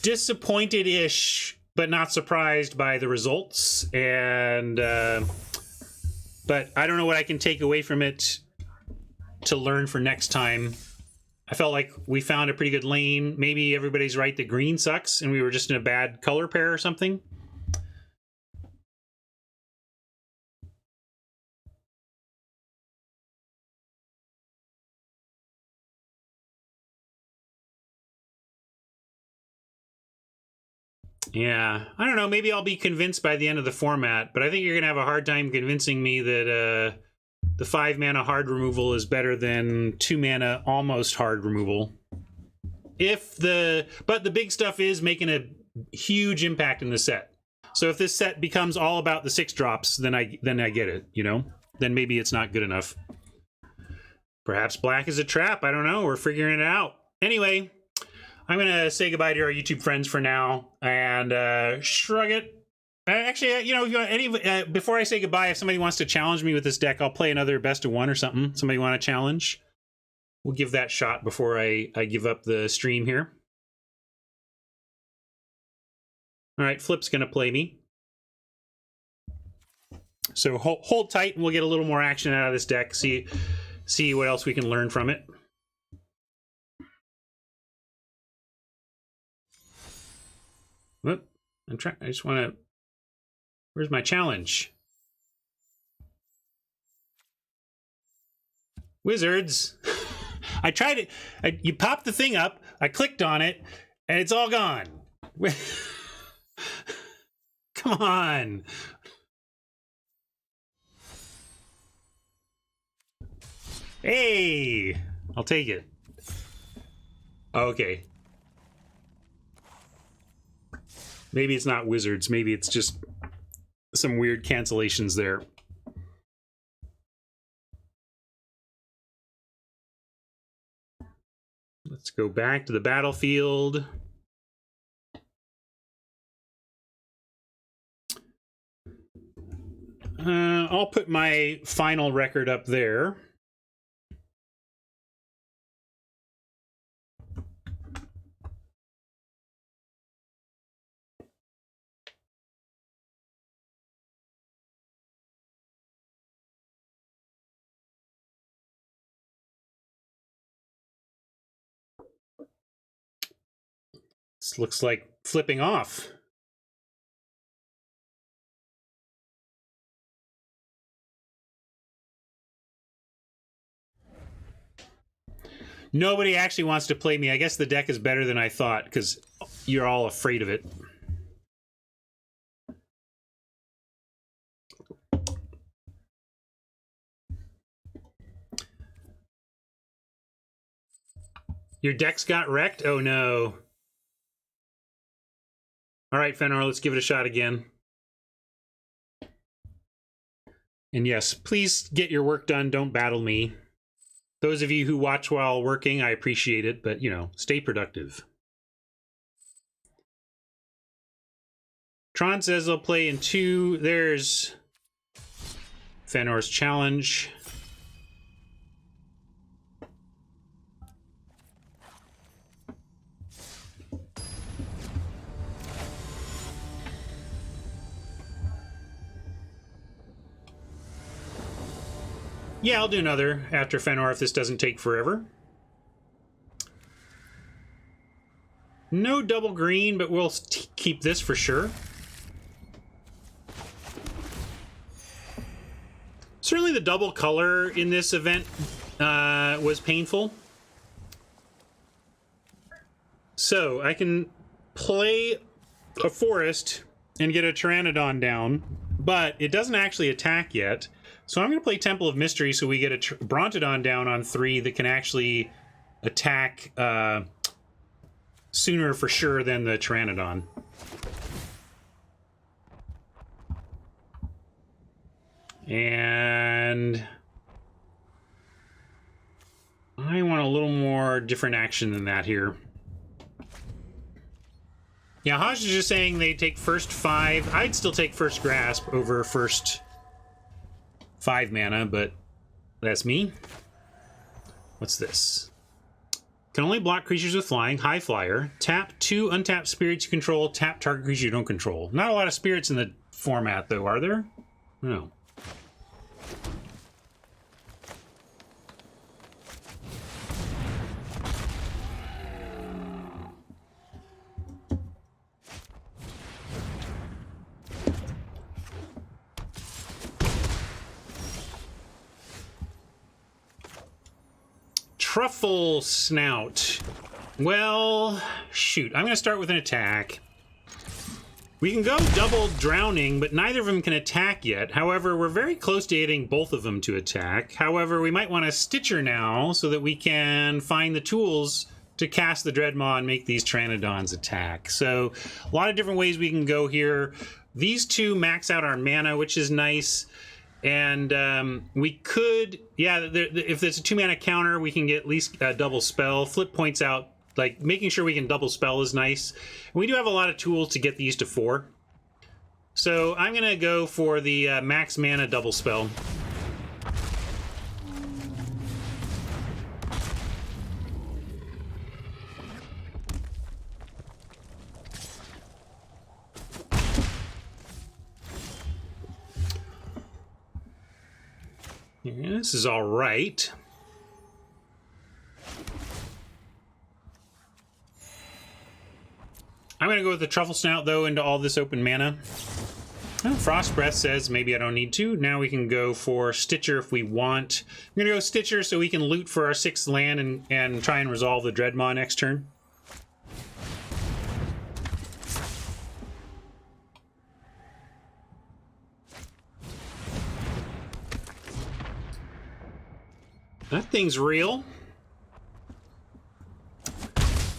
disappointed-ish, but not surprised by the results. And but I don't know what I can take away from it to learn for next time. I felt like we found a pretty good lane. Maybe everybody's right that green sucks, and we were just in a bad color pair or something. Yeah, I don't know. Maybe I'll be convinced by the end of the format, but I think you're going to have a hard time convincing me that the 5 mana hard removal is better than 2 mana almost hard removal. But the big stuff is making a huge impact in the set. So if this set becomes all about the 6 drops, then I get it, you know? Then maybe it's not good enough. Perhaps black is a trap. I don't know. We're figuring it out. Anyway, I'm going to say goodbye to our YouTube friends for now and shrug it. Actually, you know, if you want before I say goodbye, if somebody wants to challenge me with this deck, I'll play another best of 1 or something. Somebody want to challenge? We'll give that shot before I give up the stream here. All right, Flip's going to play me. So hold tight and we'll get a little more action out of this deck. See what else we can learn from it. Whoop. I just want to Where's my challenge? Wizards. I tried it. You popped the thing up. I clicked on it, and it's all gone. Come on. Hey, I'll take it. Okay. Maybe it's not wizards. Maybe it's just some weird cancellations there. Let's go back to the battlefield. I'll put my final record up there. This looks like flipping off. Nobody actually wants to play me. I guess the deck is better than I thought because you're all afraid of it. Your deck's got wrecked? Oh no. All right, Fenor, let's give it a shot again. And yes, please get your work done. Don't battle me. Those of you who watch while working, I appreciate it, but, you know, stay productive. Tron says they'll play in 2. There's Fenor's challenge. Yeah, I'll do another after Fenor if this doesn't take forever. No double green, but we'll keep this for sure. Certainly the double color in this event was painful. So I can play a forest and get a Pteranodon down, but it doesn't actually attack yet. So I'm going to play Temple of Mystery so we get a Brontodon down on 3 that can actually attack sooner for sure than the Pteranodon. And I want a little more different action than that here. Yeah, Haj is just saying they take first 5. I'd still take first Grasp over first 5 mana, but that's me. What's this? Can only block creatures with flying, high flyer. Tap 2 untapped spirits you control, tap target creature you don't control. Not a lot of spirits in the format, though, are there? No. Truffle Snout. Well, shoot. I'm going to start with an attack. We can go double drowning, but neither of them can attack yet. However, we're very close to getting both of them to attack. However, we might want a Stitcher now so that we can find the tools to cast the Dreadmaw and make these Pteranodons attack. So a lot of different ways we can go here. These 2 max out our mana, which is nice. And we could, yeah, if there's a 2 mana counter, we can get at least a double spell. Flip points out, like making sure we can double spell is nice. And we do have a lot of tools to get these to 4. So I'm going to go for the max mana double spell. Yeah, this is all right. I'm going to go with the Truffle Snout, though, into all this open mana. Well, Frost Breath says maybe I don't need to. Now we can go for Stitcher if we want. I'm gonna go Stitcher so we can loot for our 6th land and try and resolve the Dreadmaw next turn. That thing's real.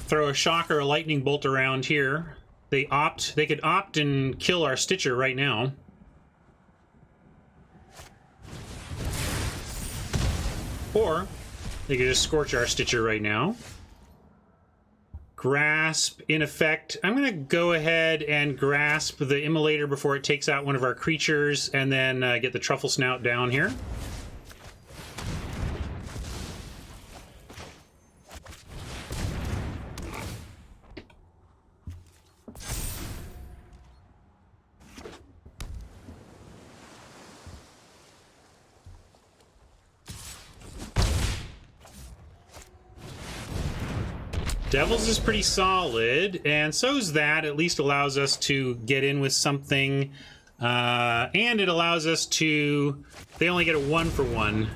Throw a shock or a lightning bolt around here. They could opt and kill our Stitcher right now. Or they could just scorch our Stitcher right now. Grasp, in effect. I'm going to go ahead and grasp the Immolator before it takes out one of our creatures, and then get the Truffle Snout down here. Devils is pretty solid, and so's that. At least allows us to get in with something, and it allows us to... They only get a 1-for-1,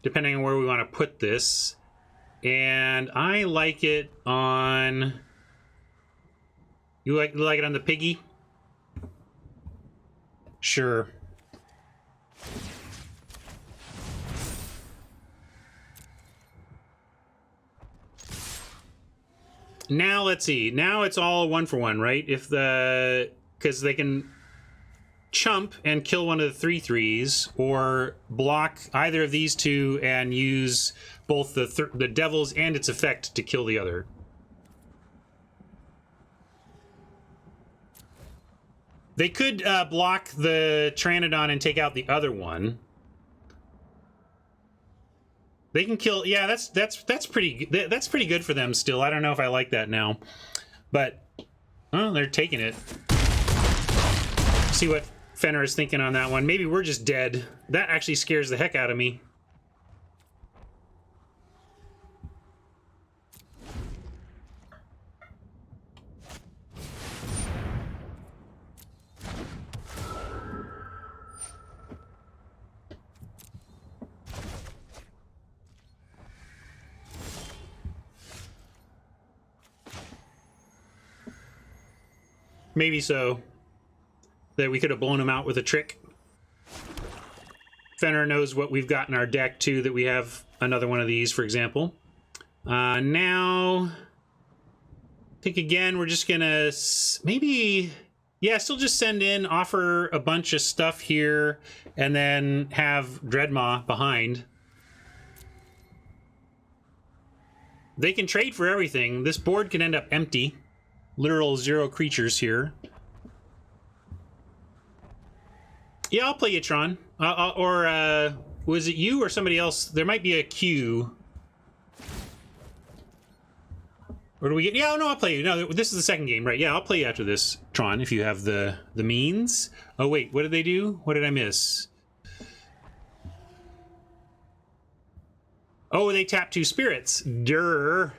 depending on where we want to put this. And I like it on... You like it on the piggy? Sure. Now let's see. Now it's all 1-for-1, right? If because they can chump and kill one of the 3/3s, or block either of these two and use both the Devils and its effect to kill the other. They could block the Pteranodon and take out the other one. They can kill. Yeah, that's pretty good for them still. I don't know if I like that now, but well, they're taking it. See what Fenner is thinking on that one. Maybe we're just dead. That actually scares the heck out of me. Maybe so. That we could have blown him out with a trick. Fenner knows what we've got in our deck, too, that we have another one of these, for example. Now, I think, again, we're just going to maybe... Yeah, still just send in, offer a bunch of stuff here, and then have Dreadmaw behind. They can trade for everything. This board can end up empty. Literal 0 creatures here. Yeah, I'll play you, Tron. Or was it you or somebody else? There might be a queue. Or do we get... Yeah, no, I'll play you. No, this is the second game, right? Yeah, I'll play you after this, Tron, if you have the means. Oh, wait, what did they do? What did I miss? Oh, they tapped 2 spirits. Durr.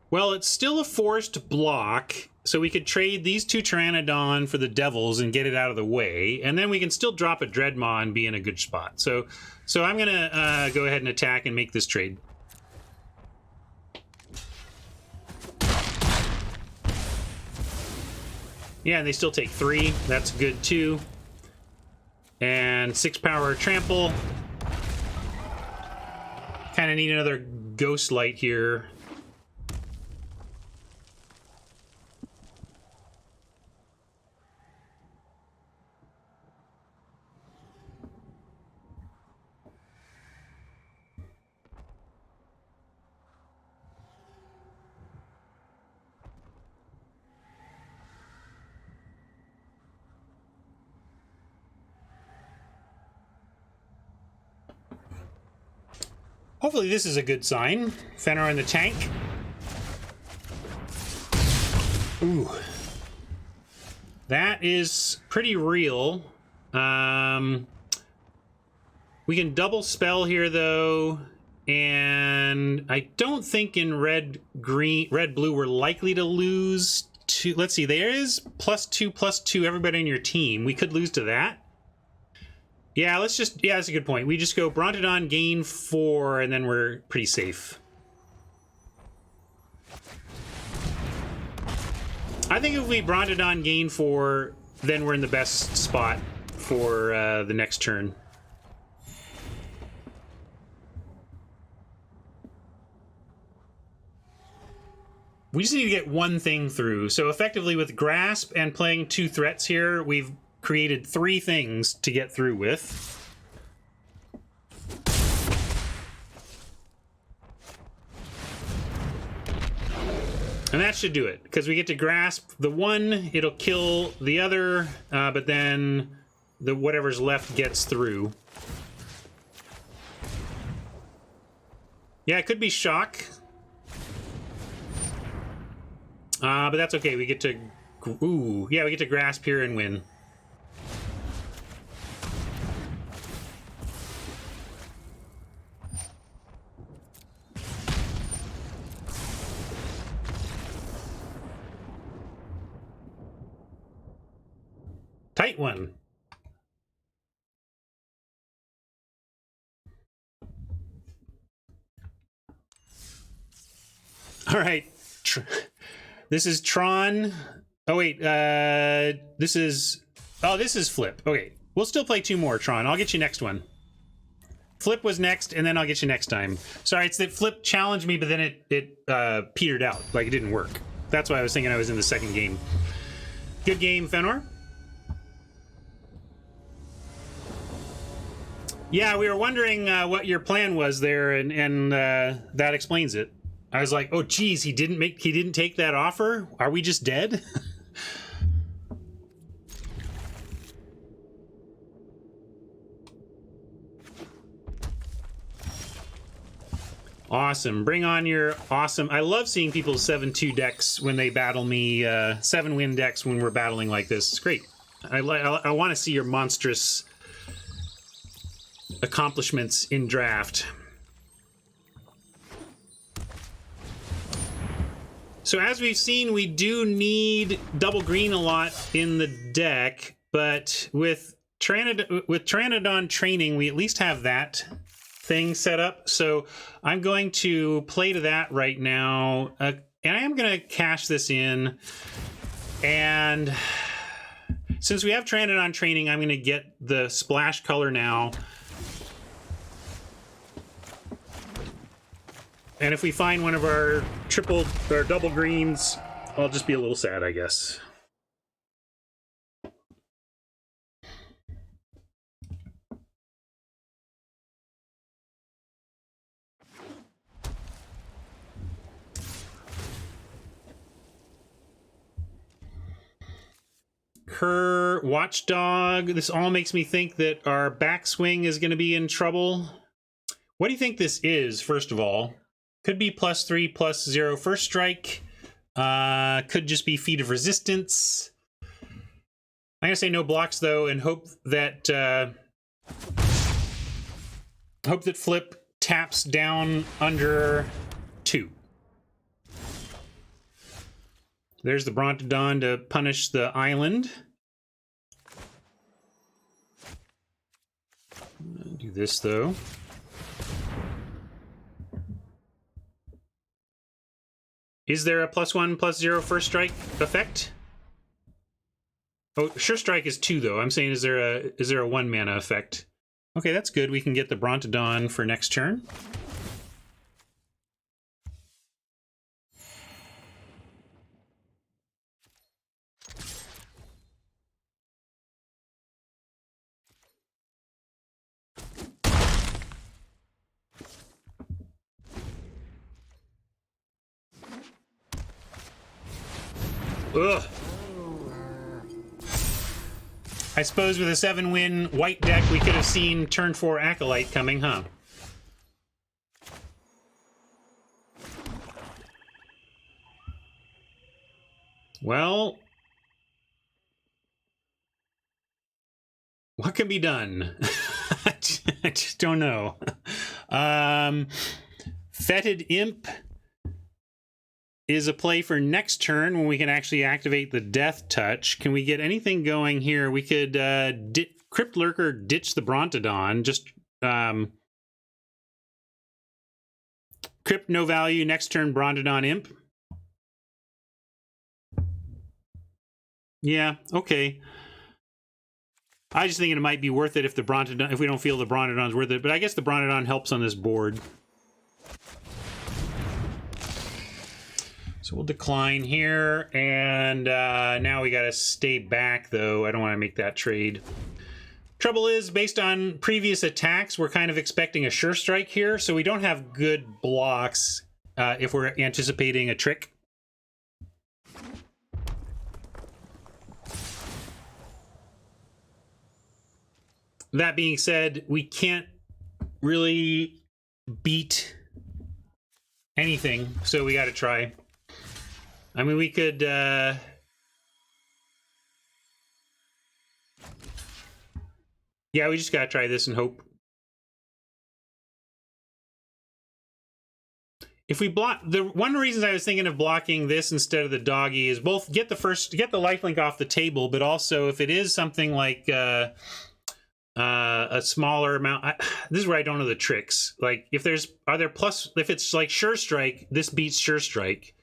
Well, it's still a forced block, so we could trade these 2 Pteranodon for the Devils and get it out of the way, and then we can still drop a Dreadmaw and be in a good spot. So I'm gonna go ahead and attack and make this trade. Yeah, and they still take 3. That's good too. And 6 power trample. Kind of need another Ghost Light here. Hopefully this is a good sign. Fenner in the tank. Ooh. That is pretty real. We can double spell here, though. And I don't think in red blue we're likely to lose +2. Let's see, there is +2/+2 everybody on your team. We could lose to that. Yeah, let's just, yeah, that's a good point. We just go Brontodon, gain 4, and then we're pretty safe. I think if we Brontodon, gain 4, then we're in the best spot for the next turn. We just need to get one thing through. So effectively with Grasp and playing 2 threats here, we've created 3 things to get through with. And that should do it, because we get to Grasp the one, it'll kill the other, but then the whatever's left gets through. Yeah, it could be Shock. But that's okay. We get to, ooh, yeah, we get to Grasp here and win. Tight one. All right. This is Tron. Oh, wait. This is Flip. Okay. We'll still play 2 more, Tron. I'll get you next one. Flip was next, and then I'll get you next time. Sorry, it's that Flip challenged me, but then it petered out. Like, it didn't work. That's why I was thinking I was in the second game. Good game, Fenor. Yeah, we were wondering what your plan was there, and that explains it. I was like, oh geez, he didn't take that offer? Are we just dead? Awesome. Bring on your awesome. I love seeing people's 7-2 decks when they battle me, 7-win decks when we're battling like this. It's great. I want to see your monstrous accomplishments in draft. So as we've seen, we do need double green a lot in the deck, but with Pteranodon training, we at least have that thing set up. So I'm going to play to that right now, and I am going to cash this in. And since we have Pteranodon training, I'm going to get the splash color now. And if we find one of our triple or double greens, I'll just be a little sad, I guess. Kerr, Watchdog. This all makes me think that our backswing is going to be in trouble. What do you think this is, first of all? Could be +3/+0 first strike. Could just be Feat of Resistance. I'm gonna say no blocks though, and hope that Flip taps down under 2. There's the Brontodon to punish the island. Do this though. Is there a +1/+0 first strike effect? Oh, sure strike is 2 though. I'm saying is there a 1 mana effect? Okay, that's good. We can get the Brontodon for next turn. Ugh. I suppose with a 7-win white deck, we could have seen turn 4 Acolyte coming, huh? Well, what can be done? I just don't know. Fetid Imp. is a play for next turn when we can actually activate the Death Touch. Can we get anything going here? We could Crypt Lurker, ditch the Brontodon, just Crypt no value, next turn Brontodon Imp. Yeah, okay. I just think it might be worth it if the Brontodon, if we don't feel the Brontodon's worth it, but I guess the Brontodon helps on this board. So we'll decline here, and now we gotta stay back, though. I don't want to make that trade. Trouble is, based on previous attacks, we're kind of expecting a Sure Strike here, so we don't have good blocks if we're anticipating a trick. That being said, we can't really beat anything, so we gotta try. I mean, we could... yeah, we just gotta try this and hope. If we block... The one reason I was thinking of blocking this instead of the doggy is both get the lifelink off the table, but also if it is something like a smaller amount... this is where I don't know the tricks. Like, if there's... if it's like Sure Strike, this beats Sure Strike.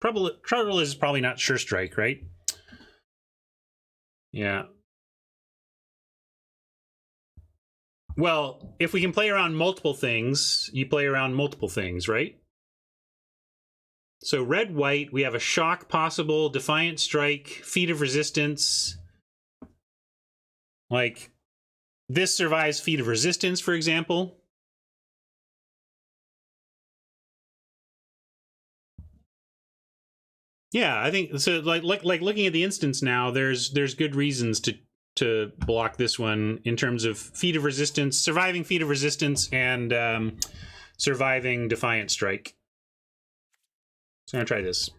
Trouble is probably not Sure Strike, right? Yeah. Well, if we can play around multiple things, you play around multiple things, right? So red-white, we have a shock possible, Defiant Strike, Feat of Resistance. Like, this survives Feat of Resistance, for example. Yeah, I think so. Like looking at the instance now, there's good reasons to block this one in terms of Feat of Resistance, surviving Feat of Resistance, and surviving Defiant Strike. So I'm gonna try this.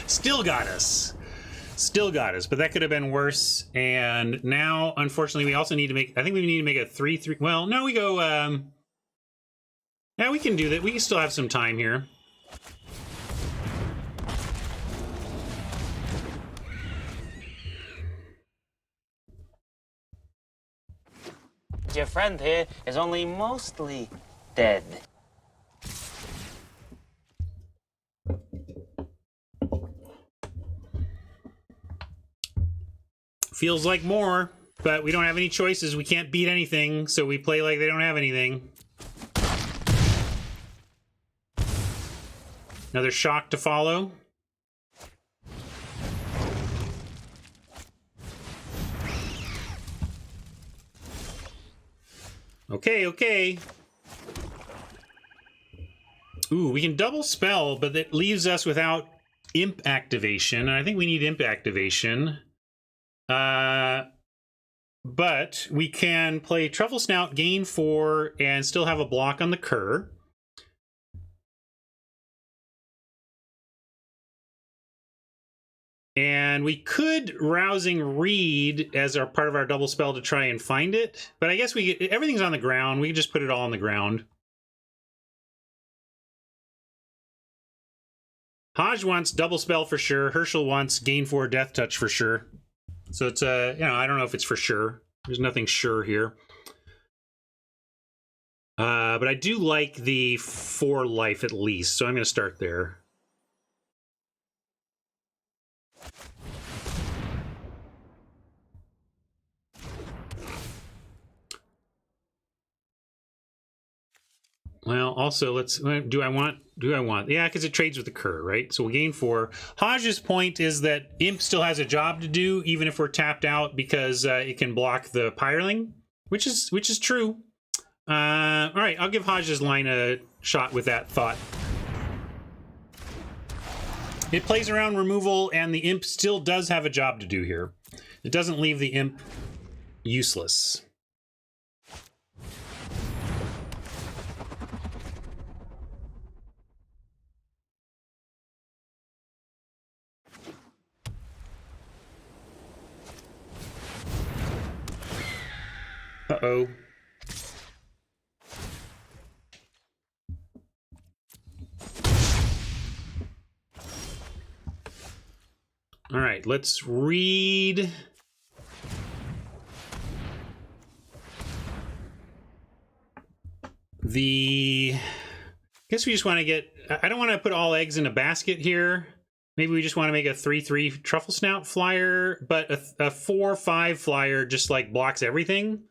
Still got us. Still got us, but that could have been worse. And now, unfortunately, we also need to make... I think we need to make a 3-3... Well, no, we go... yeah, we can do that. We can still have some time here. Your friend here is only mostly dead. Feels like more, but we don't have any choices. We can't beat anything, so we play like they don't have anything. Another shock to follow. Okay. Ooh, we can double spell, but that leaves us without imp activation, and I think we need imp activation. But we can play Truffle Snout, gain 4, and still have a block on the cur. And we could Rousing Reed as our part of our double spell to try and find it. But I guess everything's on the ground. We can just put it all on the ground. Hodge wants double spell for sure. Herschel wants gain 4 death touch for sure. So it's you know, I don't know if it's for sure. There's nothing sure here. But I do like the 4 life at least, so I'm going to start there. Well, also, let's... Do I want... Yeah, because it trades with the cur, right? So we'll gain 4. Hodge's point is that Imp still has a job to do, even if we're tapped out, because it can block the Pyreling, which is true. All right, I'll give Hodge's line a shot with that thought. It plays around removal, and the Imp still does have a job to do here. It doesn't leave the Imp, useless. Uh-oh. All right, let's read. I guess we just want to get, I don't want to put all eggs in a basket here. Maybe we just want to make a 3/3 truffle snout flyer, but a 4/5 flyer just like blocks everything.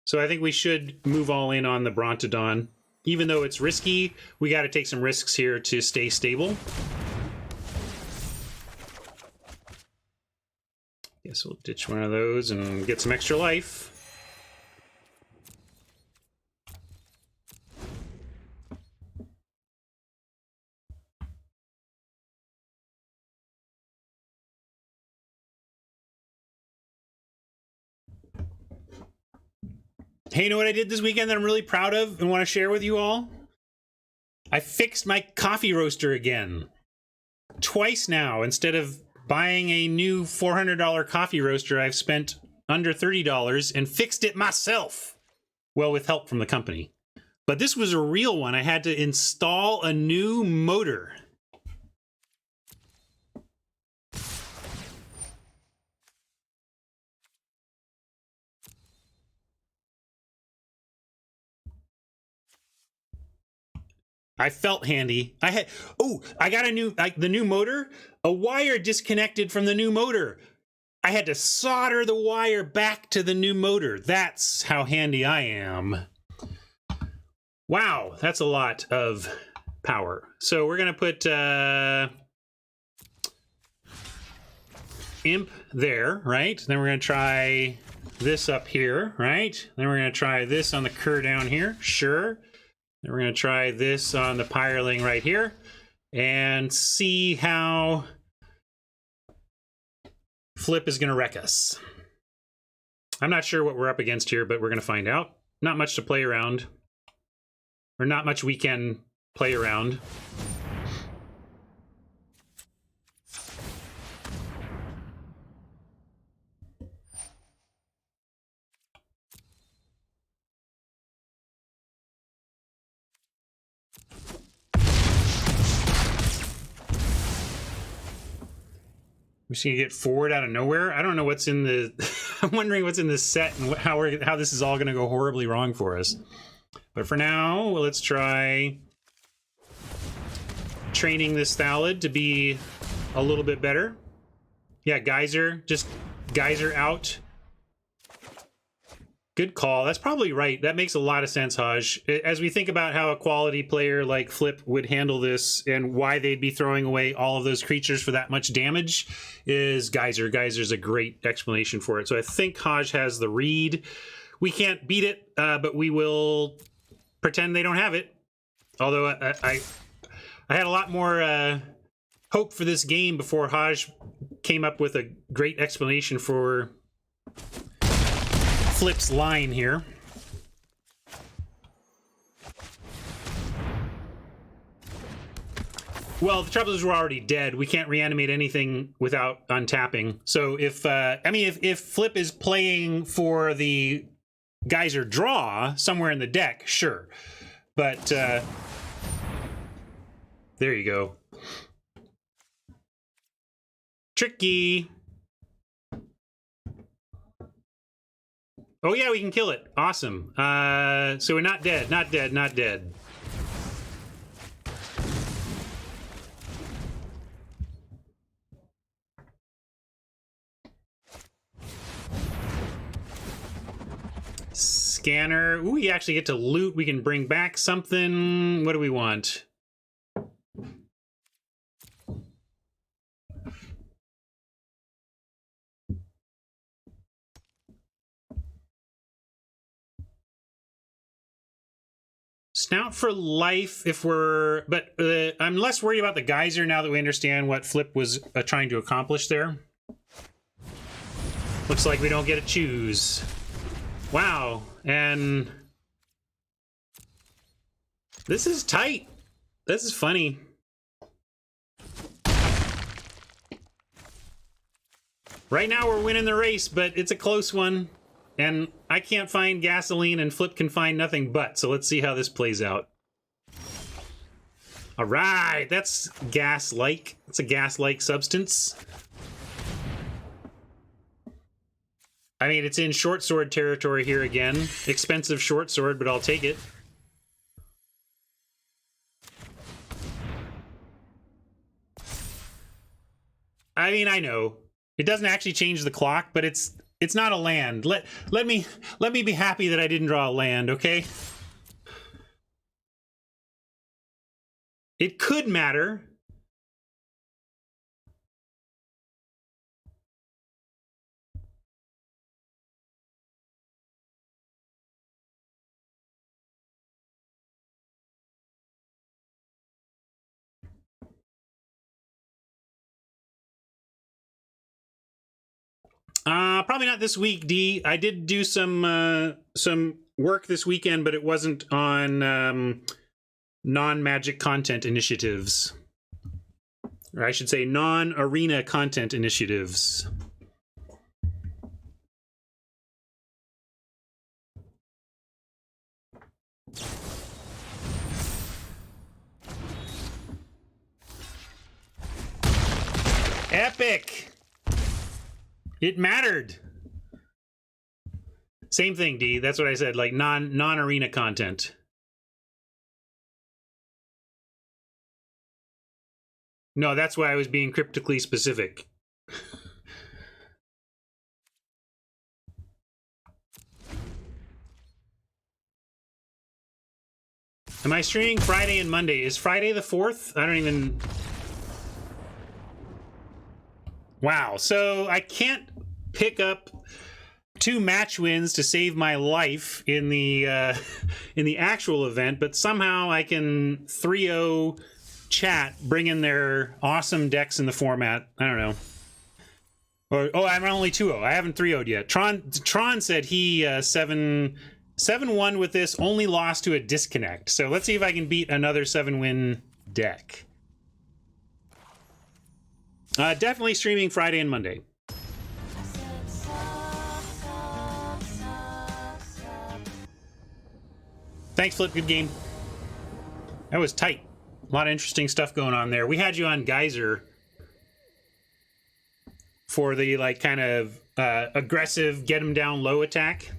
So I think we should move all in on the Brontodon. Even though it's risky, we got to take some risks here to stay stable. Guess we'll ditch one of those and get some extra life. Hey, you know what I did this weekend that I'm really proud of and want to share with you all? I fixed my coffee roaster again. Twice now. Instead of buying a new $400 coffee roaster, I've spent under $30 and fixed it myself. Well, with help from the company. But this was a real one. I had to install a new motor. I felt handy. I got the new motor. A wire disconnected from the new motor. I had to solder the wire back to the new motor. That's how handy I am. Wow, that's a lot of power. So we're gonna put imp there, right? Then we're gonna try this up here, right? Then we're gonna try this on the cur down here, sure. Then we're going to try this on the Pyreling right here and see how Flip is going to wreck us. I'm not sure what we're up against here, but we're going to find out. Not much to play around. Or not much we can play around. We're just gonna get forward out of nowhere. I don't know what's in the. I'm wondering what's in this set and how this is all gonna go horribly wrong for us. But for now, let's try training this Thallid to be a little bit better. Yeah, Geyser, just Geyser out. Good call. That's probably right. That makes a lot of sense, Haj. As we think about how a quality player like Flip would handle this and why they'd be throwing away all of those creatures for that much damage is Geyser. Geyser's a great explanation for it. So I think Haj has the read. We can't beat it, but we will pretend they don't have it. Although I had a lot more hope for this game before Haj came up with a great explanation for Flip's line here. Well, the troubles were already dead. We can't reanimate anything without untapping. So if Flip is playing for the Geyser draw somewhere in the deck, sure. But there you go. Tricky. Oh yeah, we can kill it. Awesome. So we're not dead, not dead, not dead. Scanner. Ooh, we actually get to loot. We can bring back something. What do we want? Snout for life if we're... But I'm less worried about the Geyser now that we understand what Flip was trying to accomplish there. Looks like we don't get to choose. Wow, and this is tight. This is funny. Right now we're winning the race, but it's a close one. And I can't find gasoline and Flip can find nothing but. So let's see how this plays out. All right, that's gas-like. It's a gas-like substance. I mean, it's in short sword territory here again. Expensive short sword, but I'll take it. I mean, I know it doesn't actually change the clock, but it's not a land. Let me be happy that I didn't draw a land, okay? It could matter. Probably not this week, D. I did do some work this weekend, but it wasn't on non-magic content initiatives. Or I should say non-arena content initiatives. Epic! It mattered. Same thing, D. That's what I said, like non-arena content. No, that's why I was being cryptically specific. Am I streaming Friday and Monday? Is Friday the 4th? I don't even... Wow, so I can't pick up 2 match wins to save my life in the actual event, but somehow I can 3-0 chat, bring in their awesome decks in the format. I don't know. Or, oh, I'm only 2-0. I haven't 3-0'd yet. Tron said he 7-1 with this, only lost to a disconnect. So let's see if I can beat another 7-win deck. Definitely streaming Friday and Monday. Thanks, Flip. Good game. That was tight. A lot of interesting stuff going on there. We had you on Geyser for the like kind of aggressive get him down low attack.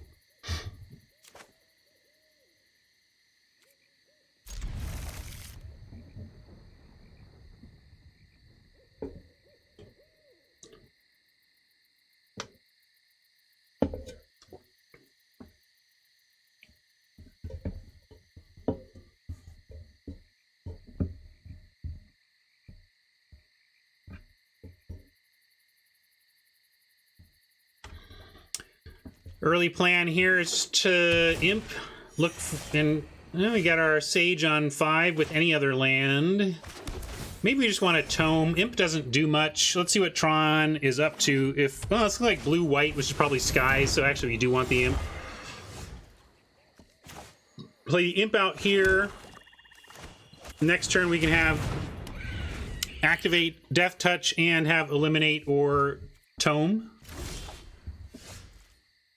Early plan here is to imp, look, and we got our Sage on 5 with any other land. Maybe we just want to tome. Imp doesn't do much. Let's see what Tron is up to. If, well, it's like blue-white, which is probably skies, so actually we do want the imp. Play the imp out here. Next turn we can have activate Death Touch and have eliminate or tome.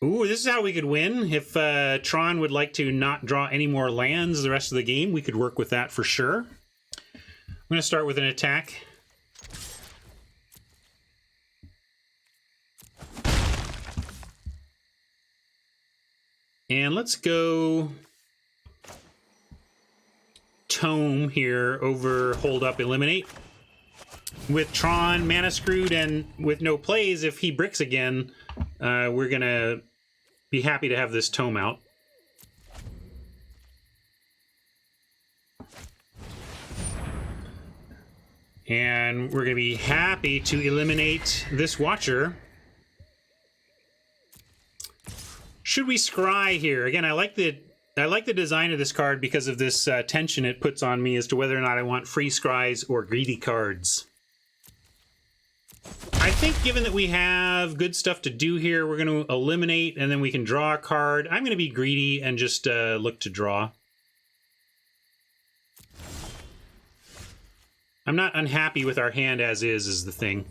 Ooh, this is how we could win. If Tron would like to not draw any more lands the rest of the game, we could work with that for sure. I'm going to start with an attack. And let's go Tome here over Hold Up, Eliminate. With Tron mana screwed and with no plays, if he bricks again, we're going to be happy to have this Tome out. And we're going to be happy to eliminate this Watcher. Should we scry here? Again, I like the design of this card because of this tension it puts on me as to whether or not I want free scries or greedy cards. I think given that we have good stuff to do here, we're going to eliminate and then we can draw a card. I'm going to be greedy and just look to draw. I'm not unhappy with our hand as is the thing.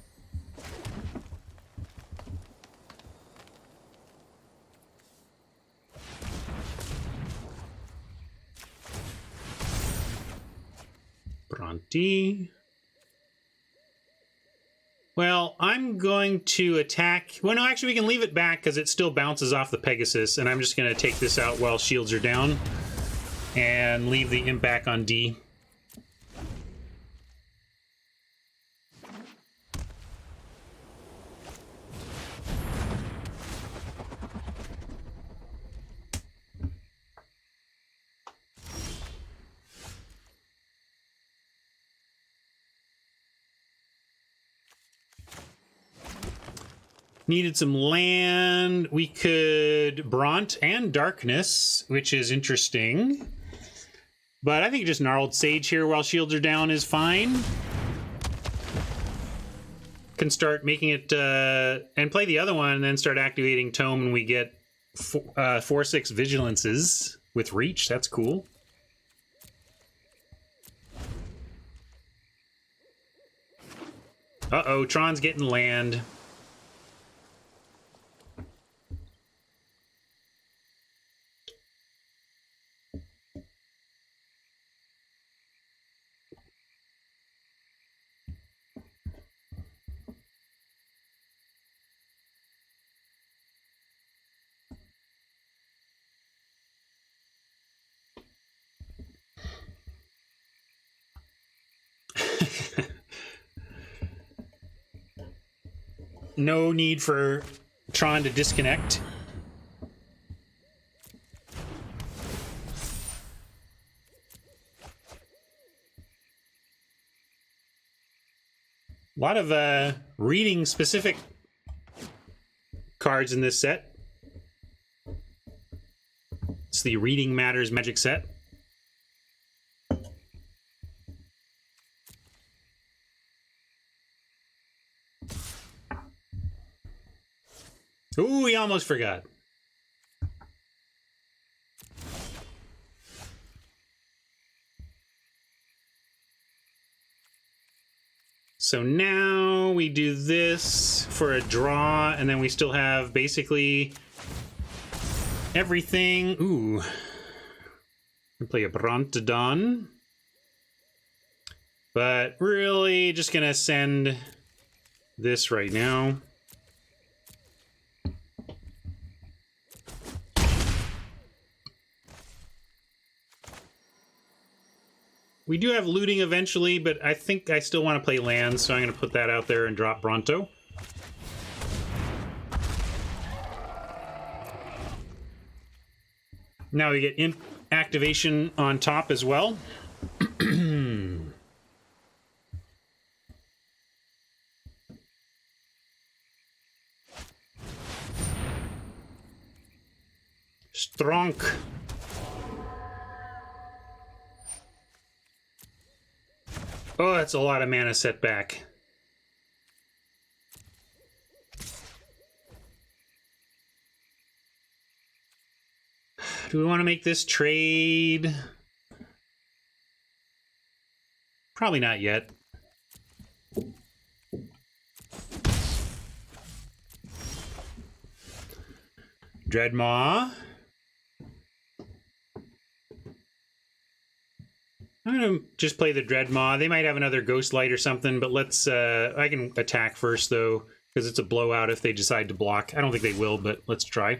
Bronte. Well, I'm going to attack... Well, no, actually, we can leave it back because it still bounces off the Pegasus, and I'm just going to take this out while shields are down and leave the imp back on D. Needed some land. We could Bront and Darkness, which is interesting. But I think just Gnarled Sage here while shields are down is fine. Can start making it, and play the other one, and then start activating Tome, and we get 4/6 Vigilances with Reach. That's cool. Uh-oh, Tron's getting land. No need for Tron to disconnect. A lot of reading specific cards in this set. It's the Reading Matters Magic set. Ooh, we almost forgot. So now we do this for a draw, and then we still have basically everything. Ooh. We play a Brontodon. But really just gonna send this right now. We do have looting eventually, but I think I still want to play lands, so I'm going to put that out there and drop Bronto. Now we get imp activation on top as well. Stronk. Oh, that's a lot of mana setback. Do we want to make this trade? Probably not yet. Dreadmaw. I'm gonna just play the Dreadmaw. They might have another Ghostlight or something, but let's, I can attack first though, because it's a blowout if they decide to block. I don't think they will, but let's try.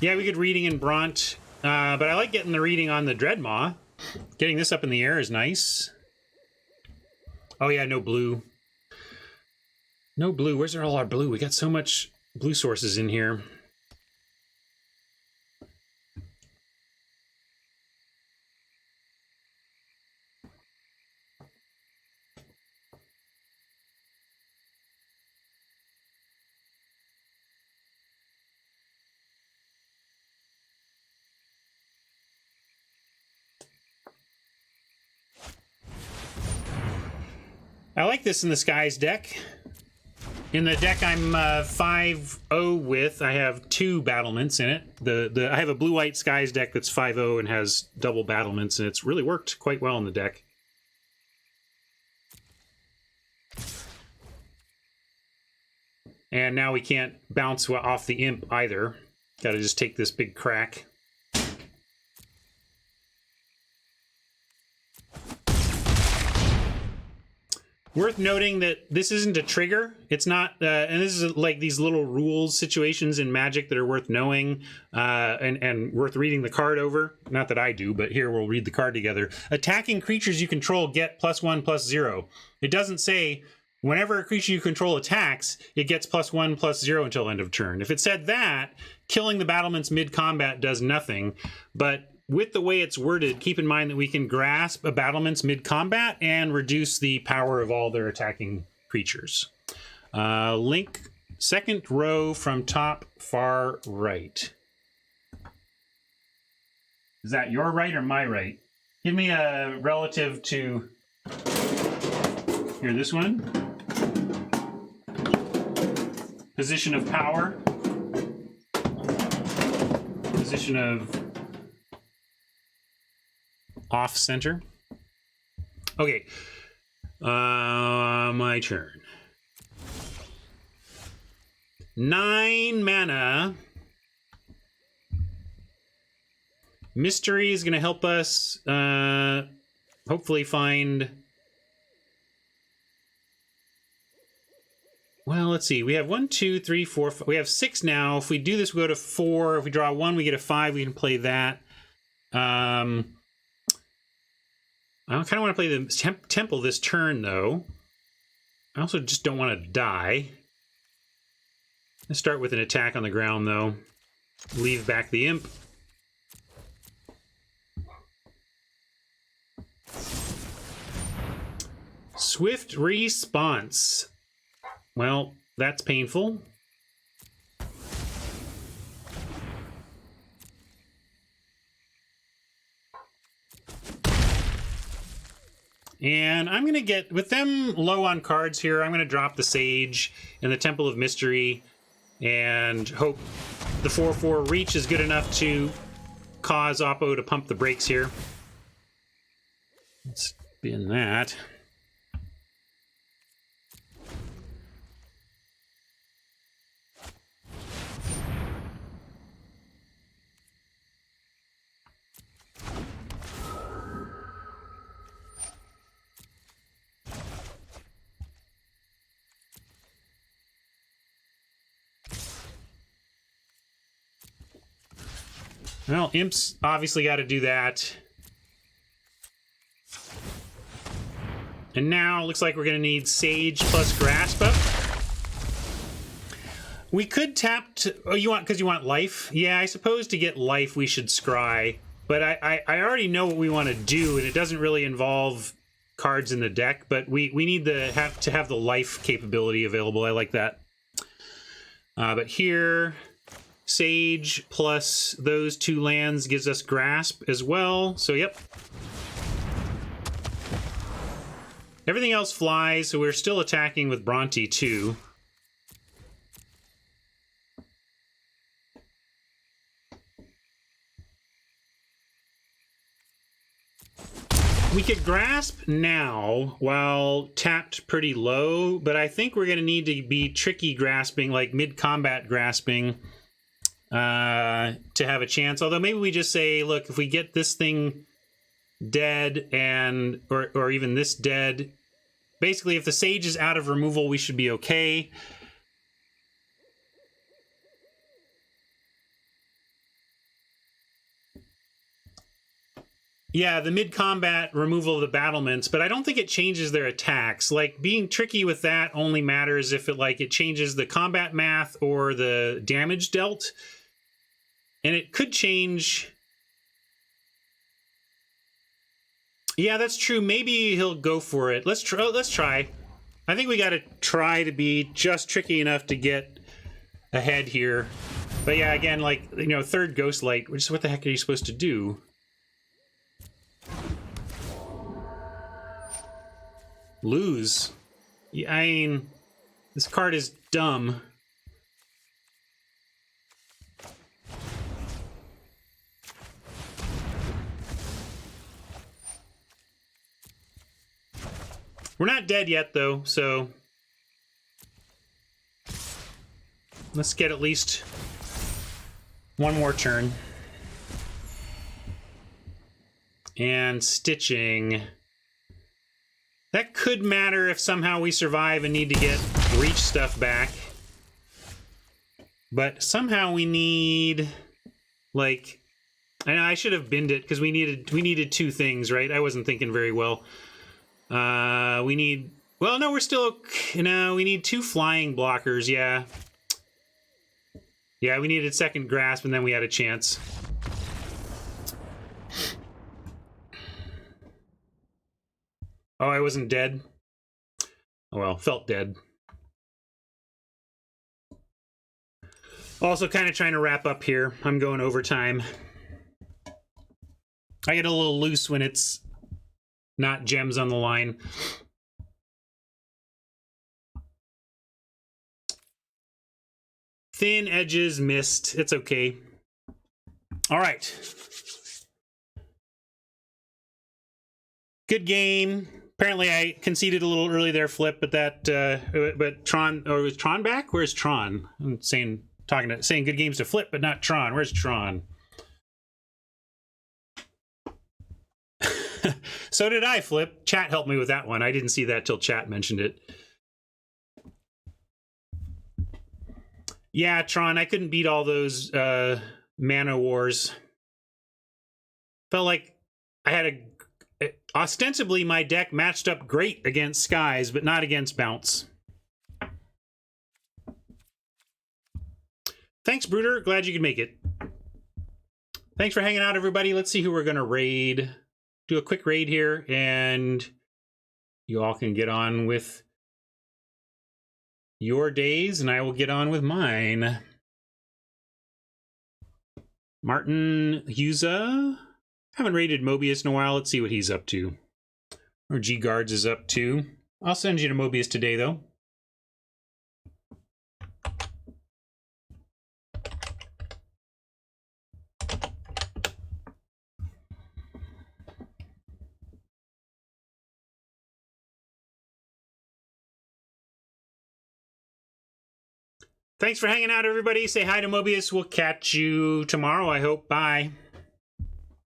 Yeah, we get reading in Bront, but I like getting the reading on the Dreadmaw. Getting this up in the air is nice. Oh yeah, no blue. No blue. Where's all our blue? We got so much blue sources in here. I like this in the Skies deck. In the deck I'm 5-0 with, I have 2 battlements in it. I have a blue-white Skies deck that's 5-0 and has double battlements, and it's really worked quite well in the deck. And now we can't bounce off the imp either. Gotta just take this big crack. Worth noting that this isn't a trigger. It's not, and this is like these little rules situations in Magic that are worth knowing and worth reading the card over. Not that I do, but here we'll read the card together. Attacking creatures you control get +1/+0. It doesn't say whenever a creature you control attacks, it gets +1/+0 until end of turn. If it said that, killing the battlements mid-combat does nothing, but with the way it's worded, keep in mind that we can grasp a battlements mid-combat and reduce the power of all their attacking creatures. Link, second row from top far right. Is that your right or my right? Give me a relative to... Here, this one. Position of power. Position of... off center. Okay. My turn. 9 mana. Mystery is going to help us hopefully find... Well, let's see. We have 1, 2, 3, 4, 5. We have 6 now. If we do this, we go to 4. If we draw 1, we get a 5. We can play that. I kind of want to play the Temple this turn, though. I also just don't want to die. Let's start with an attack on the ground, though. Leave back the Imp. Swift response. Well, that's painful. And I'm going to get, with them low on cards here, I'm going to drop the Sage and the Temple of Mystery and hope the 4/4 reach is good enough to cause Oppo to pump the brakes here. Let's spin that. Well, Imp's obviously got to do that. And now, looks like we're going to need Sage plus Grasp up. We could tap to... Oh, you want... Because you want life? Yeah, I suppose to get life we should scry. But I already know what we want to do, and it doesn't really involve cards in the deck, but we need to have the life capability available. I like that. But here... Sage plus those 2 lands gives us Grasp as well. So, yep. Everything else flies, so we're still attacking with Bronte, too. We could Grasp now while tapped pretty low, but I think we're going to need to be tricky grasping, like mid-combat grasping, to have a chance. Although maybe we just say, look, if we get this thing dead and or even this dead, basically if the Sage is out of removal, we should be okay. Yeah, the mid-combat removal of the battlements, but I don't think it changes their attacks. Like, being tricky with that only matters if it changes the combat math or the damage dealt. And it could change... Yeah, that's true. Maybe he'll go for it. Let's try. I think we got to try to be just tricky enough to get ahead here. But yeah, again, like, you know, third Ghostlight, which is what the heck are you supposed to do? Lose. Yeah, I mean, this card is dumb. We're not dead yet, though, so let's get at least one more turn. And stitching. That could matter if somehow we survive and need to get reach stuff back. But somehow we need, like, and I should have binned it because we needed two things, right? I wasn't thinking very well. We need, well, no, we're still, no, we need two flying blockers, yeah. Yeah, we needed second grasp and then we had a chance. Oh, I wasn't dead? Oh, well, felt dead. Also kind of trying to wrap up here. I'm going overtime. I get a little loose when it's not gems on the line. Thin edges missed. It's okay. All right. Good game. Apparently I conceded a little early there, Flip, but that but Tron, or was Tron back? Where's Tron? I'm saying good games to Flip, but not Tron. Where's Tron? So did I, Flip. Chat helped me with that one. I didn't see that till chat mentioned it. Yeah, Tron, I couldn't beat all those mana wars. Felt like I had ostensibly my deck matched up great against Skies, but not against Bounce. Thanks, Bruder. Glad you could make it. Thanks for hanging out, everybody. Let's see who we're going to raid. Do a quick raid here, and you all can get on with your days, and I will get on with mine. Martin Huza. Haven't raided Mobius in a while. Let's see what he's up to. Or G Guards is up to. I'll send you to Mobius today, though. Thanks for hanging out, everybody. Say hi to Mobius. We'll catch you tomorrow, I hope. Bye.